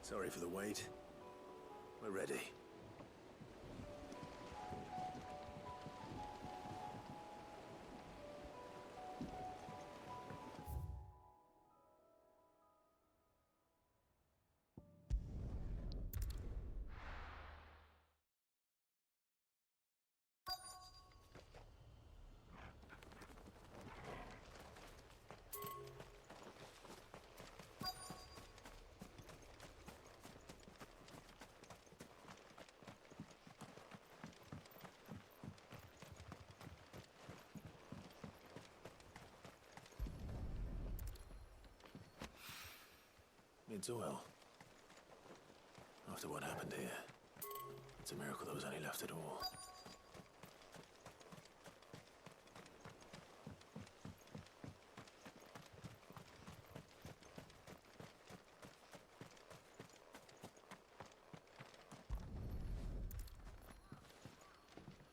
Sorry for the wait. We're ready. It's oil. After what happened here, it's a miracle there was any left at all.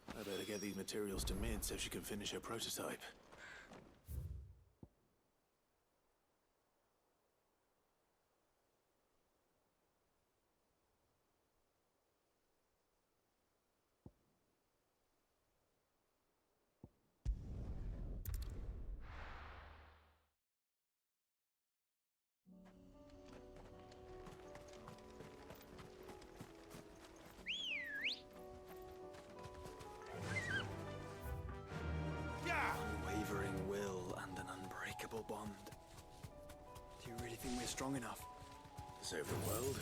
I better get these materials to Mid so she can finish her prototype. Unwavering will and an unbreakable bond. Do you really think we're strong enough? To save the world?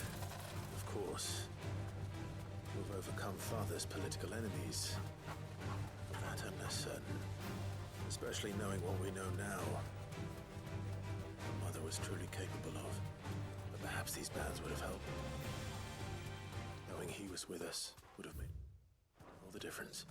Of course. We've overcome Father's political enemies. Of that I'm less certain. Especially knowing what we know now. What Mother was truly capable of. But perhaps these bands would have helped. Knowing he was with us would have made all the difference.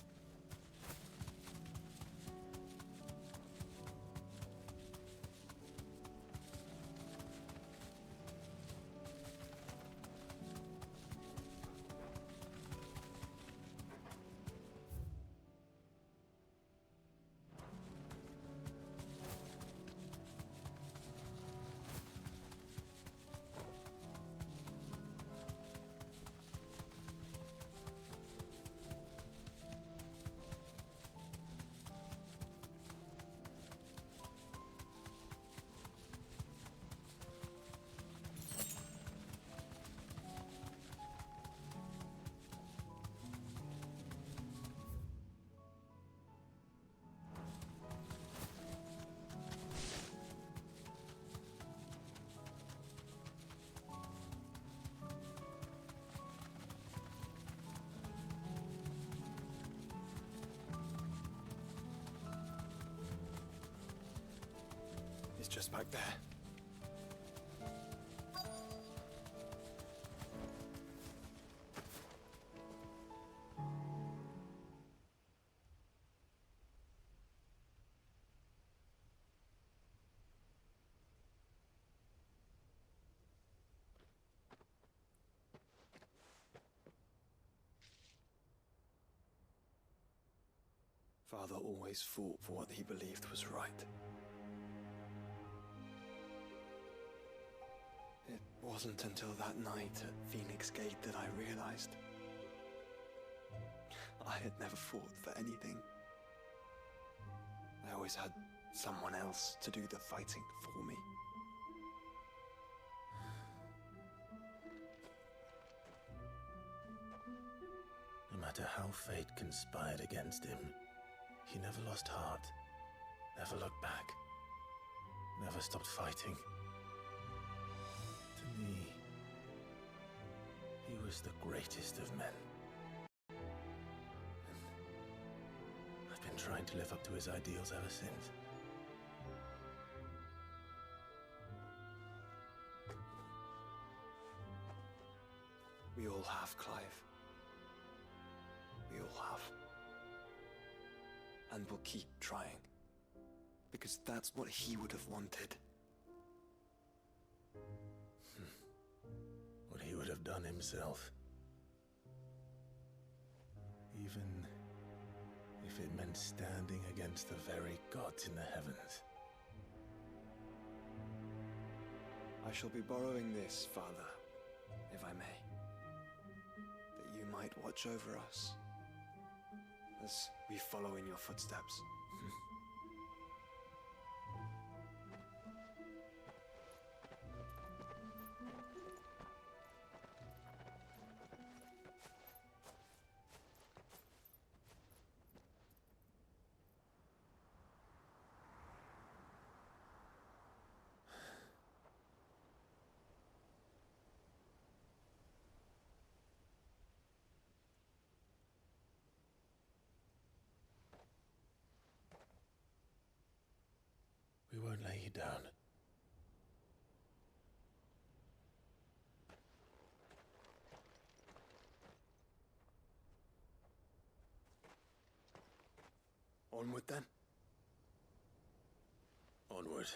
It's just back there. Father always fought for what he believed was right. It wasn't until that night at Phoenix Gate that I realized I had never fought for anything. I always had someone else to do the fighting for me. No matter how fate conspired against him, he never lost heart, never looked back. never stopped fighting. To me, he was the greatest of men. And I've been trying to live up to his ideals ever since. We all have, Clive. We all have. And we'll keep trying. Because that's what he would have wanted. What he would have done himself. Even if it meant standing against the very gods in the heavens. I shall be borrowing this, Father, if I may. That you might watch over us as we follow in your footsteps. We won't lay you down. Onward, then? Onward.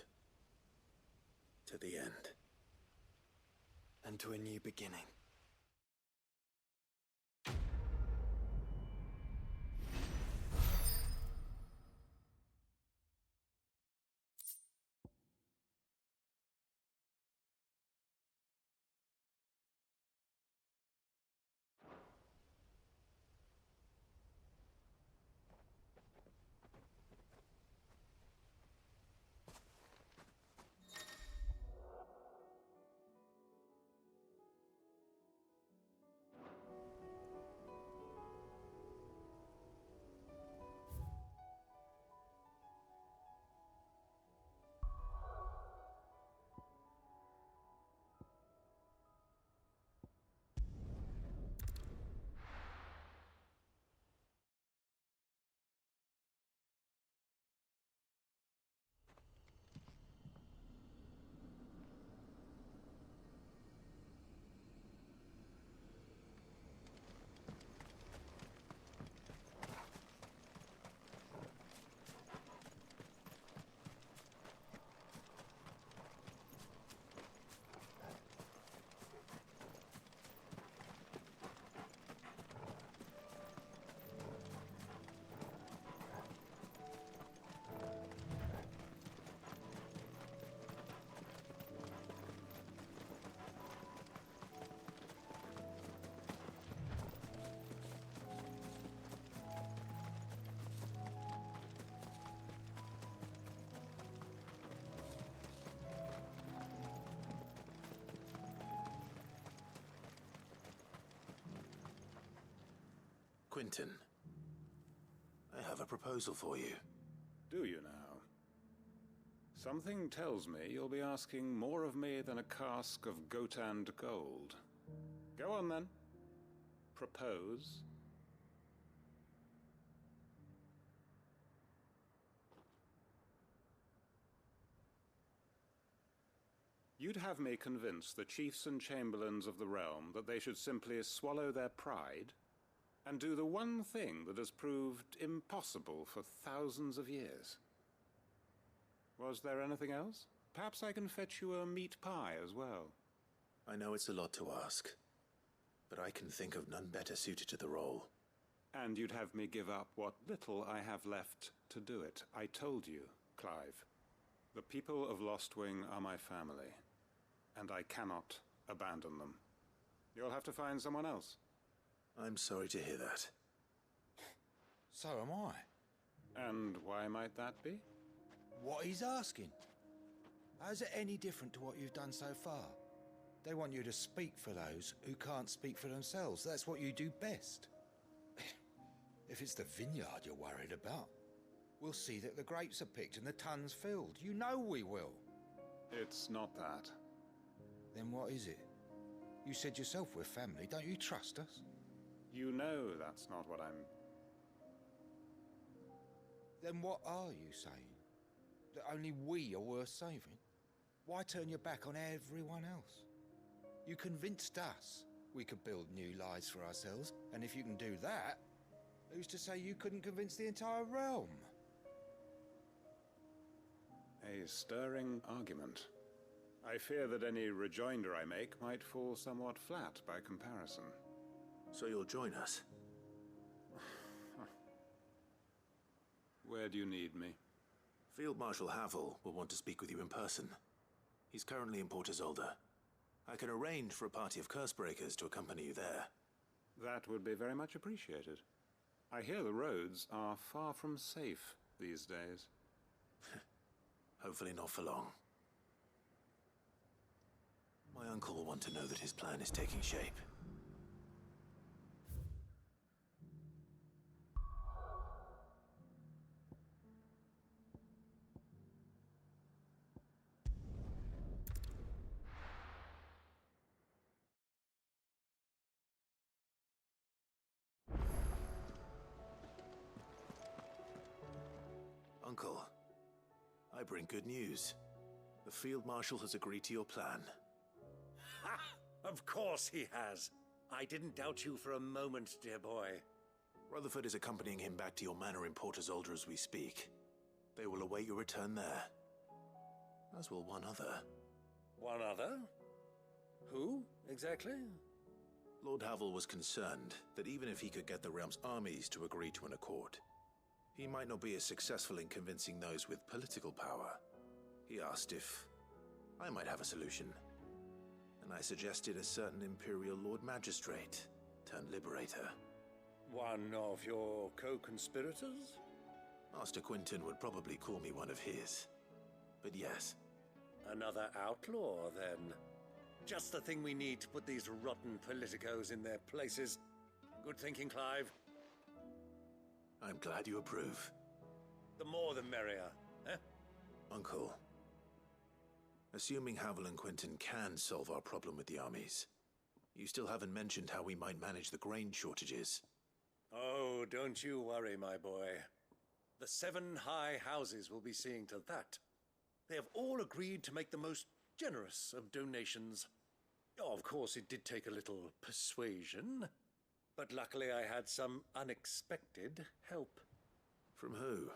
To the end. And to a new beginning. Quentin, I have a proposal for you. Do you now? Something tells me you'll be asking more of me than a cask of Gotand gold. Go on, then. Propose. You'd have me convince the chiefs and chamberlains of the realm that they should simply swallow their pride and do the one thing that has proved impossible for thousands of years. Was there anything else? Perhaps I can fetch you a meat pie as well. I know it's a lot to ask, but I can think of none better suited to the role. And you'd have me give up what little I have left to do it. I told you, Clive. The people of Lostwing are my family, and I cannot abandon them. You'll have to find someone else. I'm sorry to hear that. So am I. And why might that be? What he's asking. How's it any different to what you've done so far? They want you to speak for those who can't speak for themselves. That's what you do best. If it's the vineyard you're worried about, we'll see that the grapes are picked and the tons filled. You know we will. It's not that. Then what is it? You said yourself we're family. Don't you trust us? You know that's not what I'm... Then what are you saying? That only we are worth saving? Why turn your back on everyone else? You convinced us we could build new lives for ourselves, and if you can do that, who's to say you couldn't convince the entire realm? A stirring argument. I fear that any rejoinder I make might fall somewhat flat by comparison. So you'll join us? Where do you need me? Field Marshal Havel will want to speak with you in person. He's currently in Port Isolde. I can arrange for a party of Cursebreakers to accompany you there. That would be very much appreciated. I hear the roads are far from safe these days. Hopefully not for long. My uncle will want to know that his plan is taking shape. Uncle, I bring good news. The Field Marshal has agreed to your plan. Ha! Of course he has. I didn't doubt you for a moment, dear boy. Rutherford is accompanying him back to your manor in Port Isolde as we speak. They will await your return there. As will one other. One other? Who, exactly? Lord Havel was concerned that even if he could get the realm's armies to agree to an accord, he might not be as successful in convincing those with political power. He asked if I might have a solution, and I suggested a certain Imperial Lord Magistrate turned Liberator. One of your co-conspirators? Master Quinton would probably call me one of his, but yes. Another outlaw, then. Just the thing we need to put these rotten politicos in their places. Good thinking, Clive. I'm glad you approve. The more the merrier, eh? Uncle, assuming Havel and Quinton can solve our problem with the armies, you still haven't mentioned how we might manage the grain shortages. Oh, don't you worry, my boy. The 7 high houses will be seeing to that. They have all agreed to make the most generous of donations. Oh, of course, it did take a little persuasion. But luckily I had some unexpected help. From who?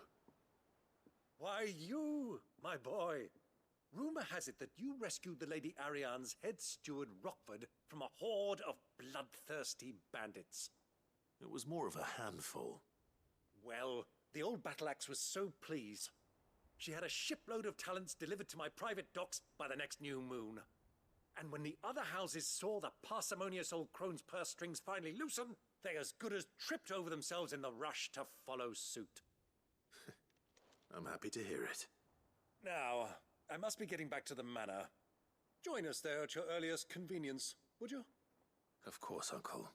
Why, you, my boy. Rumor has it that you rescued the Lady Ariane's head steward Rockford from a horde of bloodthirsty bandits. It was more of a handful. Well, the old battle axe was so pleased. She had a shipload of talents delivered to my private docks by the next new moon. And when the other houses saw the parsimonious old crone's purse strings finally loosen, they as good as tripped over themselves in the rush to follow suit. I'm happy to hear it. Now, I must be getting back to the manor. Join us there at your earliest convenience, would you? Of course, Uncle.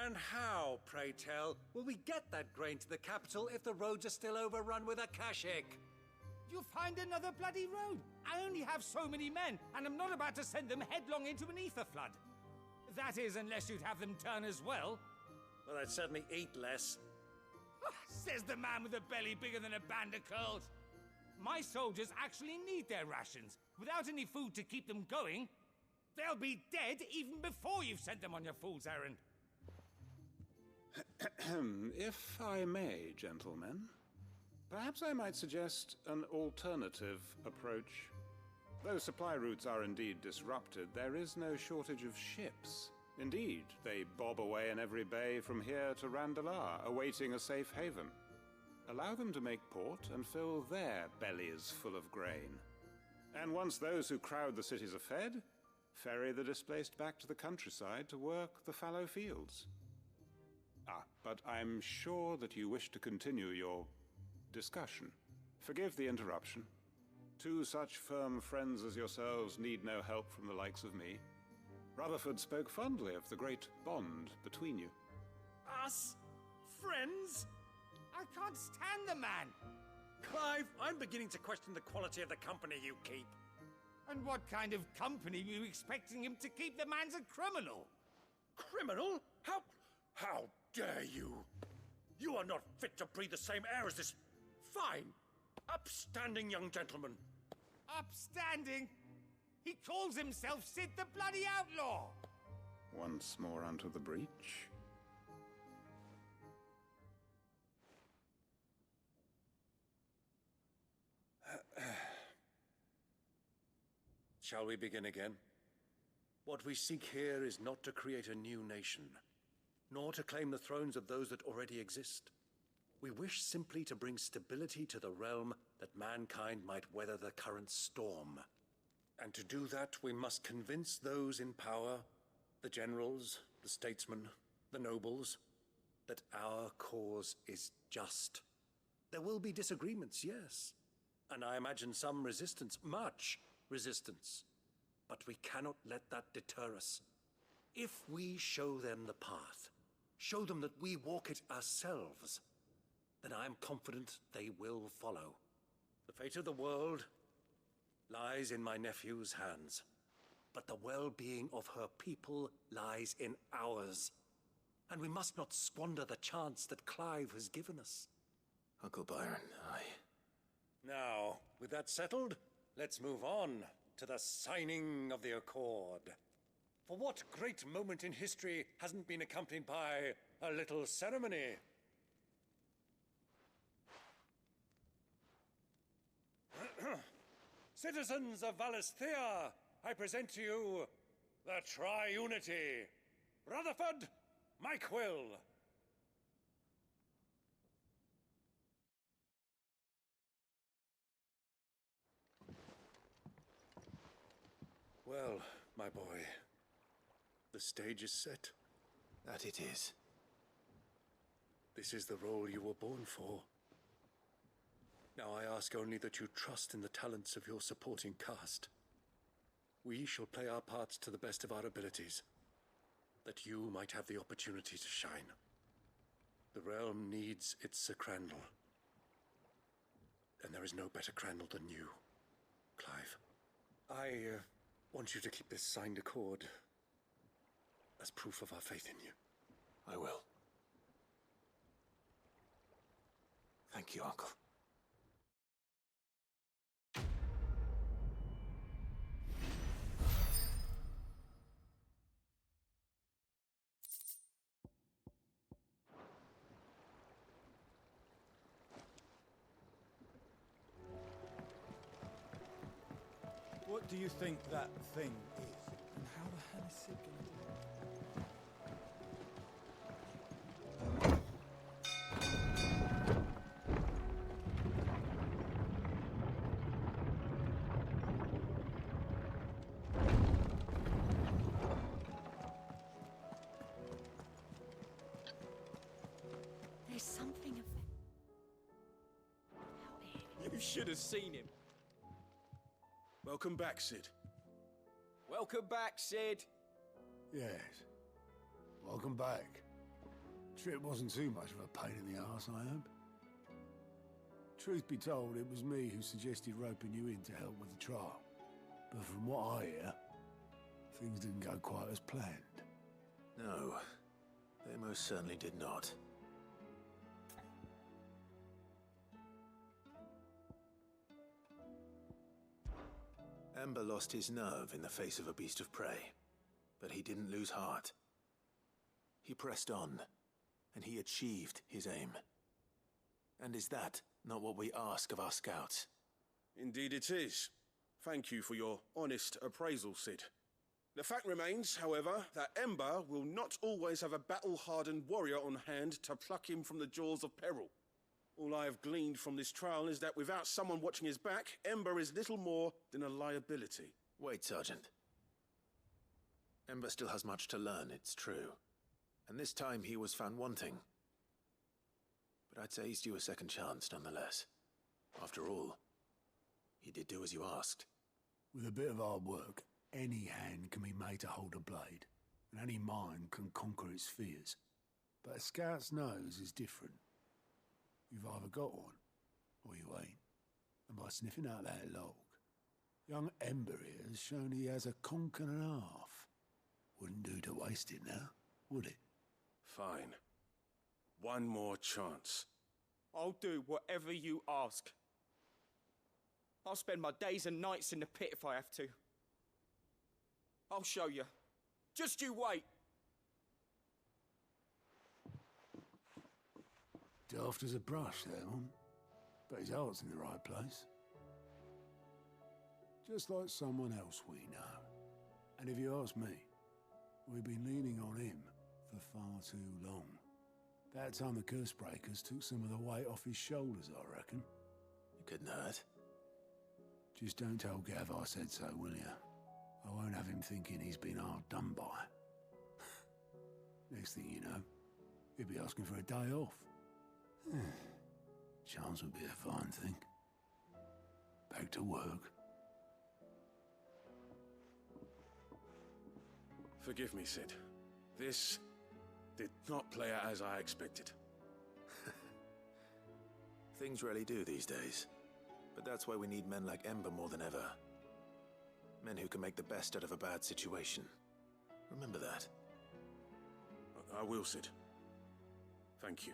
And how, pray tell, will we get that grain to the capital if the roads are still overrun with Akashic? You'll find another bloody road. I only have so many men, and I'm not about to send them headlong into an ether flood. That is, unless you'd have them turn as well. Well, I'd certainly eat less. Says the man with a belly bigger than a band of curls. My soldiers actually need their rations. Without any food to keep them going, they'll be dead even before you've sent them on your fool's errand. If I may, gentlemen, perhaps I might suggest an alternative approach. Though supply routes are indeed disrupted, there is no shortage of ships. Indeed, they bob away in every bay from here to Randalar, awaiting a safe haven. Allow them to make port and fill their bellies full of grain. And once those who crowd the cities are fed, ferry the displaced back to the countryside to work the fallow fields. But I'm sure that you wish to continue your discussion. Forgive the interruption. Two such firm friends as yourselves need no help from the likes of me. Rutherford spoke fondly of the great bond between you. Us? Friends? I can't stand the man! Clive, I'm beginning to question the quality of the company you keep. And what kind of company are you expecting him to keep? The man's a criminal! Criminal? How dare you? You are not fit to breathe the same air as this fine, upstanding young gentleman. Upstanding? He calls himself Sid the Bloody Outlaw! Once more onto the breach. Shall we begin again? What we seek here is not to create a new nation, nor to claim the thrones of those that already exist. We wish simply to bring stability to the realm that mankind might weather the current storm. And to do that, we must convince those in power, the generals, the statesmen, the nobles, that our cause is just. There will be disagreements, yes, and I imagine some resistance, much resistance. But we cannot let that deter us. If we show them the path, show them that we walk it ourselves, then I am confident they will follow. The fate of the world lies in my nephew's hands, but the well-being of her people lies in ours. And we must not squander the chance that Clive has given us. Uncle Byron, Now, with that settled, let's move on to the signing of the Accord. For what great moment in history hasn't been accompanied by a little ceremony? Citizens of Valisthea, I present to you the Triunity. Rutherford, my quill. Well, my boy, the stage is set. That it is. This is the role you were born for. Now I ask only that you trust in the talents of your supporting cast. We shall play our parts to the best of our abilities, that you might have the opportunity to shine. The realm needs its Sir Crandall, and there is no better Crandall than you, Clive. I want you to keep this signed accord as proof of our faith in you. I will. Thank you, Uncle. What do you think that thing is? And how the hell is Sid gonna do it? There's something of You should have seen him. Welcome back, Sid. Welcome back, Sid. Yes. Welcome back. Trip wasn't too much of a pain in the arse, I hope. Truth be told, it was me who suggested roping you in to help with the trial. But from what I hear, things didn't go quite as planned. No, they most certainly did not. Ember lost his nerve in the face of a beast of prey, but he didn't lose heart. He pressed on, and he achieved his aim. And is that not what we ask of our scouts? Indeed it is. Thank you for your honest appraisal, Sid. The fact remains, however, that Ember will not always have a battle-hardened warrior on hand to pluck him from the jaws of peril. All I have gleaned from this trial is that without someone watching his back, Ember is little more than a liability. Wait, Sergeant. Ember still has much to learn, it's true. And this time he was found wanting. But I'd say he's due a second chance, nonetheless. After all, He did do as you asked. With a bit of hard work, any hand can be made to hold a blade, and any mind can conquer its fears. But a scout's nose is different. You've either got one, or you ain't. And by sniffing out that log, young Ember here has shown he has a conch and a half. Wouldn't do to waste it now, would it? Fine. One more chance. I'll do whatever you ask. I'll spend my days and nights in the pit if I have to. I'll show you. Just you wait. Daft as a brush, that one. But his heart's in the right place. Just like someone else we know. And if you ask me, we've been leaning on him for far too long. That time the curse breakers took some of the weight off his shoulders, I reckon. It couldn't hurt. Just don't tell Gav I said so, will you? I won't have him thinking he's been hard done by. Next thing you know, he'll be asking for a day off. Chance would be a fine thing. Back to work. Forgive me, Sid. This did not play out as I expected. Things rarely do these days. But that's why we need men like Ember more than ever. Men who can make the best out of a bad situation. Remember that. I will, Sid. Thank you.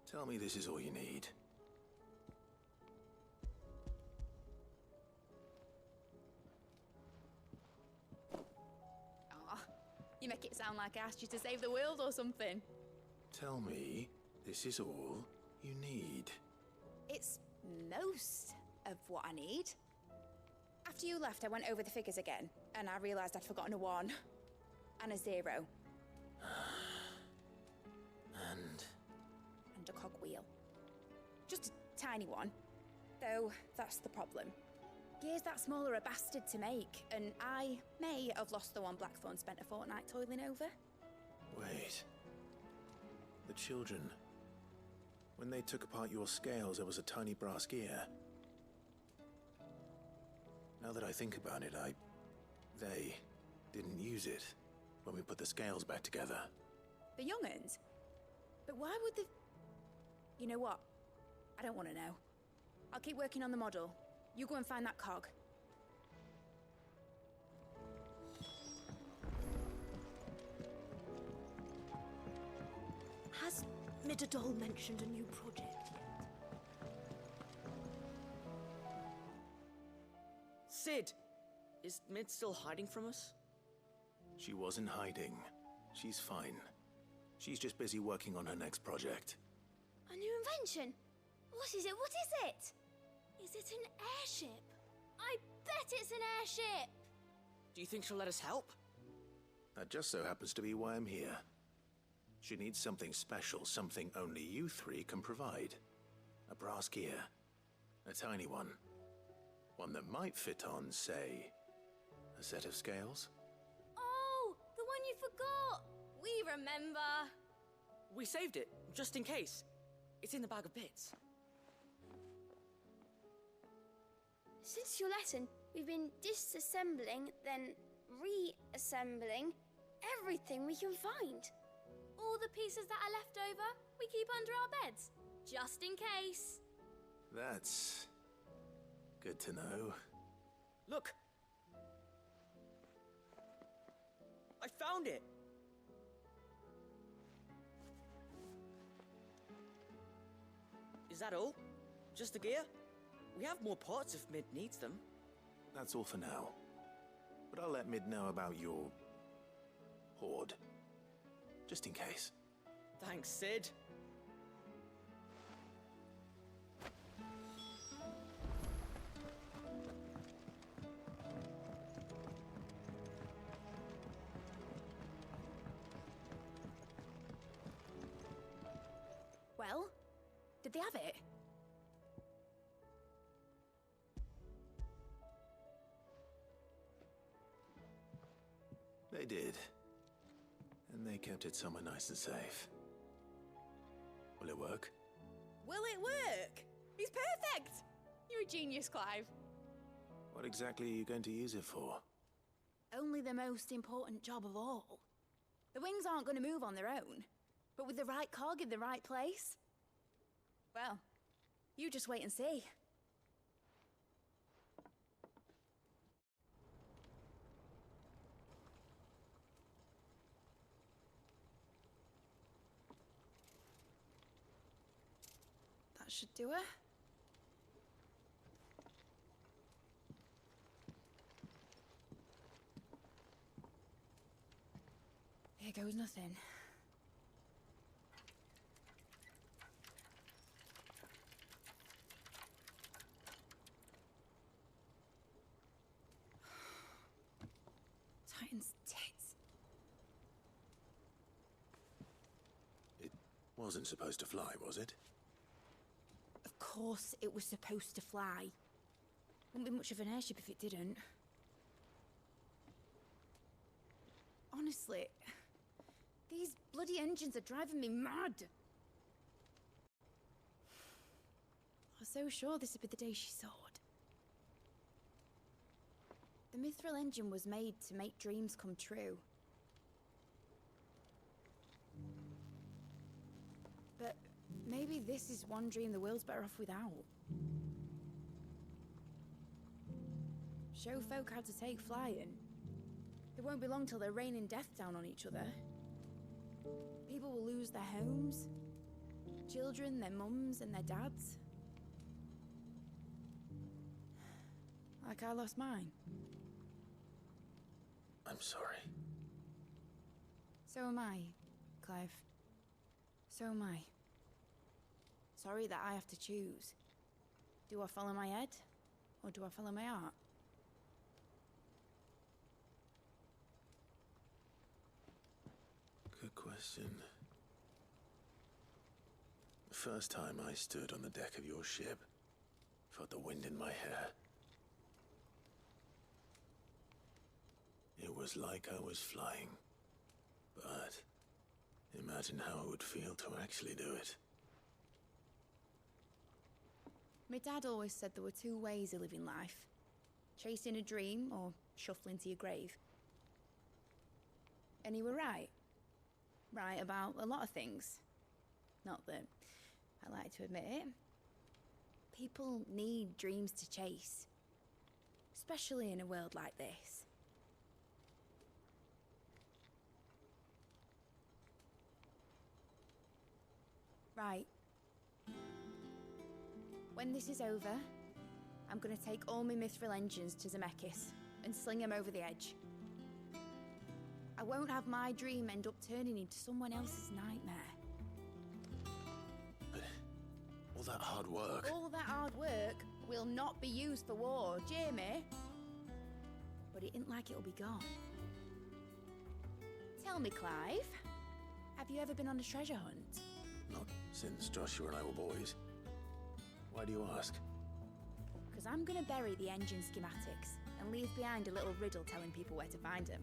Tell me this is all you need. Aw, you make it sound like I asked you to save the world or something. Tell me this is all you need. It's most of what I need. After you left, I went over the figures again, and I realised I'd forgotten a 1 and a 0. And a cogwheel. Just a tiny one. Though, that's the problem. Gears that small are a bastard to make, and I may have lost the one Blackthorn spent a fortnight toiling over. Wait. The children. When they took apart your scales, there was a tiny brass gear. Now that I think about it, they didn't use it when we put the scales back together. The young'uns? But why would the... You know what? I don't want to know. I'll keep working on the model. You go and find that cog. Has Midadol mentioned a new project yet? Sid! Is Mid still hiding from us? She wasn't hiding. She's fine. She's just busy working on her next project. A new invention? What is it? What is it? Is it an airship? I bet it's an airship! Do you think she'll let us help? That just so happens to be why I'm here. She needs something special, something only you three can provide. A brass gear. A tiny one. One that might fit on, say, a set of scales? Oh, the one you forgot! We remember! We saved it, just in case. It's in the bag of bits. Since your lesson, we've been disassembling, then reassembling everything we can find. All the pieces that are left over, we keep under our beds, just in case. That's good to know. Look! I found it! Is that all? Just the gear? We have more parts if Mid needs them. That's all for now. But I'll let Mid know about your hoard. Just in case. Thanks, Sid. Well, did they have it? They did. And they kept it somewhere nice and safe. Will it work? Will it work? He's perfect! You're a genius, Clive. What exactly are you going to use it for? Only the most important job of all. The wings aren't going to move on their own. But with the right cog in the right place? Well, you just wait and see. That should do it. Here goes nothing. Titan's tits. It wasn't supposed to fly, was it? Of course it was supposed to fly. Wouldn't be much of an airship if it didn't. Honestly, these bloody engines are driving me mad. I was so sure this would be the day she soared. The Mithril engine was made to make dreams come true. But maybe this is one dream the world's better off without. Show folk how to take flying. It won't be long till they're raining death down on each other. People will lose their homes. Children, their mums and their dads. Like I lost mine. I'm sorry. So am I, Clive. So am I. Sorry that I have to choose. Do I follow my head, or do I follow my heart? Good question. The first time I stood on the deck of your ship, felt the wind in my hair. It was like I was flying. But imagine how it would feel to actually do it. My dad always said there were two ways of living life. Chasing a dream or shuffling to your grave. And he were right. Right about a lot of things. Not that I like to admit it. People need dreams to chase. Especially in a world like this. Right. When this is over, I'm gonna take all my Mithril engines to Zemeckis and sling them over the edge. I won't have my dream end up turning into someone else's nightmare. But all that hard work... All that hard work will not be used for war, Jamie. But it ain't like it'll be gone. Tell me, Clive, have you ever been on a treasure hunt? Not since Joshua and I were boys. Why do you ask? Because I'm gonna bury the engine schematics and leave behind a little riddle telling people where to find them.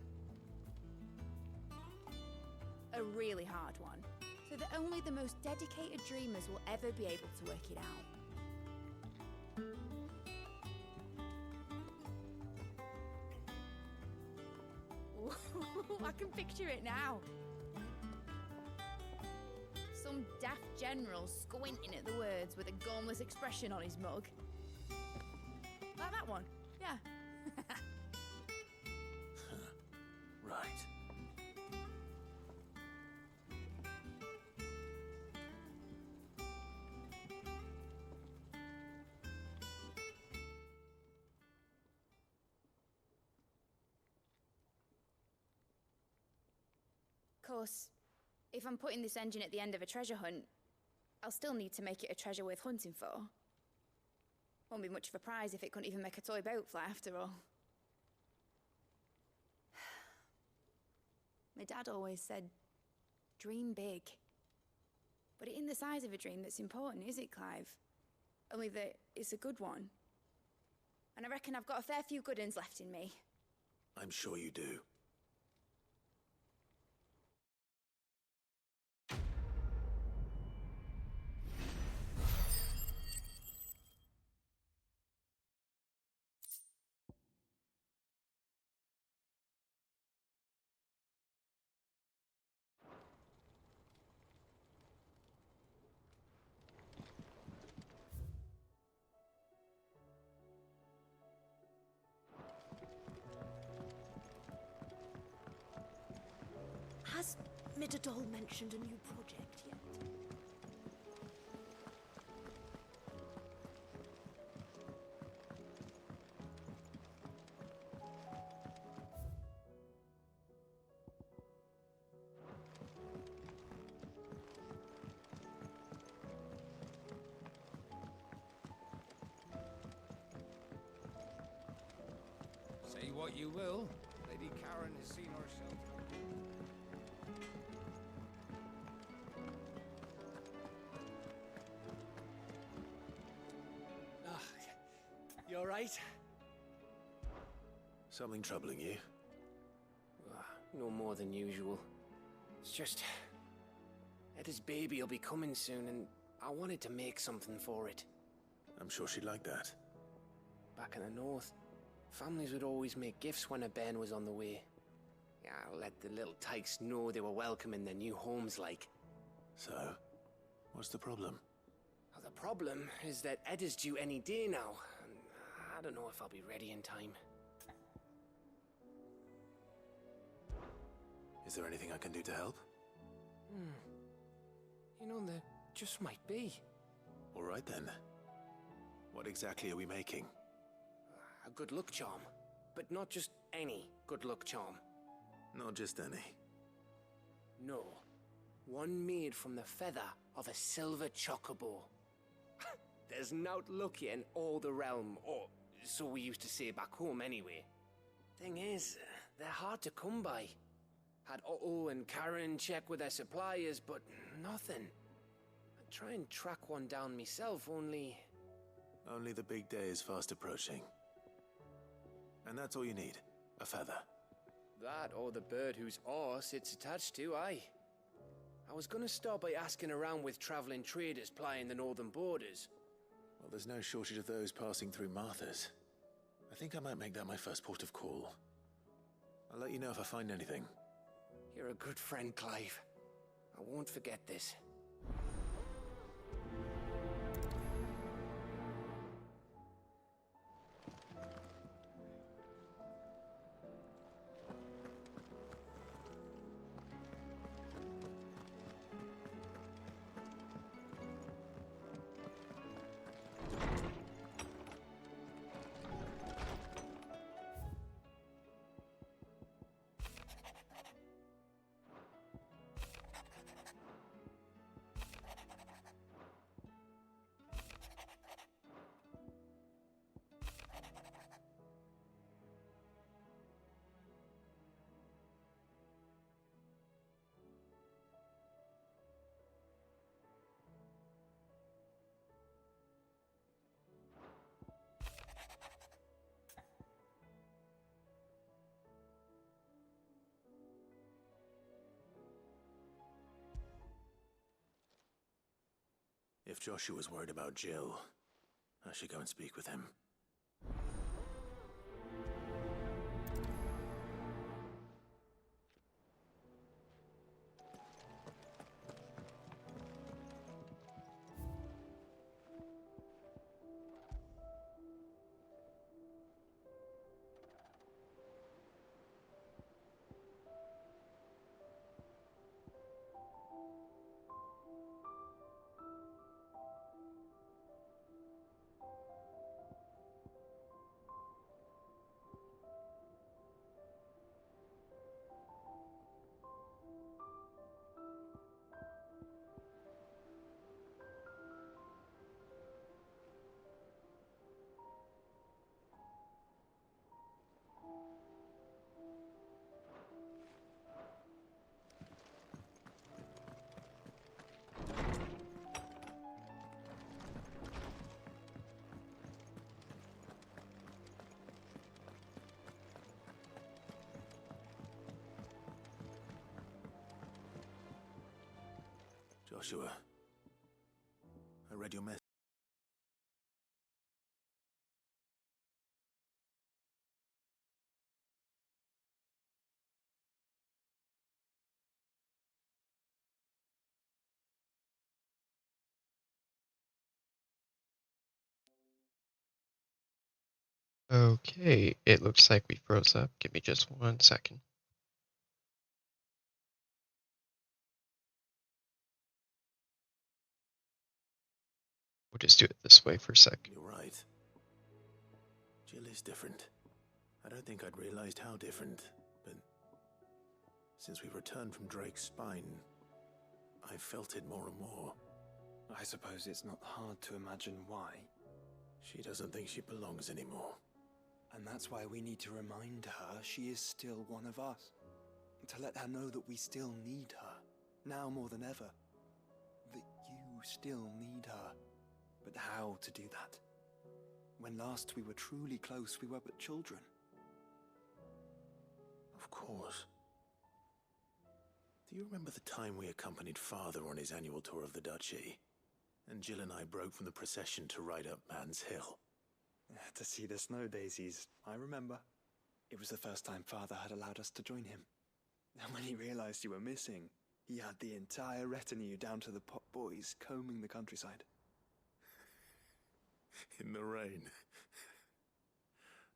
A really hard one, so that only the most dedicated dreamers will ever be able to work it out. I can picture it now. Some daft general squinting at the words with a gormless expression on his mug. Like that one, yeah. Right. Of course, if I'm putting this engine at the end of a treasure hunt, I'll still need to make it a treasure worth hunting for. Won't be much of a prize if it couldn't even make a toy boat fly after all. My dad always said, dream big. But it ain't the size of a dream that's important, is it, Clive? Only that it's a good one. And I reckon I've got a fair few good uns left in me. I'm sure you do. Has Midadol mentioned a new project yet? Say what you will, Lady Karen has seen herself. You alright? Something troubling you? No more than usual. It's just... Etta's baby will be coming soon, and I wanted to make something for it. I'm sure she'd like that. Back in the north, families would always make gifts when a bairn was on the way. Yeah, let the little tykes know they were welcome in their new homes, like. So, what's the problem? Well, the problem is that Etta's due any day now, and I don't know if I'll be ready in time. Is there anything I can do to help? You know, there just might be. All right then. What exactly are we making? A good luck charm. But not just any good luck charm. Not just any. No. One made from the feather of a silver chocobo. There's naught luckier in all the realm, or so we used to say back home anyway. Thing is, they're hard to come by. Had Otto and Karen check with their suppliers, but nothing. I'd try and track one down myself, only... Only the big day is fast approaching. And that's all you need, a feather. That or the bird whose arse it's attached to, aye. I was gonna start by asking around with traveling traders plying the northern borders. Well, there's no shortage of those passing through Martha's. I think I might make that my first port of call. I'll let you know if I find anything. You're a good friend, Clive. I won't forget this. If Joshua's worried about Jill, I should go and speak with him. Joshua, I read your message. Okay, it looks like we froze up. Give me just 1 second. We'll just do it this way for a sec. You're right. Jill is different. I don't think I'd realized how different, but since we returned from Drake's spine, I felt it more and more. I suppose it's not hard to imagine why. She doesn't think she belongs anymore. And that's why we need to remind her she is still one of us. To let her know that we still need her, now more than ever. That you still need her. But how to do that? When last we were truly close, we were but children. Of course. Do you remember the time we accompanied Father on his annual tour of the Duchy? And Jill and I broke from the procession to ride up Man's Hill. To see the snow daisies, I remember. It was the first time Father had allowed us to join him. And when he realized you were missing, he had the entire retinue down to the pot boys combing the countryside. In the rain.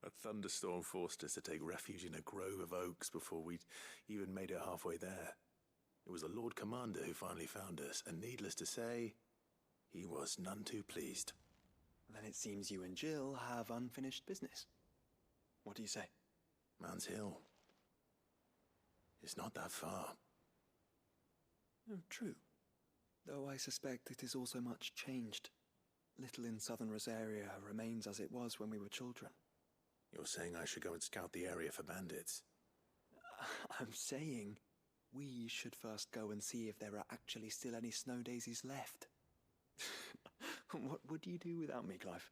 A thunderstorm forced us to take refuge in a grove of oaks before we'd even made it halfway there. It was the Lord Commander who finally found us, and needless to say, he was none too pleased. Then it seems you and Jill have unfinished business. What do you say? Man's Hill. It's not that far. Oh, true. Though I suspect it is also much changed. Little in southern Rosaria remains as it was when we were children. You're saying I should go and scout the area for bandits? I'm saying we should first go and see if there are actually still any snow daisies left. What would you do without me, Clive?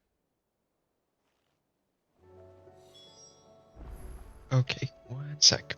Okay, 1 sec.